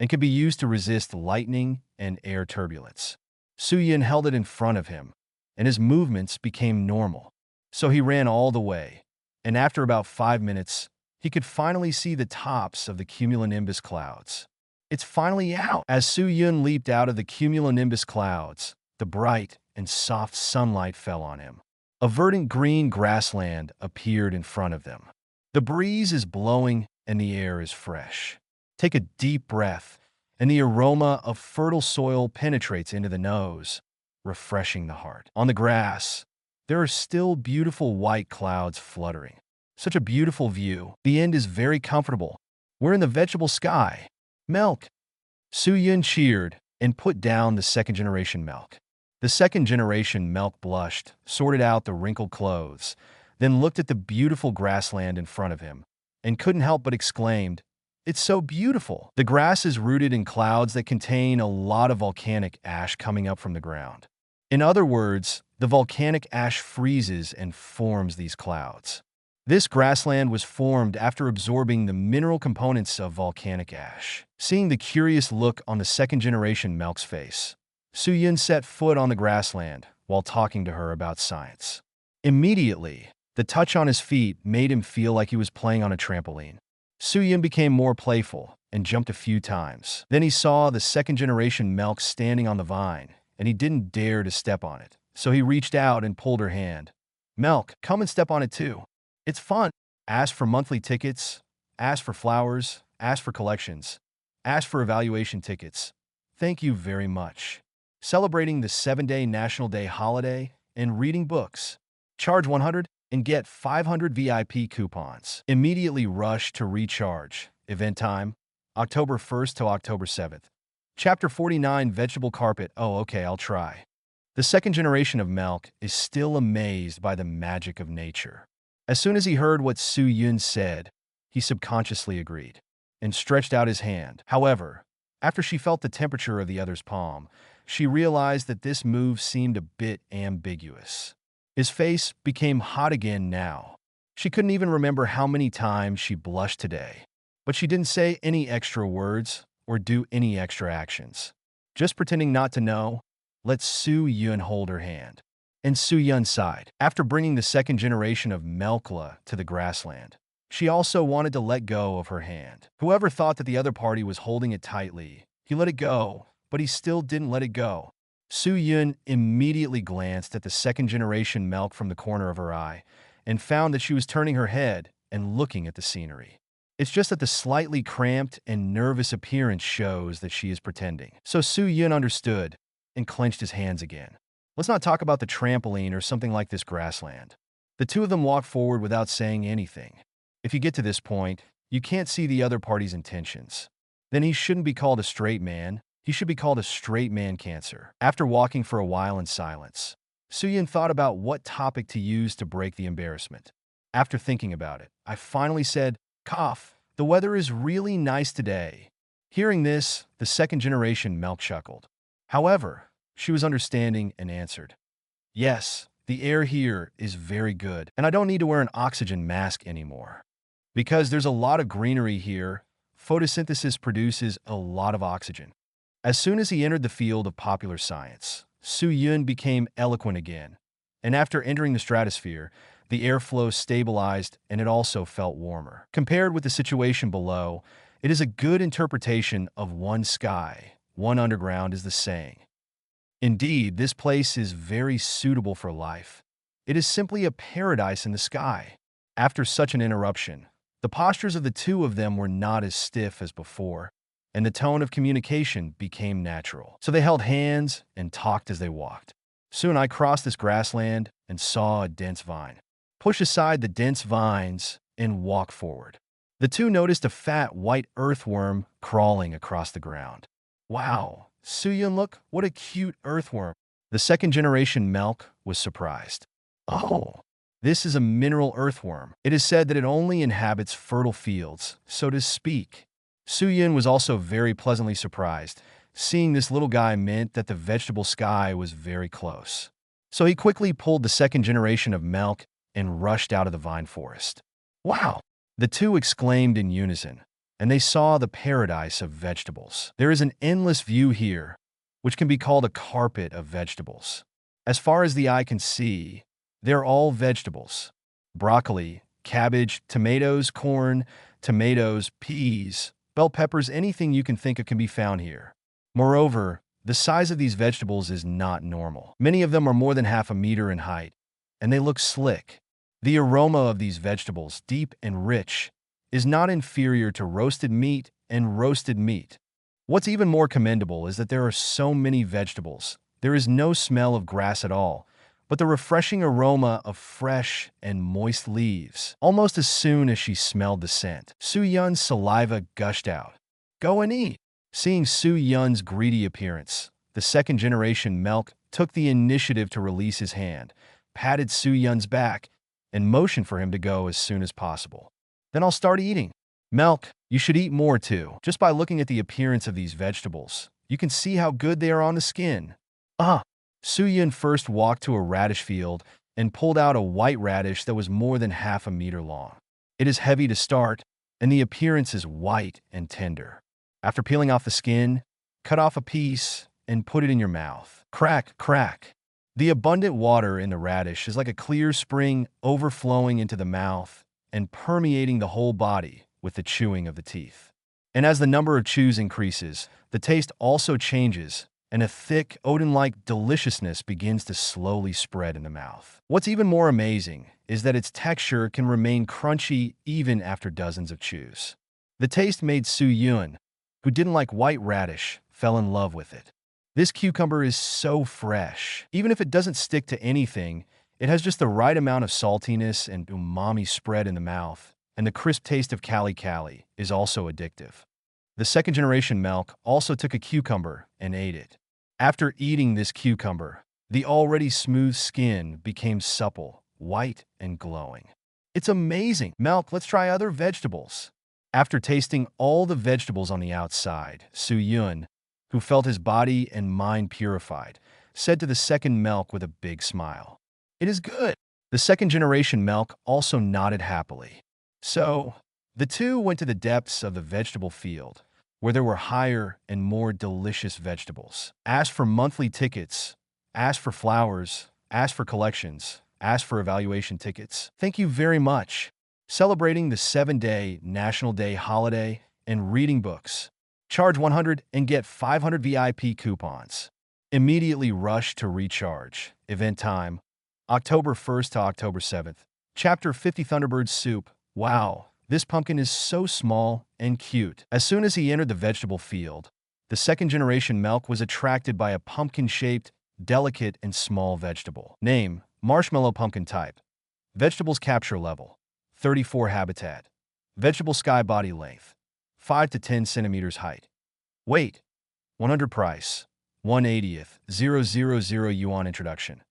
and can be used to resist lightning and air turbulence. Su Yun held it in front of him, and his movements became normal. So he ran all the way, and after about 5 minutes, he could finally see the tops of the cumulonimbus clouds. It's finally out! As Su Yun leaped out of the cumulonimbus clouds, the bright and soft sunlight fell on him. A verdant green grassland appeared in front of them. The breeze is blowing and the air is fresh. Take a deep breath, and the aroma of fertile soil penetrates into the nose, refreshing the heart. On the grass, there are still beautiful white clouds fluttering. Such a beautiful view. The end is very comfortable. We're in the vegetable sky. Milk! Su Yun cheered and put down the second-generation milk. The second-generation milk blushed, sorted out the wrinkled clothes, then looked at the beautiful grassland in front of him, and couldn't help but exclaimed, "It's so beautiful!" The grass is rooted in clouds that contain a lot of volcanic ash coming up from the ground. In other words, the volcanic ash freezes and forms these clouds. This grassland was formed after absorbing the mineral components of volcanic ash. Seeing the curious look on the second-generation milk's face, Su Yun set foot on the grassland while talking to her about science. Immediately, the touch on his feet made him feel like he was playing on a trampoline. Su Yun became more playful and jumped a few times. Then he saw the second-generation milk standing on the vine, and he didn't dare to step on it. So he reached out and pulled her hand. "Milk, come and step on it too. It's fun. Ask for monthly tickets, ask for flowers, ask for collections, ask for evaluation tickets. Thank you very much. Celebrating the 7-day National Day holiday and reading books. Charge 100 and get 500 VIP coupons. Immediately rush to recharge. Event time, October 1st to October 7th. Chapter 49, Vegetable Carpet. Oh, okay, I'll try." The second generation of milk is still amazed by the magic of nature. As soon as he heard what Su Yun said, he subconsciously agreed and stretched out his hand. However, after she felt the temperature of the other's palm, she realized that this move seemed a bit ambiguous. His face became hot again now. She couldn't even remember how many times she blushed today, but she didn't say any extra words or do any extra actions. Just pretending not to know, let Su Yun hold her hand. And Su Yun sighed. After bringing the second generation of Melkla to the grassland, she also wanted to let go of her hand. Whoever thought that the other party was holding it tightly, he let it go, but he still didn't let it go. Su Yun immediately glanced at the second generation milk from the corner of her eye and found that she was turning her head and looking at the scenery. It's just that the slightly cramped and nervous appearance shows that she is pretending. So Su-Yun understood and clenched his hands again. Let's not talk about the trampoline or something like this grassland. The two of them walked forward without saying anything. If you get to this point, you can't see the other party's intentions. Then he shouldn't be called a straight man. He should be called a straight man cancer. After walking for a while in silence, Su-Yun thought about what topic to use to break the embarrassment. After thinking about it, I finally said, "Cough, the weather is really nice today." Hearing this, the second-generation Milk chuckled. However, she was understanding and answered, "Yes, the air here is very good, and I don't need to wear an oxygen mask anymore. Because there's a lot of greenery here, photosynthesis produces a lot of oxygen." As soon as he entered the field of popular science, Su-Yun became eloquent again, and after entering the stratosphere, the airflow stabilized and it also felt warmer. Compared with the situation below, it is a good interpretation of one sky, one underground is the saying. Indeed, this place is very suitable for life. It is simply a paradise in the sky. After such an interruption, the postures of the two of them were not as stiff as before, and the tone of communication became natural. So they held hands and talked as they walked. Soon I crossed this grassland and saw a dense vine. Push aside the dense vines and walk forward. The two noticed a fat white earthworm crawling across the ground. "Wow, Su-Yun, look, what a cute earthworm." The second-generation Milk was surprised. "Oh, this is a mineral earthworm. It is said that it only inhabits fertile fields, so to speak." Su-Yun was also very pleasantly surprised. Seeing this little guy meant that the vegetable sky was very close. So he quickly pulled the second generation of Milk and rushed out of the vine forest. "Wow!" the two exclaimed in unison, and they saw the paradise of vegetables. There is an endless view here, which can be called a carpet of vegetables. As far as the eye can see, they're all vegetables. Broccoli, cabbage, tomatoes, corn, tomatoes, peas, bell peppers, anything you can think of can be found here. Moreover, the size of these vegetables is not normal. Many of them are more than half a meter in height, and they look slick. The aroma of these vegetables, deep and rich, is not inferior to roasted meat and roasted meat. What's even more commendable is that there are so many vegetables. There is no smell of grass at all, but the refreshing aroma of fresh and moist leaves. Almost as soon as she smelled the scent, Su-Yun's saliva gushed out. "Go and eat." Seeing Su-Yun's greedy appearance, the second-generation Milk took the initiative to release his hand, patted Su-Yun's back, and motioned for him to go as soon as possible. "Then I'll start eating." "Milk, you should eat more too. Just by looking at the appearance of these vegetables, you can see how good they are on the skin." Su-Yun first walked to a radish field and pulled out a white radish that was more than half a meter long. It is heavy to start, and the appearance is white and tender. After peeling off the skin, cut off a piece and put it in your mouth. Crack, crack. The abundant water in the radish is like a clear spring overflowing into the mouth and permeating the whole body with the chewing of the teeth. And as the number of chews increases, the taste also changes, and a thick, odin-like deliciousness begins to slowly spread in the mouth. What's even more amazing is that its texture can remain crunchy even after dozens of chews. The taste made Su-Yun, who didn't like white radish, fell in love with it. This cucumber is so fresh. Even if it doesn't stick to anything, it has just the right amount of saltiness and umami spread in the mouth, and the crisp taste of kali is also addictive. The second-generation Milk also took a cucumber and ate it. After eating this cucumber, the already smooth skin became supple, white, and glowing. "It's amazing. Milk, let's try other vegetables." After tasting all the vegetables on the outside, Su-Yun, who felt his body and mind purified, said to the second Milk with a big smile, "It is good." The second-generation Milk also nodded happily. So, the two went to the depths of the vegetable field, where there were higher and more delicious vegetables. Asked for monthly tickets, asked for flowers, asked for collections, asked for evaluation tickets. Thank you very much. Celebrating the 7-day National Day holiday and reading books. Charge 100 and get 500 VIP coupons. Immediately rush to recharge. Event time, October 1st to October 7th. Chapter 50 Thunderbird Soup. Wow, This pumpkin is so small and cute. As soon as he entered the vegetable field, the second-generation milk was attracted by a pumpkin-shaped, delicate, and small vegetable. Name: marshmallow pumpkin type. Vegetables capture level: 34 habitat. Vegetable sky body length: 5 to 10 centimeters height. Weight: 100. Price: 1/80th, 000 yuan. Introduction.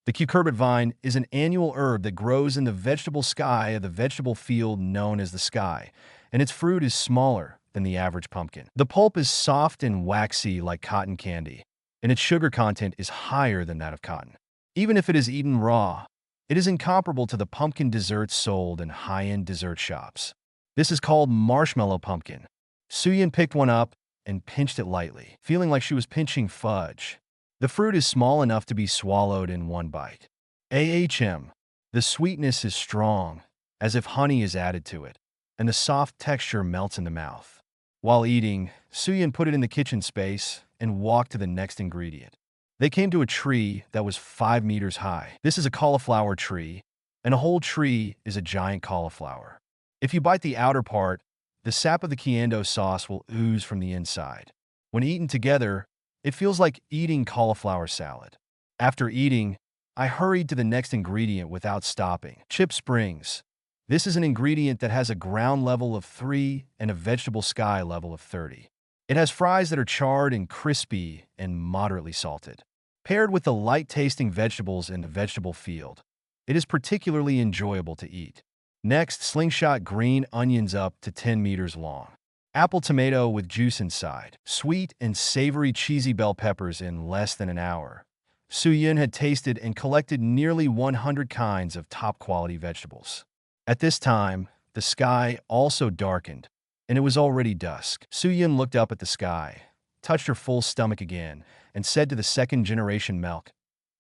The cucurbit vine is an annual herb that grows in the vegetable sky of the vegetable field known as the sky, and its fruit is smaller than the average pumpkin. The pulp is soft and waxy like cotton candy, and its sugar content is higher than that of cotton. Even if it is eaten raw, it is incomparable to the pumpkin desserts sold in high-end dessert shops. This is called marshmallow pumpkin. Suyin picked one up and pinched it lightly, feeling like she was pinching fudge. The fruit is small enough to be swallowed in one bite. The sweetness is strong, as if honey is added to it, and the soft texture melts in the mouth. While eating, Suyin put it in the kitchen space and walked to the next ingredient. They came to a tree that was 5 meters high. This is a cauliflower tree, and a whole tree is a giant cauliflower. If you bite the outer part, the sap of the cayendo sauce will ooze from the inside. When eaten together, it feels like eating cauliflower salad. After eating, I hurried to the next ingredient without stopping. Chip Springs. This is an ingredient that has a ground level of 3 and a vegetable sky level of 30. It has fries that are charred and crispy and moderately salted. Paired with the light-tasting vegetables in the vegetable field, it is particularly enjoyable to eat. Next, slingshot green onions up to 10 meters long. Apple tomato with juice inside. Sweet and savory cheesy bell peppers in less than an hour. Suyin had tasted and collected nearly 100 kinds of top-quality vegetables. At this time, the sky also darkened, and it was already dusk. Suyin looked up at the sky, touched her full stomach again, and said to the second-generation milk,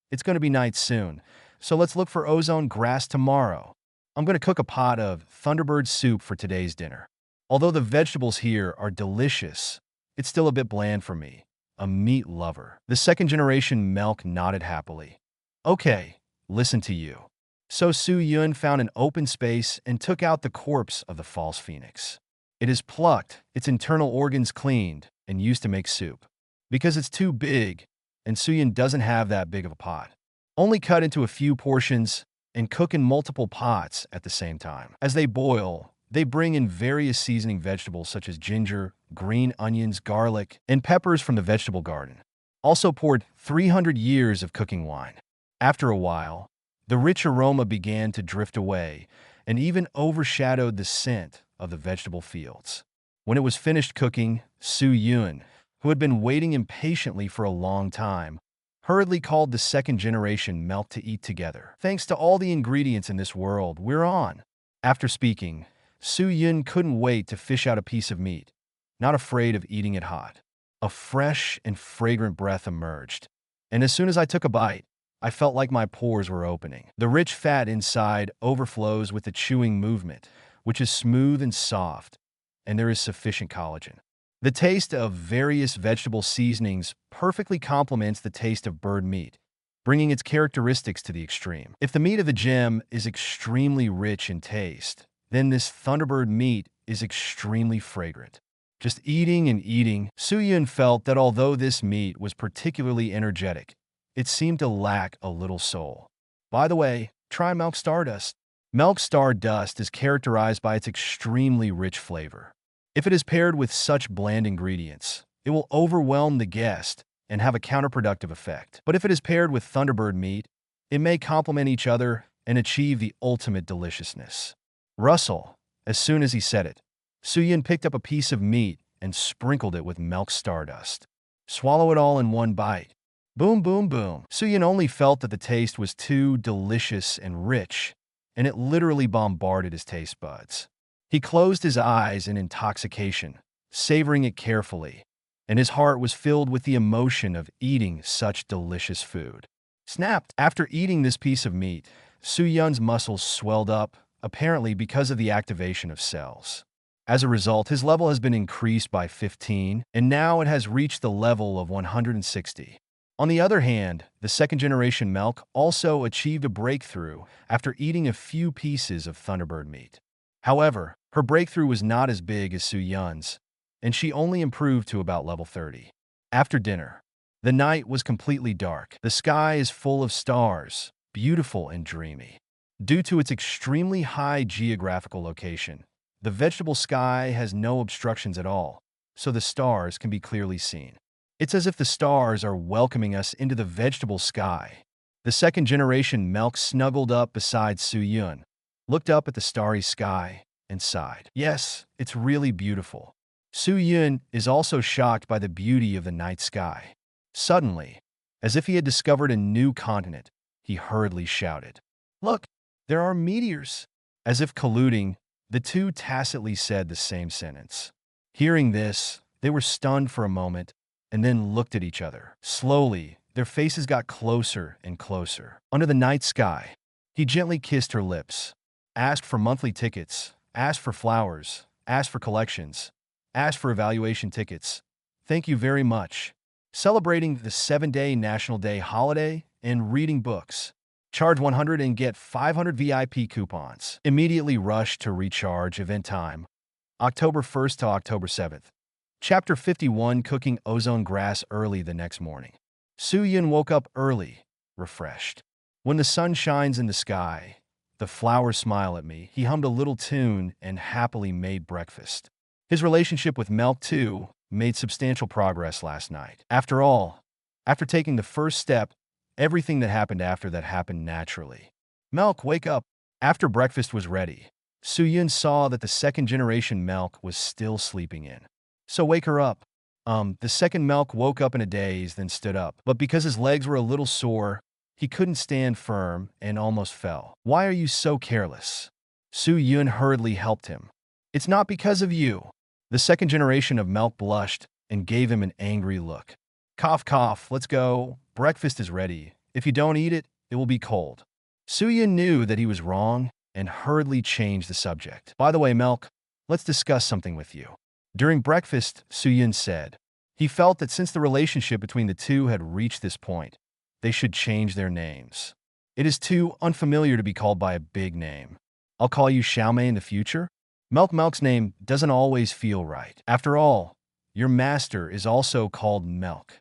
"It's going to be night soon, so let's look for ozone grass tomorrow. I'm going to cook a pot of Thunderbird soup for today's dinner. Although the vegetables here are delicious, it's still a bit bland for me, a meat lover." The second-generation milk nodded happily. "Okay, listen to you." So Su Yun found an open space and took out the corpse of the false phoenix. It is plucked, its internal organs cleaned, and used to make soup. Because it's too big, and Su Yun doesn't have that big of a pot. Only cut into a few portions and cook in multiple pots at the same time. As they boil, they bring in various seasoning vegetables such as ginger, green onions, garlic, and peppers from the vegetable garden. Also poured 300 years of cooking wine. After a while, the rich aroma began to drift away and even overshadowed the scent of the vegetable fields. When it was finished cooking, Su Yun, who had been waiting impatiently for a long time, hurriedly called the second-generation milk to eat together. "Thanks to all the ingredients in this world, we're on." After speaking, Su Yun couldn't wait to fish out a piece of meat, not afraid of eating it hot. A fresh and fragrant breath emerged, and as soon as I took a bite, I felt like my pores were opening. The rich fat inside overflows with the chewing movement, which is smooth and soft, and there is sufficient collagen. The taste of various vegetable seasonings perfectly complements the taste of bird meat, bringing its characteristics to the extreme. If the meat of the gem is extremely rich in taste, then this Thunderbird meat is extremely fragrant. Just eating and eating, Su Yun felt that although this meat was particularly energetic, it seemed to lack a little soul. By the way, try milk stardust. Milk stardust is characterized by its extremely rich flavor. If it is paired with such bland ingredients, it will overwhelm the guest and have a counterproductive effect. But if it is paired with Thunderbird meat, it may complement each other and achieve the ultimate deliciousness. Rustle. As soon as he said it, Suyin picked up a piece of meat and sprinkled it with milk stardust. Swallow it all in one bite. Boom, boom, boom. Suyin only felt that the taste was too delicious and rich, and it literally bombarded his taste buds. He closed his eyes in intoxication, savoring it carefully, and his heart was filled with the emotion of eating such delicious food. Snapped. After eating this piece of meat, Su Yun's muscles swelled up, apparently because of the activation of cells. As a result, his level has been increased by 15, and now it has reached the level of 160. On the other hand, the second-generation milk also achieved a breakthrough after eating a few pieces of Thunderbird meat. However, her breakthrough was not as big as Su Yun's, and she only improved to about level 30. After dinner, the night was completely dark. The sky is full of stars, beautiful and dreamy. Due to its extremely high geographical location, the vegetable sky has no obstructions at all, so the stars can be clearly seen. It's as if the stars are welcoming us into the vegetable sky. The second-generation Milk snuggled up beside Su Yun, looked up at the starry sky, and sighed. Yes, it's really beautiful. Su Yun is also shocked by the beauty of the night sky. Suddenly, as if he had discovered a new continent, he hurriedly shouted, "Look, there are meteors!" As if colluding, the two tacitly said the same sentence. Hearing this, they were stunned for a moment and then looked at each other. Slowly, their faces got closer and closer. Under the night sky, he gently kissed her lips, asked for monthly tickets, asked for flowers, asked for collections, asked for evaluation tickets. Thank you very much. Celebrating the 7-day National Day holiday and reading books. Charge 100 and get 500 VIP coupons. Immediately rush to recharge event time. October 1st to October 7th. Chapter 51 Cooking Ozone Grass early the next morning. Su Yun woke up early, refreshed. When the sun shines in the sky, the flowers smile at me. He hummed a little tune and happily made breakfast. His relationship with Milk, too, made substantial progress last night. After all, after taking the first step, everything that happened after that happened naturally. Milk, wake up. After breakfast was ready, Su Yun saw that the second-generation Milk was still sleeping in. So wake her up. The second Milk woke up in a daze, then stood up. But because his legs were a little sore, he couldn't stand firm and almost fell. Why are you so careless? Su Yun hurriedly helped him. It's not because of you. The second generation of Milk blushed and gave him an angry look. Cough, cough, let's go. Breakfast is ready. If you don't eat it, it will be cold. Su Yun knew that he was wrong and hurriedly changed the subject. By the way, Milk, let's discuss something with you. During breakfast, Su Yun said, he felt that since the relationship between the two had reached this point, they should change their names. It is too unfamiliar to be called by a big name. I'll call you Xiaomei in the future? Milk's name doesn't always feel right. After all, your master is also called Milk.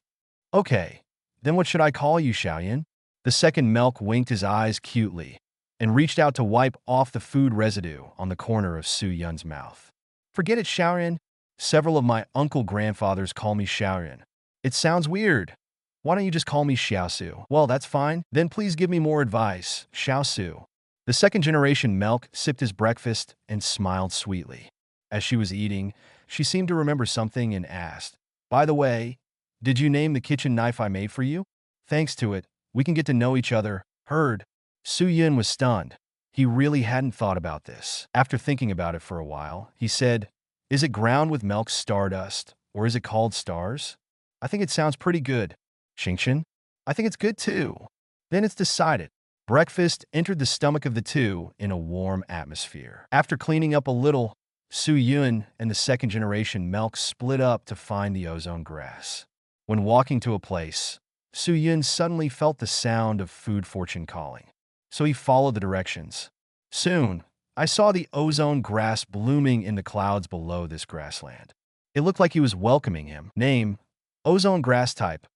Okay, then what should I call you, Xiaoyan? The second Milk winked his eyes cutely and reached out to wipe off the food residue on the corner of Su Yun's mouth. Forget it, Xiaoyan. Several of my uncle grandfathers call me Xiaoyan. It sounds weird. Why don't you just call me Xiaosu? Well, that's fine. Then please give me more advice, Xiaosu. The second-generation Milk sipped his breakfast and smiled sweetly. As she was eating, she seemed to remember something and asked, by the way, did you name the kitchen knife I made for you? Thanks to it, we can get to know each other. Heard. Su Yun was stunned. He really hadn't thought about this. After thinking about it for a while, he said, is it ground with Milk's stardust, or is it called stars? I think it sounds pretty good. Xingqian? I think it's good too. Then it's decided. Breakfast entered the stomach of the two in a warm atmosphere. After cleaning up a little, Su Yun and the second-generation Milk split up to find the ozone grass. When walking to a place, Su Yun suddenly felt the sound of food fortune calling. So he followed the directions. Soon, I saw the ozone grass blooming in the clouds below this grassland. It looked like he was welcoming him. Name, ozone grass type.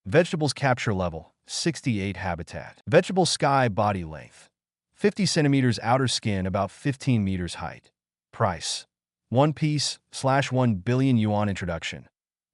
Vegetables capture level, 68 habitat. Vegetable sky body length, 50 centimeters outer skin, about 15 meters height. Price, 1 piece /1 billion yuan introduction.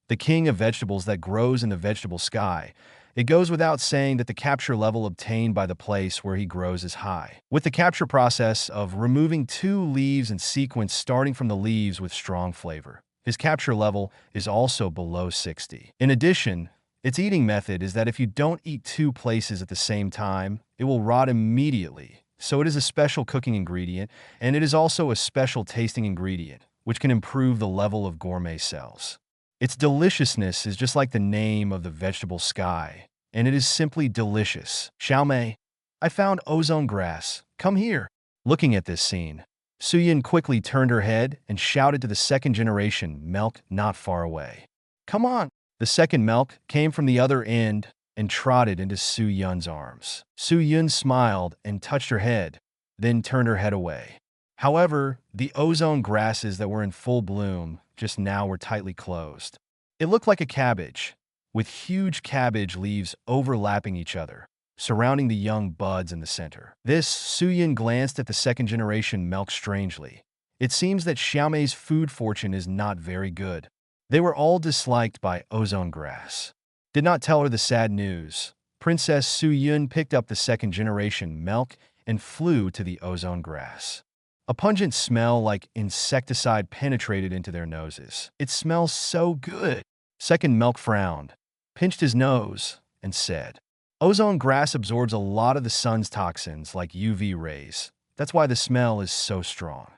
The king of vegetables that grows in the vegetable sky. It goes without saying that the capture level obtained by the place where he grows is high. With the capture process of removing 2 leaves in sequence starting from the leaves with strong flavor, his capture level is also below 60. In addition, its eating method is that if you don't eat 2 places at the same time, it will rot immediately. So it is a special cooking ingredient, and it is also a special tasting ingredient, which can improve the level of gourmet cells. Its deliciousness is just like the name of the vegetable sky, and it is simply delicious. Xiaomei, I found ozone grass. Come here. Looking at this scene, Su Yun quickly turned her head and shouted to the second-generation Milk not far away. Come on. The second Milk came from the other end and trotted into Su Yun's arms. Su Yun smiled and touched her head, then turned her head away. However, the ozone grasses that were in full bloom just now were tightly closed. It looked like a cabbage, with huge cabbage leaves overlapping each other, surrounding the young buds in the center. Su-Yun glanced at the second-generation milk strangely. It seems that Xiaomei's food fortune is not very good. They were all disliked by ozone grass. Did not tell her the sad news. Princess Su-Yun picked up the second-generation milk and flew to the ozone grass. A pungent smell like insecticide penetrated into their noses. It smells so good. Second milk frowned, pinched his nose, and said, ozone grass absorbs a lot of the sun's toxins like UV rays. That's why the smell is so strong.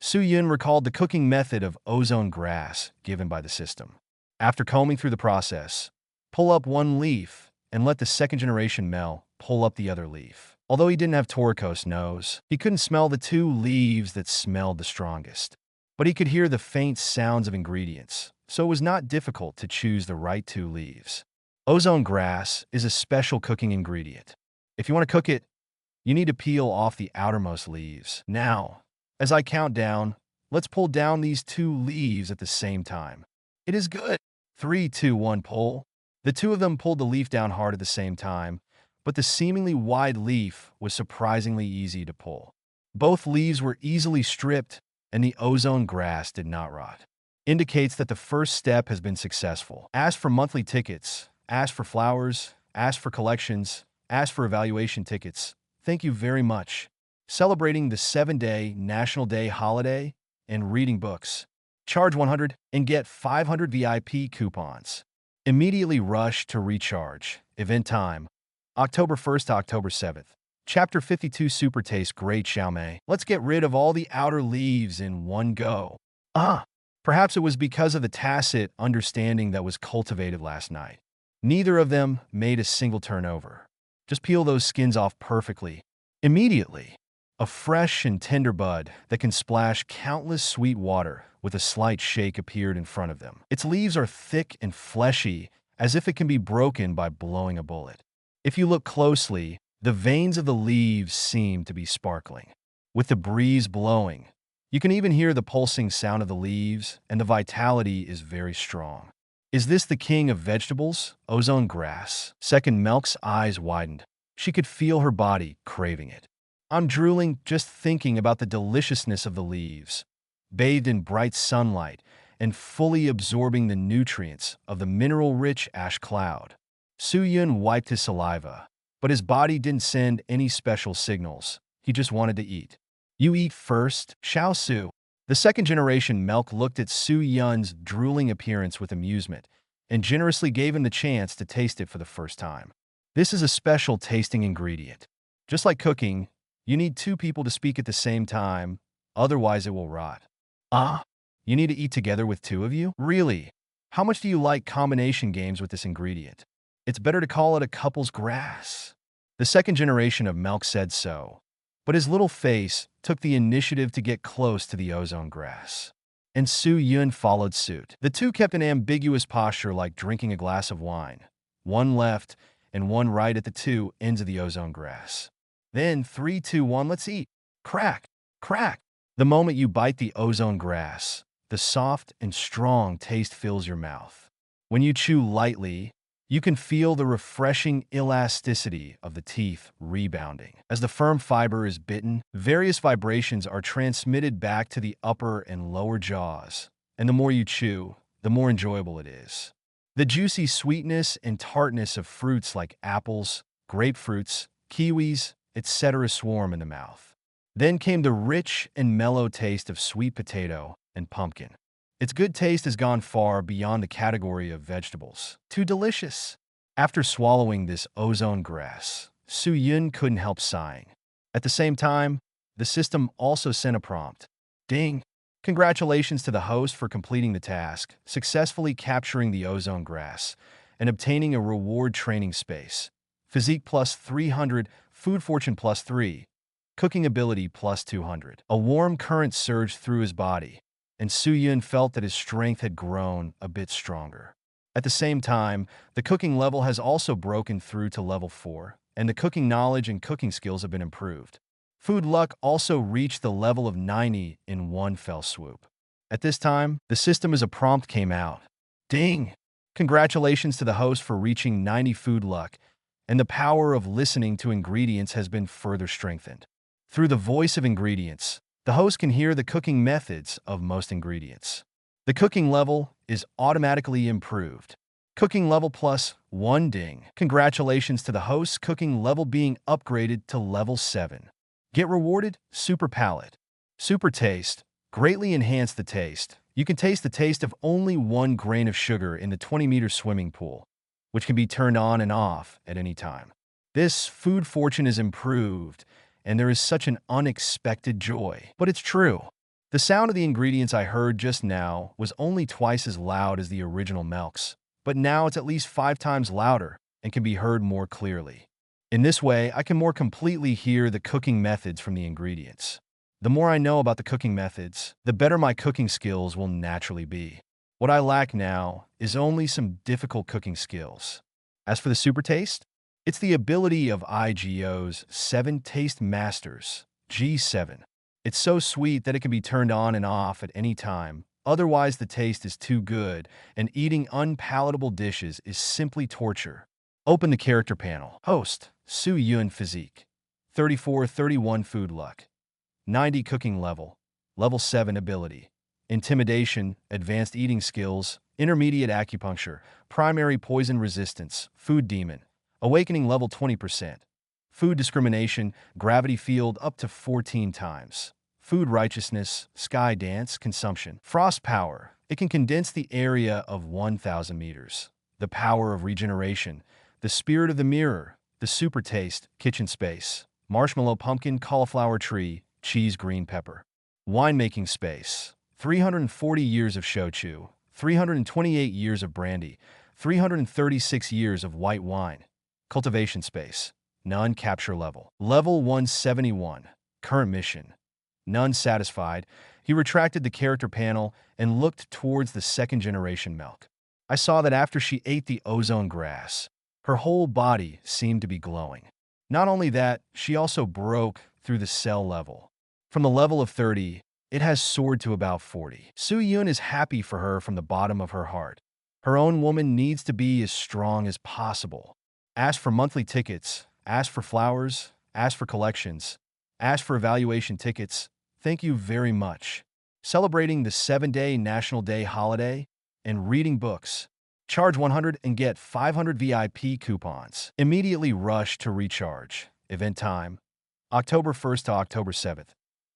Su-Yun recalled the cooking method of ozone grass given by the system. After combing through the process, pull up one leaf and let the second-generation male pull up the other leaf. Although he didn't have Toriko's nose, he couldn't smell the two leaves that smelled the strongest. But he could hear the faint sounds of ingredients, so it was not difficult to choose the right two leaves. Ozone grass is a special cooking ingredient. If you want to cook it, you need to peel off the outermost leaves. Now, as I count down, let's pull down these two leaves at the same time. It is good. 3, 2, 1, pull. The two of them pulled the leaf down hard at the same time, but the seemingly wide leaf was surprisingly easy to pull. Both leaves were easily stripped, and the ozone grass did not rot. Indicates that the first step has been successful. Ask for monthly tickets, ask for flowers, ask for collections, ask for evaluation tickets. Thank you very much. Celebrating the 7-day National Day holiday and reading books. Charge 100 and get 500 VIP coupons. Immediately rush to recharge. Event time, October 1st to October 7th. Chapter 52 Super Tastes Great Xiaomei. Let's get rid of all the outer leaves in one go. Perhaps it was because of the tacit understanding that was cultivated last night. Neither of them made a single turnover. Just peel those skins off perfectly. Immediately, a fresh and tender bud that can splash countless sweet water with a slight shake appeared in front of them. Its leaves are thick and fleshy, as if it can be broken by blowing a bullet. If you look closely, the veins of the leaves seem to be sparkling. With the breeze blowing, you can even hear the pulsing sound of the leaves, and the vitality is very strong. Is this the king of vegetables? Ozone grass. Second Milk's eyes widened. She could feel her body craving it. I'm drooling just thinking about the deliciousness of the leaves, bathed in bright sunlight and fully absorbing the nutrients of the mineral-rich ash cloud. Su-Yun wiped his saliva, but his body didn't send any special signals. He just wanted to eat. You eat first, Xiao Su. The second-generation Milk looked at Su-Yun's drooling appearance with amusement and generously gave him the chance to taste it for the first time. This is a special tasting ingredient. Just like cooking, you need 2 people to speak at the same time, otherwise it will rot. You need to eat together with 2 of you? Really? How much do you like combination games with this ingredient? It's better to call it a couple's grass. The second generation of Milk said so, but his little face took the initiative to get close to the ozone grass. And Su-Yun followed suit. The two kept an ambiguous posture like drinking a glass of wine, one left and one right at the 2 ends of the ozone grass. Then 3, 2, 1, let's eat. Crack, crack. The moment you bite the ozone grass, the soft and strong taste fills your mouth. When you chew lightly, you can feel the refreshing elasticity of the teeth rebounding. As the firm fiber is bitten, various vibrations are transmitted back to the upper and lower jaws, and the more you chew, the more enjoyable it is. The juicy sweetness and tartness of fruits like apples, grapefruits, kiwis, etc. swarm in the mouth. Then came the rich and mellow taste of sweet potato and pumpkin. Its good taste has gone far beyond the category of vegetables. Too delicious. After swallowing this ozone grass, Su-Yun couldn't help sighing. At the same time, the system also sent a prompt. Ding! Congratulations to the host for completing the task, successfully capturing the ozone grass, and obtaining a reward training space. Physique plus 300, food fortune plus 3, cooking ability plus 200. A warm current surged through his body, and Su-Yun felt that his strength had grown a bit stronger. At the same time, the cooking level has also broken through to level 4, and the cooking knowledge and cooking skills have been improved. Food luck also reached the level of 90 in one fell swoop. At this time, the system as a prompt came out. Ding! Congratulations to the host for reaching 90 food luck, and the power of listening to ingredients has been further strengthened. Through the voice of ingredients, the host can hear the cooking methods of most ingredients. The cooking level is automatically improved. Cooking level plus 1 ding. Congratulations to the host's cooking level being upgraded to level 7. Get rewarded, Super Palate. Super Taste. Greatly enhance the taste. You can taste the taste of only 1 grain of sugar in the 20-meter swimming pool, which can be turned on and off at any time. This food fortune is improved, and there is such an unexpected joy. But it's true. The sound of the ingredients I heard just now was only twice as loud as the original milks, but now it's at least 5 times louder and can be heard more clearly. In this way, I can more completely hear the cooking methods from the ingredients. The more I know about the cooking methods, the better my cooking skills will naturally be. What I lack now is only some difficult cooking skills. As for the super taste, it's the ability of IGO's 7 Taste Masters, G7. It's so sweet that it can be turned on and off at any time. Otherwise, the taste is too good, and eating unpalatable dishes is simply torture. Open the character panel. Host, Su Yun Physique. 34-31 Food Luck. 90 Cooking Level. Level 7 Ability. Intimidation, Advanced Eating Skills, Intermediate Acupuncture, Primary Poison Resistance, Food Demon. Awakening Level 20%. Food Discrimination, Gravity Field up to 14 times. Food Righteousness, Sky Dance, Consumption. Frost Power. It can condense the area of 1,000 meters. The Power of Regeneration. The Spirit of the Mirror. The Super Taste, Kitchen Space. Marshmallow Pumpkin, Cauliflower Tree, Cheese Green Pepper. Winemaking Space. 340 years of shochu. 328 years of brandy. 336 years of white wine. Cultivation Space. None Capture Level. Level 171. Current Mission. None satisfied, he retracted the character panel and looked towards the second-generation milk. I saw that after she ate the ozone grass, her whole body seemed to be glowing. Not only that, she also broke through the cell level. From the level of 30, it has soared to about 40. Su Yun is happy for her from the bottom of her heart. Her own woman needs to be as strong as possible. Ask for monthly tickets, ask for flowers, ask for collections, ask for evaluation tickets. Thank you very much. Celebrating the 7-day National Day holiday and reading books. Charge 100 and get 500 VIP coupons. Immediately rush to recharge. Event time, October 1st to October 7th.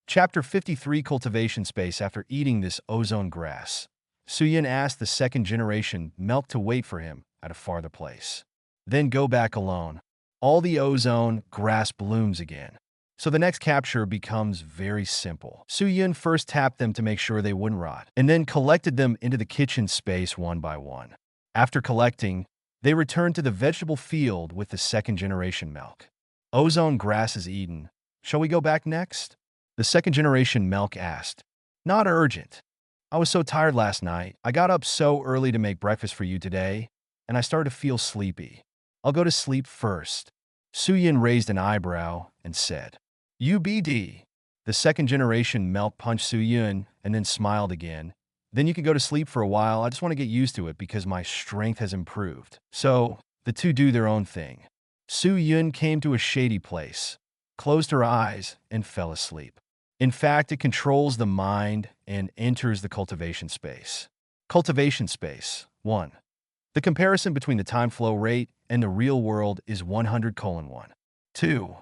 Chapter 53 Cultivation Space. After eating this ozone grass, Suyin asked the second-generation milk to wait for him at a farther place. Then go back alone. All the ozone grass blooms again. So the next capture becomes very simple. Su Yun first tapped them to make sure they wouldn't rot, and then collected them into the kitchen space one by one. After collecting, they returned to the vegetable field with the second-generation milk. Ozone grass is eaten. Shall we go back next? The second-generation milk asked. Not urgent. I was so tired last night. I got up so early to make breakfast for you today, and I started to feel sleepy. I'll go to sleep first. Su Yun raised an eyebrow and said, UBD. The second-generation milk punched Su Yun and then smiled again. Then you can go to sleep for a while. I just want to get used to it because my strength has improved. So, the two do their own thing. Su Yun came to a shady place, closed her eyes, and fell asleep. In fact, it controls the mind and enters the cultivation space. Cultivation space. 1. The comparison between the time flow rate and the real world is 100:1. 2.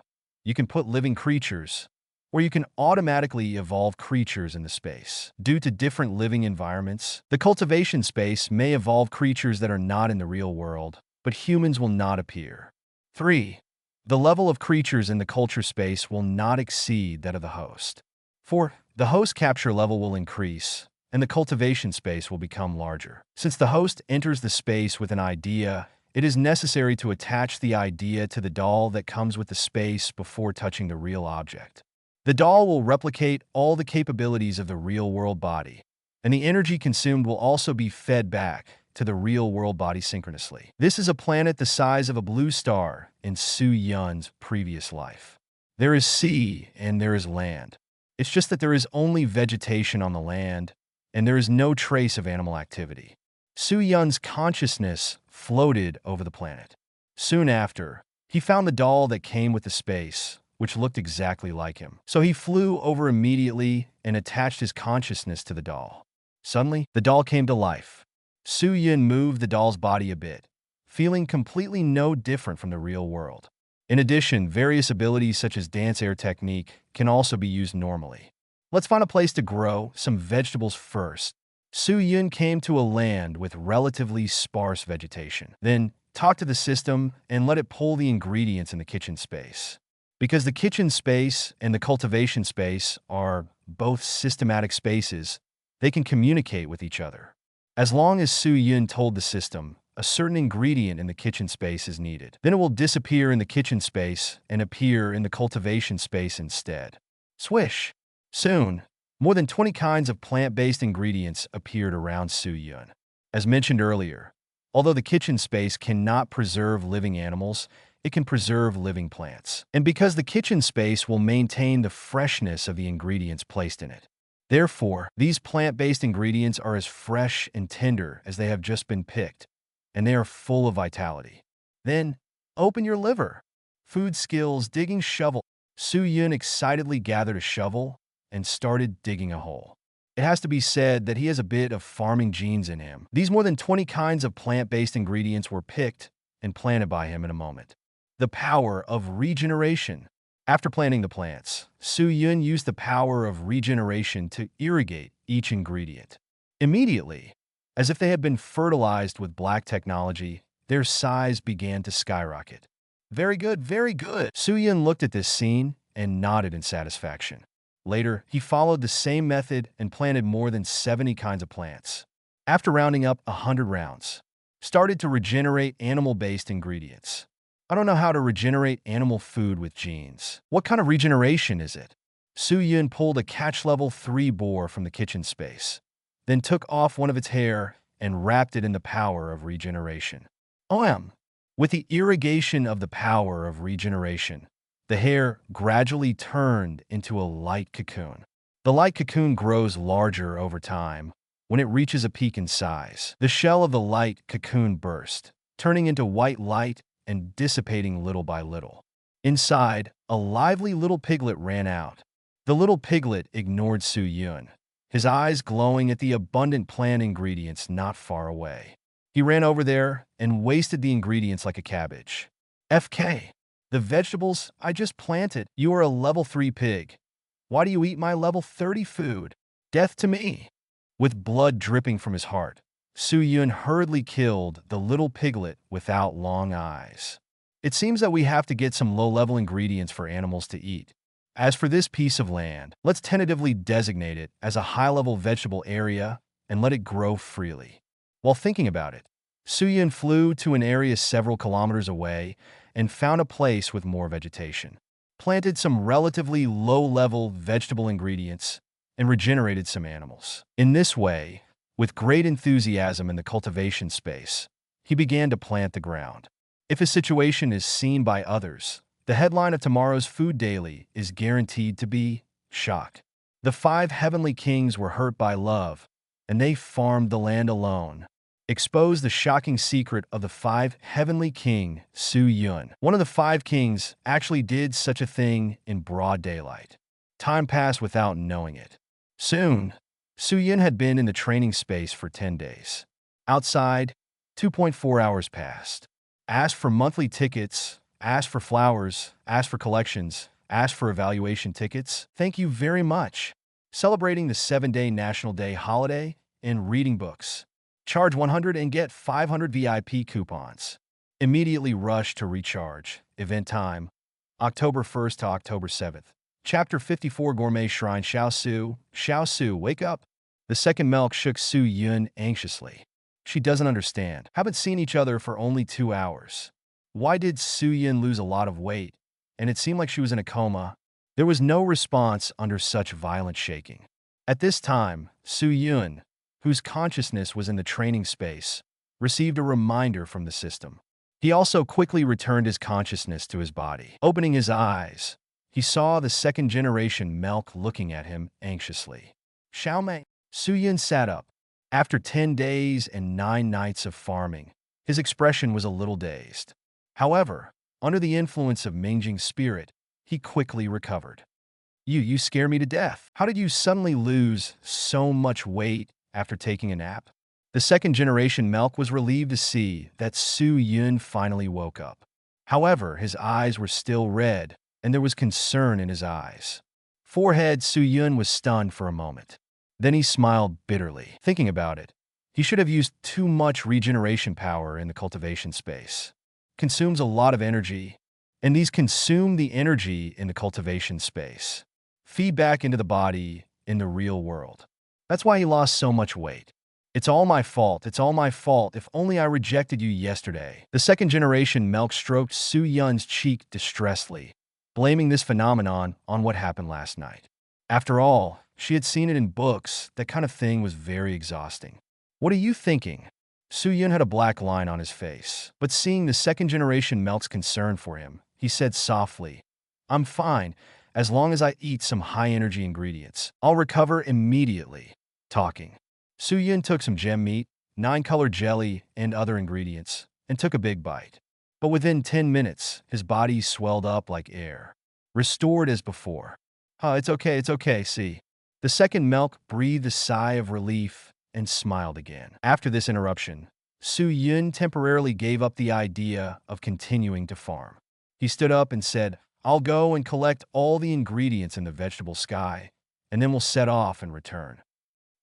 You can put living creatures, or you can automatically evolve creatures in the space. Due to different living environments, the cultivation space may evolve creatures that are not in the real world, but humans will not appear. 3. The level of creatures in the culture space will not exceed that of the host. 4. The host capture level will increase, and the cultivation space will become larger. Since the host enters the space with an idea, it is necessary to attach the idea to the doll that comes with the space before touching the real object. The doll will replicate all the capabilities of the real-world body, and the energy consumed will also be fed back to the real-world body synchronously. This is a planet the size of a blue star in Su Yun's previous life. There is sea and there is land. It's just that there is only vegetation on the land, and there is no trace of animal activity. Su Yun's consciousness floated over the planet. Soon after, he found the doll that came with the space, which looked exactly like him. So he flew over immediately and attached his consciousness to the doll. Suddenly, the doll came to life. Su Yun moved the doll's body a bit, feeling completely no different from the real world. In addition, various abilities such as dance air technique can also be used normally. Let's find a place to grow some vegetables first. Su Yun came to a land with relatively sparse vegetation. Then, talk to the system and let it pull the ingredients in the kitchen space. Because the kitchen space and the cultivation space are both systematic spaces, they can communicate with each other. As long as Su Yun told the system a certain ingredient in the kitchen space is needed, then it will disappear in the kitchen space and appear in the cultivation space instead. Swish! Soon, more than 20 kinds of plant-based ingredients appeared around Su Yun. As mentioned earlier, although the kitchen space cannot preserve living animals, it can preserve living plants. And because the kitchen space will maintain the freshness of the ingredients placed in it. Therefore, these plant-based ingredients are as fresh and tender as they have just been picked, and they are full of vitality. Then, open your liver. Food skills, digging shovel. Su Yun excitedly gathered a shovel and started digging a hole. It has to be said that he has a bit of farming genes in him. These more than 20 kinds of plant-based ingredients were picked and planted by him in a moment. The power of regeneration. After planting the plants, Su Yun used the power of regeneration to irrigate each ingredient. Immediately, as if they had been fertilized with black technology, their size began to skyrocket. Very good, very good. Su Yun looked at this scene and nodded in satisfaction. Later, he followed the same method and planted more than 70 kinds of plants. After rounding up 100 rounds, started to regenerate animal-based ingredients. I don't know how to regenerate animal food with genes. What kind of regeneration is it? Su Yun pulled a catch level 3 boar from the kitchen space, then took off one of its hair and wrapped it in the power of regeneration. With the irrigation of the power of regeneration, the hair gradually turned into a light cocoon. The light cocoon grows larger over time. When it reaches a peak in size, the shell of the light cocoon burst, turning into white light and dissipating little by little. Inside, a lively little piglet ran out. The little piglet ignored Su Yun, his eyes glowing at the abundant plant ingredients not far away. He ran over there and wasted the ingredients like a cabbage. FK. The vegetables I just planted. You are a level 3 pig. Why do you eat my level 30 food? Death to me. With blood dripping from his heart, Su Yun hurriedly killed the little piglet without long eyes. It seems that we have to get some low-level ingredients for animals to eat. As for this piece of land, let's tentatively designate it as a high-level vegetable area and let it grow freely. While thinking about it, Su Yun flew to an area several kilometers away and found a place with more vegetation, planted some relatively low-level vegetable ingredients, and regenerated some animals. In this way, with great enthusiasm in the cultivation space, he began to plant the ground. If a situation is seen by others, the headline of tomorrow's Food Daily is guaranteed to be shock. The 5 heavenly kings were hurt by love, and they farmed the land alone. Expose the shocking secret of the 5 heavenly king, Su Yun. One of the 5 kings actually did such a thing in broad daylight. Time passed without knowing it. Soon, Su Yun had been in the training space for 10 days. Outside, 2.4 hours passed. Asked for monthly tickets, asked for flowers, asked for collections, asked for evaluation tickets. Thank you very much. Celebrating the 7-day National Day holiday and reading books. Charge 100 and get 500 VIP coupons. Immediately rush to recharge. Event time, October 1st to October 7th. Chapter 54 Gourmet Shrine Xiao Su, wake up. The second milk shook Su Yun anxiously. She doesn't understand. Haven't seen each other for only 2 hours. Why did Su Yun lose a lot of weight? And it seemed like she was in a coma. There was no response under such violent shaking. At this time, Su Yun, whose consciousness was in the training space, received a reminder from the system. He also quickly returned his consciousness to his body. Opening his eyes, He saw the second-generation Melk looking at him anxiously. Xiaomei. Su Yun sat up. After 10 days and 9 nights of farming, his expression was a little dazed. However, under the influence of Mingjing's spirit, he quickly recovered. You scare me to death. How did you suddenly lose so much weight after taking a nap? The second-generation Melk was relieved to see that Su Yun finally woke up. However, his eyes were still red, and there was concern in his eyes. Forehead, Su Yun was stunned for a moment. Then he smiled bitterly. Thinking about it, he should have used too much regeneration power in the cultivation space. Consumes a lot of energy, and these consume the energy in the cultivation space. Feed back into the body in the real world. That's why he lost so much weight. It's all my fault. It's all my fault. If only I rejected you yesterday. The second-generation Melk stroked Su Yun's cheek distressfully, blaming this phenomenon on what happened last night. After all, she had seen it in books. That kind of thing was very exhausting. What are you thinking? Su Yun had a black line on his face, but seeing the second-generation Melk's concern for him, he said softly, I'm fine, as long as I eat some high-energy ingredients. I'll recover immediately. Talking. Su Yun took some gem meat, 9-color jelly, and other ingredients, and took a big bite. But within 10 minutes, his body swelled up like air. Restored as before. It's okay, see. The second Melk breathed a sigh of relief and smiled again. After this interruption, Su Yun temporarily gave up the idea of continuing to farm. He stood up and said, I'll go and collect all the ingredients in the vegetable sky, and then we'll set off and return.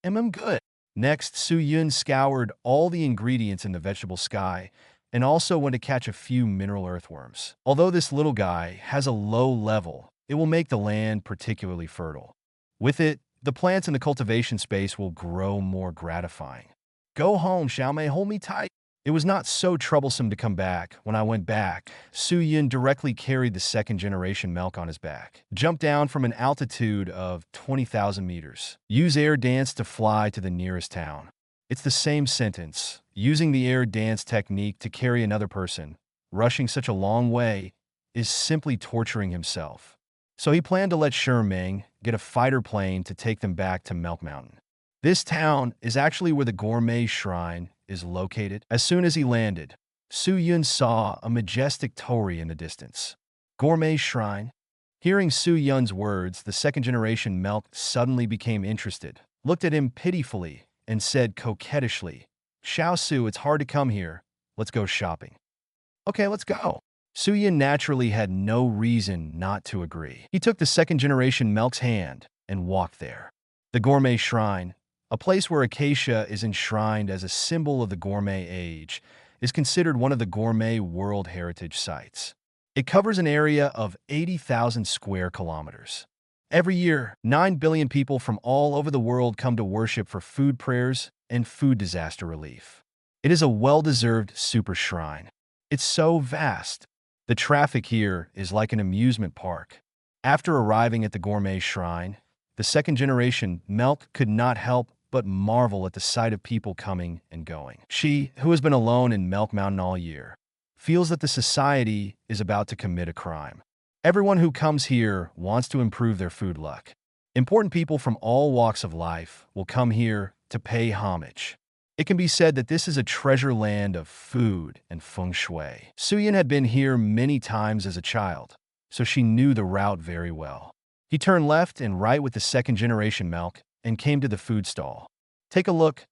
Good. Next, Su Yun scoured all the ingredients in the vegetable sky and also went to catch a few mineral earthworms. Although this little guy has a low level, it will make the land particularly fertile. With it, the plants in the cultivation space will grow more gratifying. Go home, Xiaomei, hold me tight. It was not so troublesome to come back. When I went back, Su Yun directly carried the second-generation Melk on his back. Jumped down from an altitude of 20,000 meters. Use air dance to fly to the nearest town. It's the same sentence. Using the air dance technique to carry another person, rushing such a long way, is simply torturing himself. So he planned to let Sherming get a fighter plane to take them back to Melk Mountain. This town is actually where the Gourmet Shrine is located. As soon as he landed, Su Yun saw a majestic torii in the distance. Gourmet Shrine? Hearing Su Yun's words, the second-generation Melk suddenly became interested, looked at him pitifully, and said coquettishly, Xiao Su, it's hard to come here. Let's go shopping. Okay, let's go. Su Yun naturally had no reason not to agree. He took the second-generation Melk's hand and walked there. The Gourmet Shrine, a place where acacia is enshrined as a symbol of the gourmet age, is considered one of the Gourmet World Heritage Sites. It covers an area of 80,000 square kilometers. Every year, 9 billion people from all over the world come to worship for food prayers and food disaster relief. It is a well-deserved super shrine. It's so vast. The traffic here is like an amusement park. After arriving at the Gourmet Shrine, the second-generation Melk could not help but marvel at the sight of people coming and going. She, who has been alone in Melk Mountain all year, feels that the society is about to commit a crime. Everyone who comes here wants to improve their food luck. Important people from all walks of life will come here to pay homage. It can be said that this is a treasure land of food and feng shui. Su Yun had been here many times as a child, so she knew the route very well. He turned left and right with the second-generation Melk and came to the food stall. Take a look,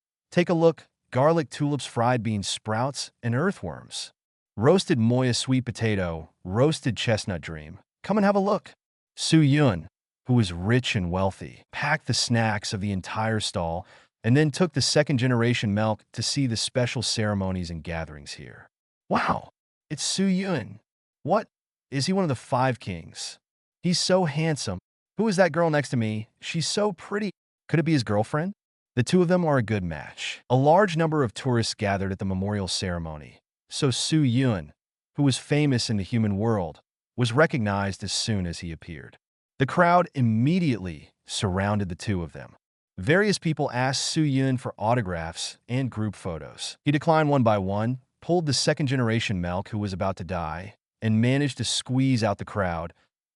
garlic tulips, fried bean sprouts, and earthworms. Roasted moya sweet potato, roasted chestnut dream. Come and have a look. Su Yun, who was rich and wealthy, packed the snacks of the entire stall and then took the second-generation Melk to see the special ceremonies and gatherings here. Wow, it's Su Yun. What? Is he one of the 5 kings? He's so handsome. Who is that girl next to me? She's so pretty. Could it be his girlfriend? The two of them are a good match. A large number of tourists gathered at the memorial ceremony, so Su Yun, who was famous in the human world, was recognized as soon as he appeared. The crowd immediately surrounded the two of them. Various people asked Su Yun for autographs and group photos. He declined one by one, pulled the second-generation Melk, who was about to die, and managed to squeeze out the crowd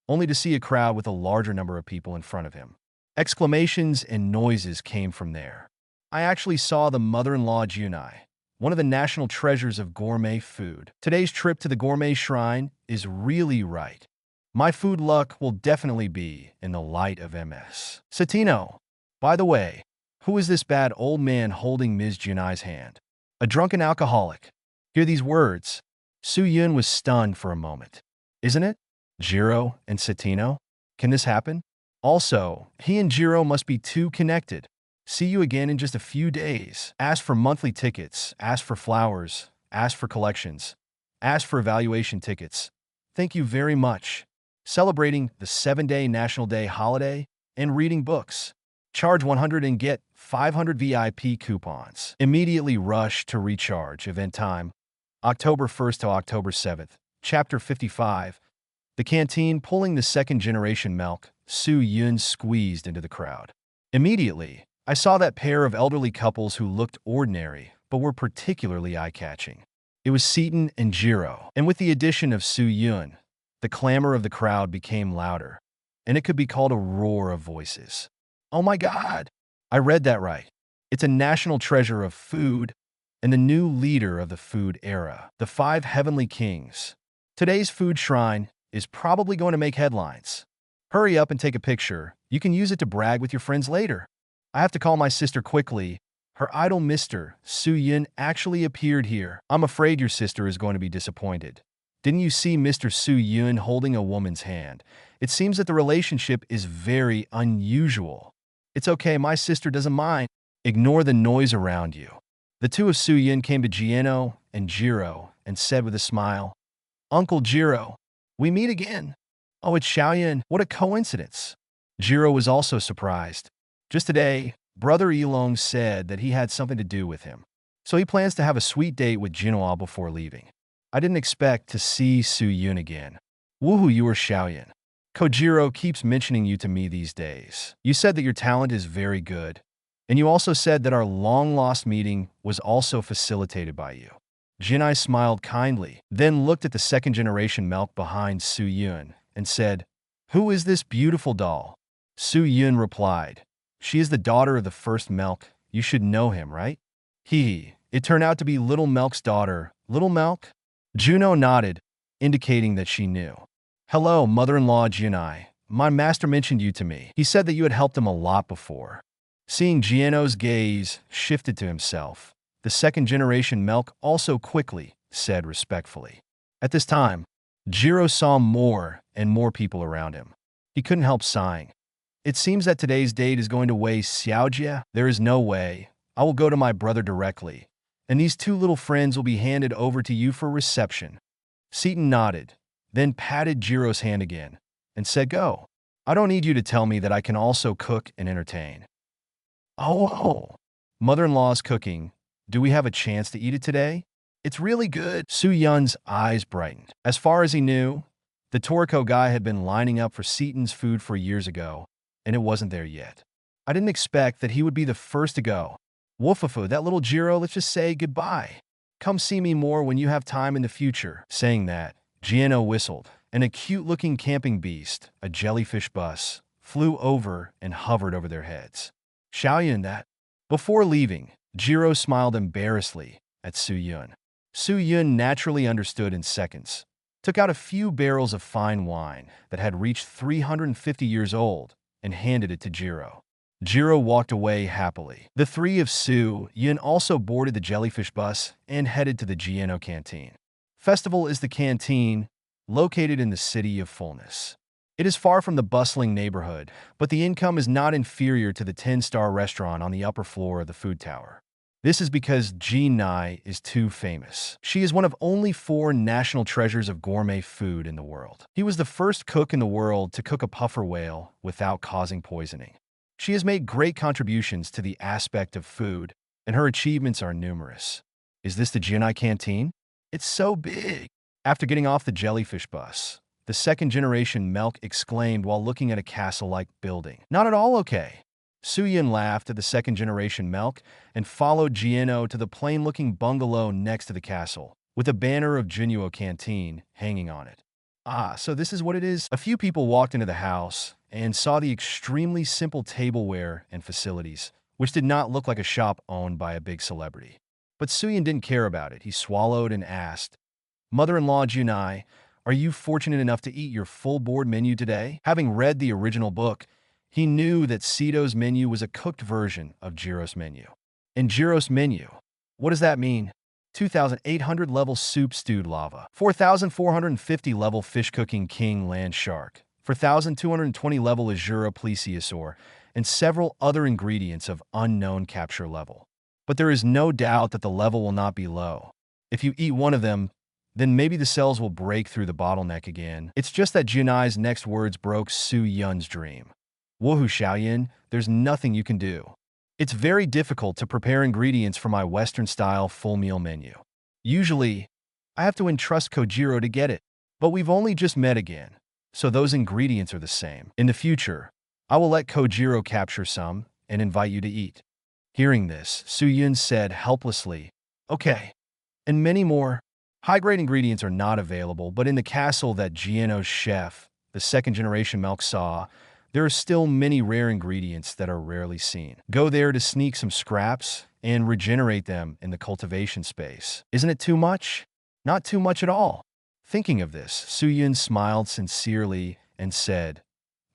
only to see a crowd with a larger number of people in front of him. Exclamations and noises came from there. I actually saw the mother-in-law Jiunai, one of the national treasures of gourmet food. Today's trip to the gourmet shrine is really right. My food luck will definitely be in the light of MS. Satino. By the way, who is this bad old man holding Ms. Jiunai's hand? A drunken alcoholic. Hear these words. Su Yun was stunned for a moment. Isn't it? Jiro and Satino? Can this happen? Also, he and Jiro must be too connected. See you again in just a few days. Ask for monthly tickets. Ask for flowers. Ask for collections. Ask for evaluation tickets. Thank you very much. Celebrating the 7-day National Day holiday and reading books. Charge 100 and get 500 VIP coupons. Immediately rush to recharge. Event time, October 1st to October 7th. Chapter 55. The canteen pulling the second-generation milk. Su Yun squeezed into the crowd. Immediately, I saw that pair of elderly couples who looked ordinary but were particularly eye-catching. It was Seaton and Jiro, and with the addition of Su Yun, the clamor of the crowd became louder, and it could be called a roar of voices. Oh my God! I read that right. It's a national treasure of food and the new leader of the food era, the 5 heavenly kings. Today's food shrine is probably going to make headlines. Hurry up and take a picture. You can use it to brag with your friends later. I have to call my sister quickly. Her idol Mr. Su Yun actually appeared here. I'm afraid your sister is going to be disappointed. Didn't you see Mr. Su Yun holding a woman's hand? It seems that the relationship is very unusual. It's okay, my sister doesn't mind. Ignore the noise around you. The two of Su Yun came to Jieno and Jiro and said with a smile, Uncle Jiro, we meet again. Oh, it's Xiaoyan. What a coincidence. Jiro was also surprised. Just today, Brother Yilong said that he had something to do with him, so he plans to have a sweet date with Jiunai before leaving. I didn't expect to see Su Yun again. Woohoo, you are Xiaoyan. Kojiro keeps mentioning you to me these days. You said that your talent is very good, and you also said that our long-lost meeting was also facilitated by you. Jiunai smiled kindly, then looked at the second-generation milk behind Su Yun and said, Who is this beautiful doll? Su Yun replied, She is the daughter of the first milk. You should know him, right? It turned out to be Little Milk's daughter. Little Milk? Juno nodded, indicating that she knew. Hello, mother-in-law Jiunai. My master mentioned you to me. He said that you had helped him a lot before. Seeing Jieno's gaze shifted to himself, the second-generation milk also quickly said respectfully. At this time, Jiro saw more and more people around him. He couldn't help sighing. It seems that today's date is going to waste Xiaojia. There is no way. I will go to my brother directly, and these 2 little friends will be handed over to you for reception. Seaton nodded, then patted Jiro's hand again, and said, Go. I don't need you to tell me that I can also cook and entertain. Oh. Mother-in-law's cooking. Do we have a chance to eat it today? It's really good. Su Yun's eyes brightened. As far as he knew, the Toriko guy had been lining up for Seaton's food for years ago, and it wasn't there yet. I didn't expect that he would be the first to go. Woofafu, that little Jiro, let's just say goodbye. Come see me more when you have time in the future. Saying that, Jieno whistled, and a cute-looking camping beast, a jellyfish bus, flew over and hovered over their heads. Xiaoyan that. Before leaving, Jiro smiled embarrassedly at Su Yun. Su Yun naturally understood in seconds, took out a few barrels of fine wine that had reached 350 years old, and handed it to Jiro. Jiro walked away happily. The 3 of Su Yun also boarded the jellyfish bus and headed to the Jieno canteen. Festival is the canteen, located in the City of Fullness. It is far from the bustling neighborhood, but the income is not inferior to the 10-star restaurant on the upper floor of the food tower. This is because Jiunai is too famous. She is one of only 4 national treasures of gourmet food in the world. He was the first cook in the world to cook a puffer whale without causing poisoning. She has made great contributions to the aspect of food, and her achievements are numerous. Is this the Jiunai canteen? It's so big. After getting off the jellyfish bus, the second-generation milk exclaimed while looking at a castle-like building. Not at all okay. Su Yun laughed at the second-generation milk and followed Jieno to the plain-looking bungalow next to the castle, with a banner of Jinuo Canteen hanging on it. So this is what it is. A few people walked into the house and saw the extremely simple tableware and facilities, which did not look like a shop owned by a big celebrity. But Suyun didn't care about it. He swallowed and asked, "Mother-in-law Jiunai, are you fortunate enough to eat your full board menu today?" Having read the original book, he knew that Sito's menu was a cooked version of Jiro's menu. And Jiro's menu, what does that mean? 2,800 level soup stewed lava, 4,450 level fish cooking king land shark, 4,220 level azura plesiosaur, and several other ingredients of unknown capture level. But there is no doubt that the level will not be low. If you eat one of them, then maybe the cells will break through the bottleneck again. It's just that Jiunai's next words broke Su Yun's dream. "Wohu Xiaoyan, there's nothing you can do. It's very difficult to prepare ingredients for my Western-style full meal menu. Usually, I have to entrust Kojiro to get it, but we've only just met again, so those ingredients are the same. In the future, I will let Kojiro capture some and invite you to eat." Hearing this, Su Yun said helplessly, "Okay." And many more high-grade ingredients are not available, but in the castle that Jieno's chef, the second-generation Melk, saw, there are still many rare ingredients that are rarely seen. Go there to sneak some scraps and regenerate them in the cultivation space. Isn't it too much? Not too much at all. Thinking of this, Su Yun smiled sincerely and said,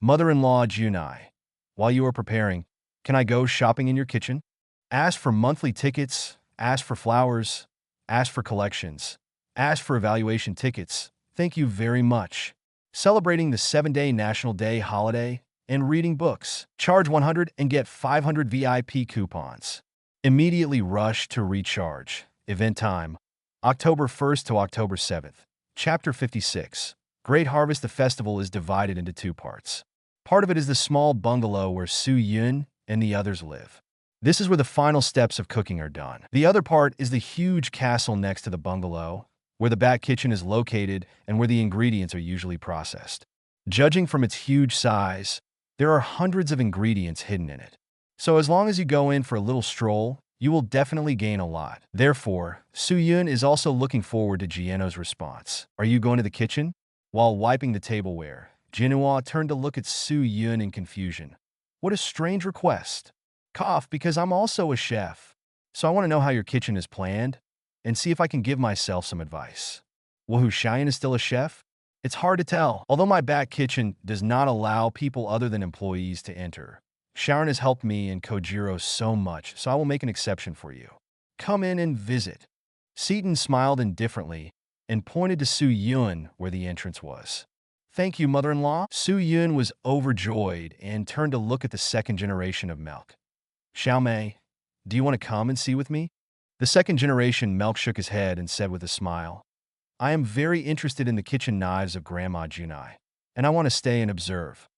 "Mother-in-law Jiunai, while you are preparing, can I go shopping in your kitchen? Ask for monthly tickets, ask for flowers, ask for collections, ask for evaluation tickets. Thank you very much. Celebrating the 7-day National Day holiday and reading books. Charge 100 and get 500 VIP coupons. Immediately rush to recharge. Event time, October 1st to October 7th. Chapter 56. Great Harvest. The festival is divided into two parts. Part of it is the small bungalow where Su Yun and the others live. This is where the final steps of cooking are done. The other part is the huge castle next to the bungalow, where the back kitchen is located and where the ingredients are usually processed. Judging from its huge size, there are hundreds of ingredients hidden in it. So as long as you go in for a little stroll, you will definitely gain a lot. Therefore, Su Yun is also looking forward to Jieno's response. "Are you going to the kitchen?" While wiping the tableware, Jiunai turned to look at Su Yun in confusion. "What a strange request. Cough, because I'm also a chef. So I want to know how your kitchen is planned and see if I can give myself some advice." Wohu Xiaoyan is still a chef? It's hard to tell. Although my back kitchen does not allow people other than employees to enter, Sharon has helped me and Kojiro so much, so I will make an exception for you. Come in and visit. Seaton smiled indifferently and pointed to Su Yun where the entrance was. "Thank you, mother-in-law." Su Yun was overjoyed and turned to look at the second generation of Melk. "Xiaomei, do you want to come and see with me?" The second generation Melk shook his head and said with a smile, "I am very interested in the kitchen knives of Grandma Jiunai, and I want to stay and observe."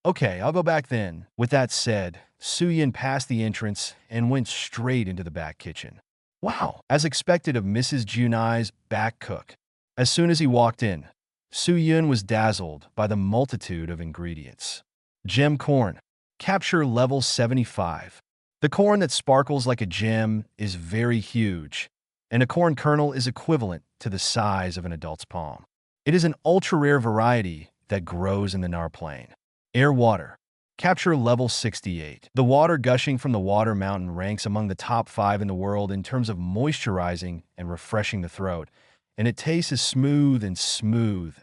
"Okay, I'll go back then." With that said, Su Yun passed the entrance and went straight into the back kitchen. Wow, as expected of Mrs. Jiunai's back cook. As soon as he walked in, Su Yun was dazzled by the multitude of ingredients. Gem corn, capture level 75. The corn that sparkles like a gem is very huge, and a corn kernel is equivalent to the size of an adult's palm. It is an ultra-rare variety that grows in the Nar Plain. Air water, capture level 68. The water gushing from the water mountain ranks among the top 5 in the world in terms of moisturizing and refreshing the throat, and it tastes as smooth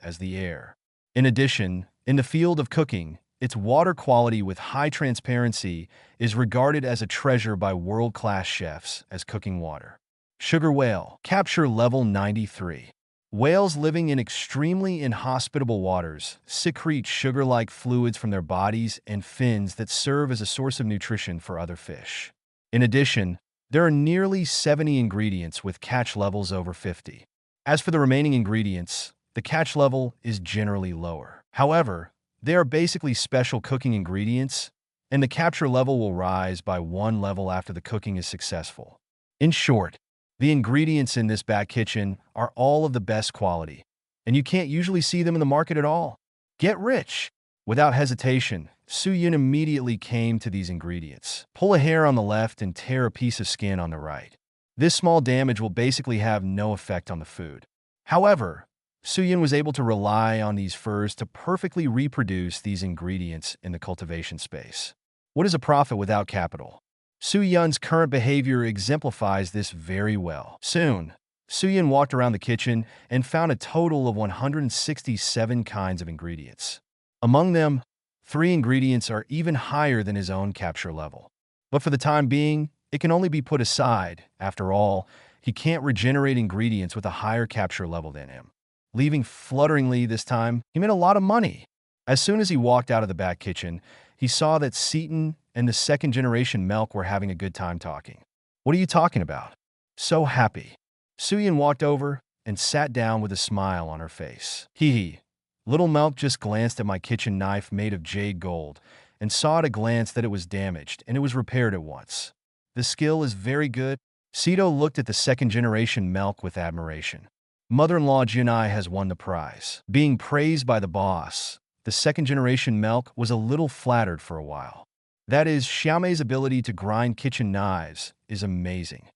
as the air. In addition, in the field of cooking, its water quality with high transparency is regarded as a treasure by world-class chefs as cooking water. Sugar whale, capture level 93. Whales living in extremely inhospitable waters secrete sugar-like fluids from their bodies and fins that serve as a source of nutrition for other fish. In addition, there are nearly 70 ingredients with catch levels over 50. As for the remaining ingredients, the catch level is generally lower. However, they are basically special cooking ingredients, and the capture level will rise by 1 level after the cooking is successful. In short, the ingredients in this back kitchen are all of the best quality, and you can't usually see them in the market at all. Get rich! Without hesitation, Su Yun immediately came to these ingredients. Pull a hair on the left and tear a piece of skin on the right. This small damage will basically have no effect on the food. However, Su-Yun was able to rely on these furs to perfectly reproduce these ingredients in the cultivation space. What is a profit without capital? Su-Yun's current behavior exemplifies this very well. Soon, Su-Yun walked around the kitchen and found a total of 167 kinds of ingredients. Among them, 3 ingredients are even higher than his own capture level. But for the time being, it can only be put aside. After all, he can't regenerate ingredients with a higher capture level than him. Leaving flutteringly this time, he made a lot of money. As soon as he walked out of the back kitchen, he saw that Seton and the second-generation Milk were having a good time talking. "What are you talking about?" "So happy." Su-Yun walked over and sat down with a smile on her face. Hee. Little Milk just glanced at my kitchen knife made of jade gold and saw at a glance that it was damaged and it was repaired at once. "The skill is very good." Sito looked at the second-generation Milk with admiration. Mother-in-law Jiunai has won the prize. Being praised by the boss, the second-generation Milk was a little flattered for a while. That is, Xiaomei's ability to grind kitchen knives is amazing.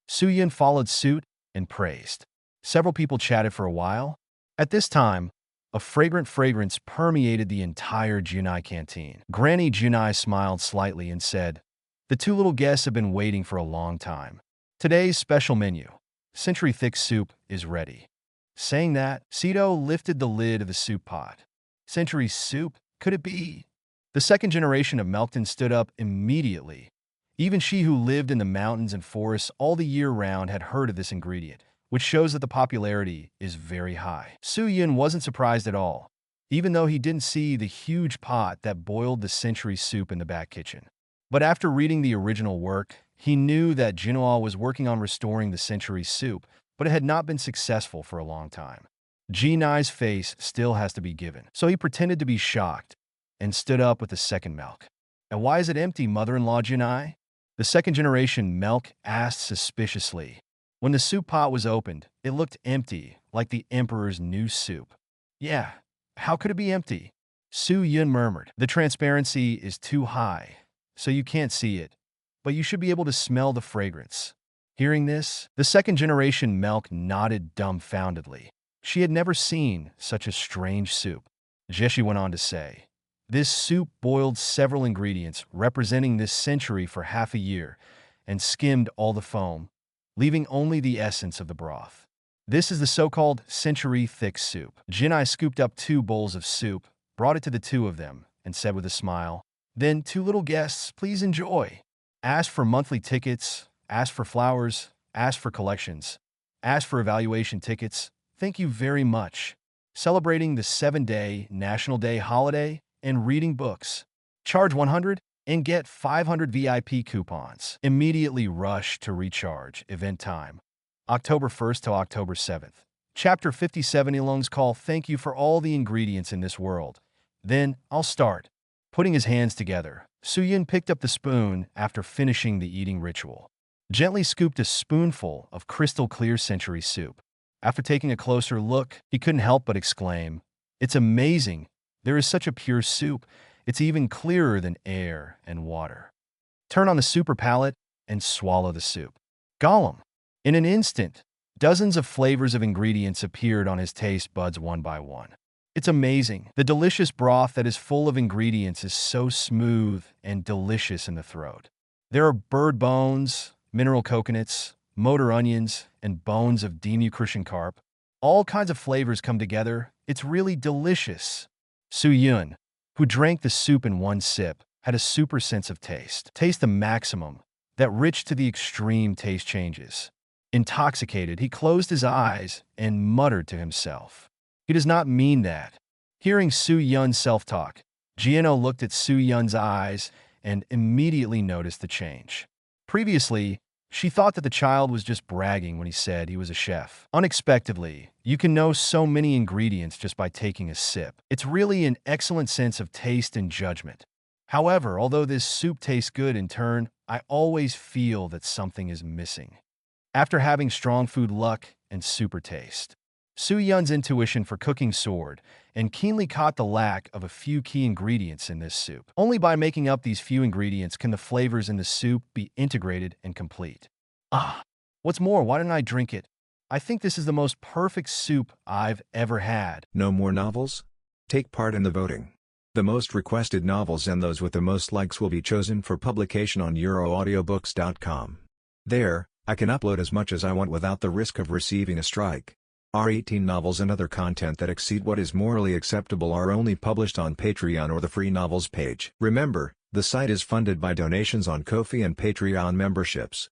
Su-Yun followed suit and praised. Several people chatted for a while. At this time, a fragrant fragrance permeated the entire Jiunai canteen. Granny Jiunai smiled slightly and said, "The 2 little guests have been waiting for a long time. Today's special menu, century thick soup, is ready." Saying that, Sito lifted the lid of the soup pot. "Century soup? Could it be?" The second generation of Melkton stood up immediately. Even she, who lived in the mountains and forests all the year round, had heard of this ingredient, which shows that the popularity is very high. Su-Yun wasn't surprised at all, even though he didn't see the huge pot that boiled the century soup in the back kitchen. But after reading the original work, he knew that Jiunai was working on restoring the century soup, but it had not been successful for a long time. Jiunai's face still has to be given, so he pretended to be shocked and stood up with the second Milk. "And why is it empty, mother-in-law Jiunai?" The second-generation Milk asked suspiciously. When the soup pot was opened, it looked empty, like the emperor's new soup. "Yeah, how could it be empty?" Su-Yun murmured. "The transparency is too high, so you can't see it, but you should be able to smell the fragrance." Hearing this, the second-generation Milk nodded dumbfoundedly. She had never seen such a strange soup. Jeshi went on to say, "This soup boiled several ingredients representing this century for half a year and skimmed all the foam, leaving only the essence of the broth. This is the so-called century thick soup." Jiunai scooped up 2 bowls of soup, brought it to the 2 of them, and said with a smile, "Then 2 little guests, please enjoy. Ask for monthly tickets, ask for flowers, ask for collections, ask for evaluation tickets. Thank you very much. Celebrating the 7-day National Day holiday and reading books. Charge 100 and get 500 VIP coupons. Immediately rush to recharge. Event time, October 1st to October 7th. Chapter 57, Yilong's Call. Thank you for all the ingredients in this world. Then I'll start." Putting his hands together, Su-Yun picked up the spoon after finishing the eating ritual. Gently scooped a spoonful of crystal-clear century soup. After taking a closer look, he couldn't help but exclaim, "It's amazing. There is such a pure soup. It's even clearer than air and water." Turn on the super palate and swallow the soup. Gollum. In an instant, dozens of flavors of ingredients appeared on his taste buds one by one. It's amazing. The delicious broth that is full of ingredients is so smooth and delicious in the throat. There are bird bones, mineral coconuts, motor onions, and bones of Demu Crucian carp. All kinds of flavors come together. It's really delicious. Su-Yun, who drank the soup in one sip, had a super sense of taste. Taste the maximum, that rich to the extreme taste changes. Intoxicated, he closed his eyes and muttered to himself. He does not mean that. Hearing Su-Yun's self-talk, Jieno looked at Su-Yun's eyes and immediately noticed the change. Previously, she thought that the child was just bragging when he said he was a chef. Unexpectedly, you can know so many ingredients just by taking a sip. It's really an excellent sense of taste and judgment. However, although this soup tastes good in turn, I always feel that something is missing. After having strong food luck and super taste, Su-Yun's intuition for cooking soared and keenly caught the lack of a few key ingredients in this soup. Only by making up these few ingredients can the flavors in the soup be integrated and complete. What's more, why didn't I drink it? I think this is the most perfect soup I've ever had. No more novels? Take part in the voting. The most requested novels and those with the most likes will be chosen for publication on euroaudiobooks.com. There, I can upload as much as I want without the risk of receiving a strike. Our 18 novels and other content that exceed what is morally acceptable are only published on Patreon or the free novels page. Remember, the site is funded by donations on Ko-fi and Patreon memberships.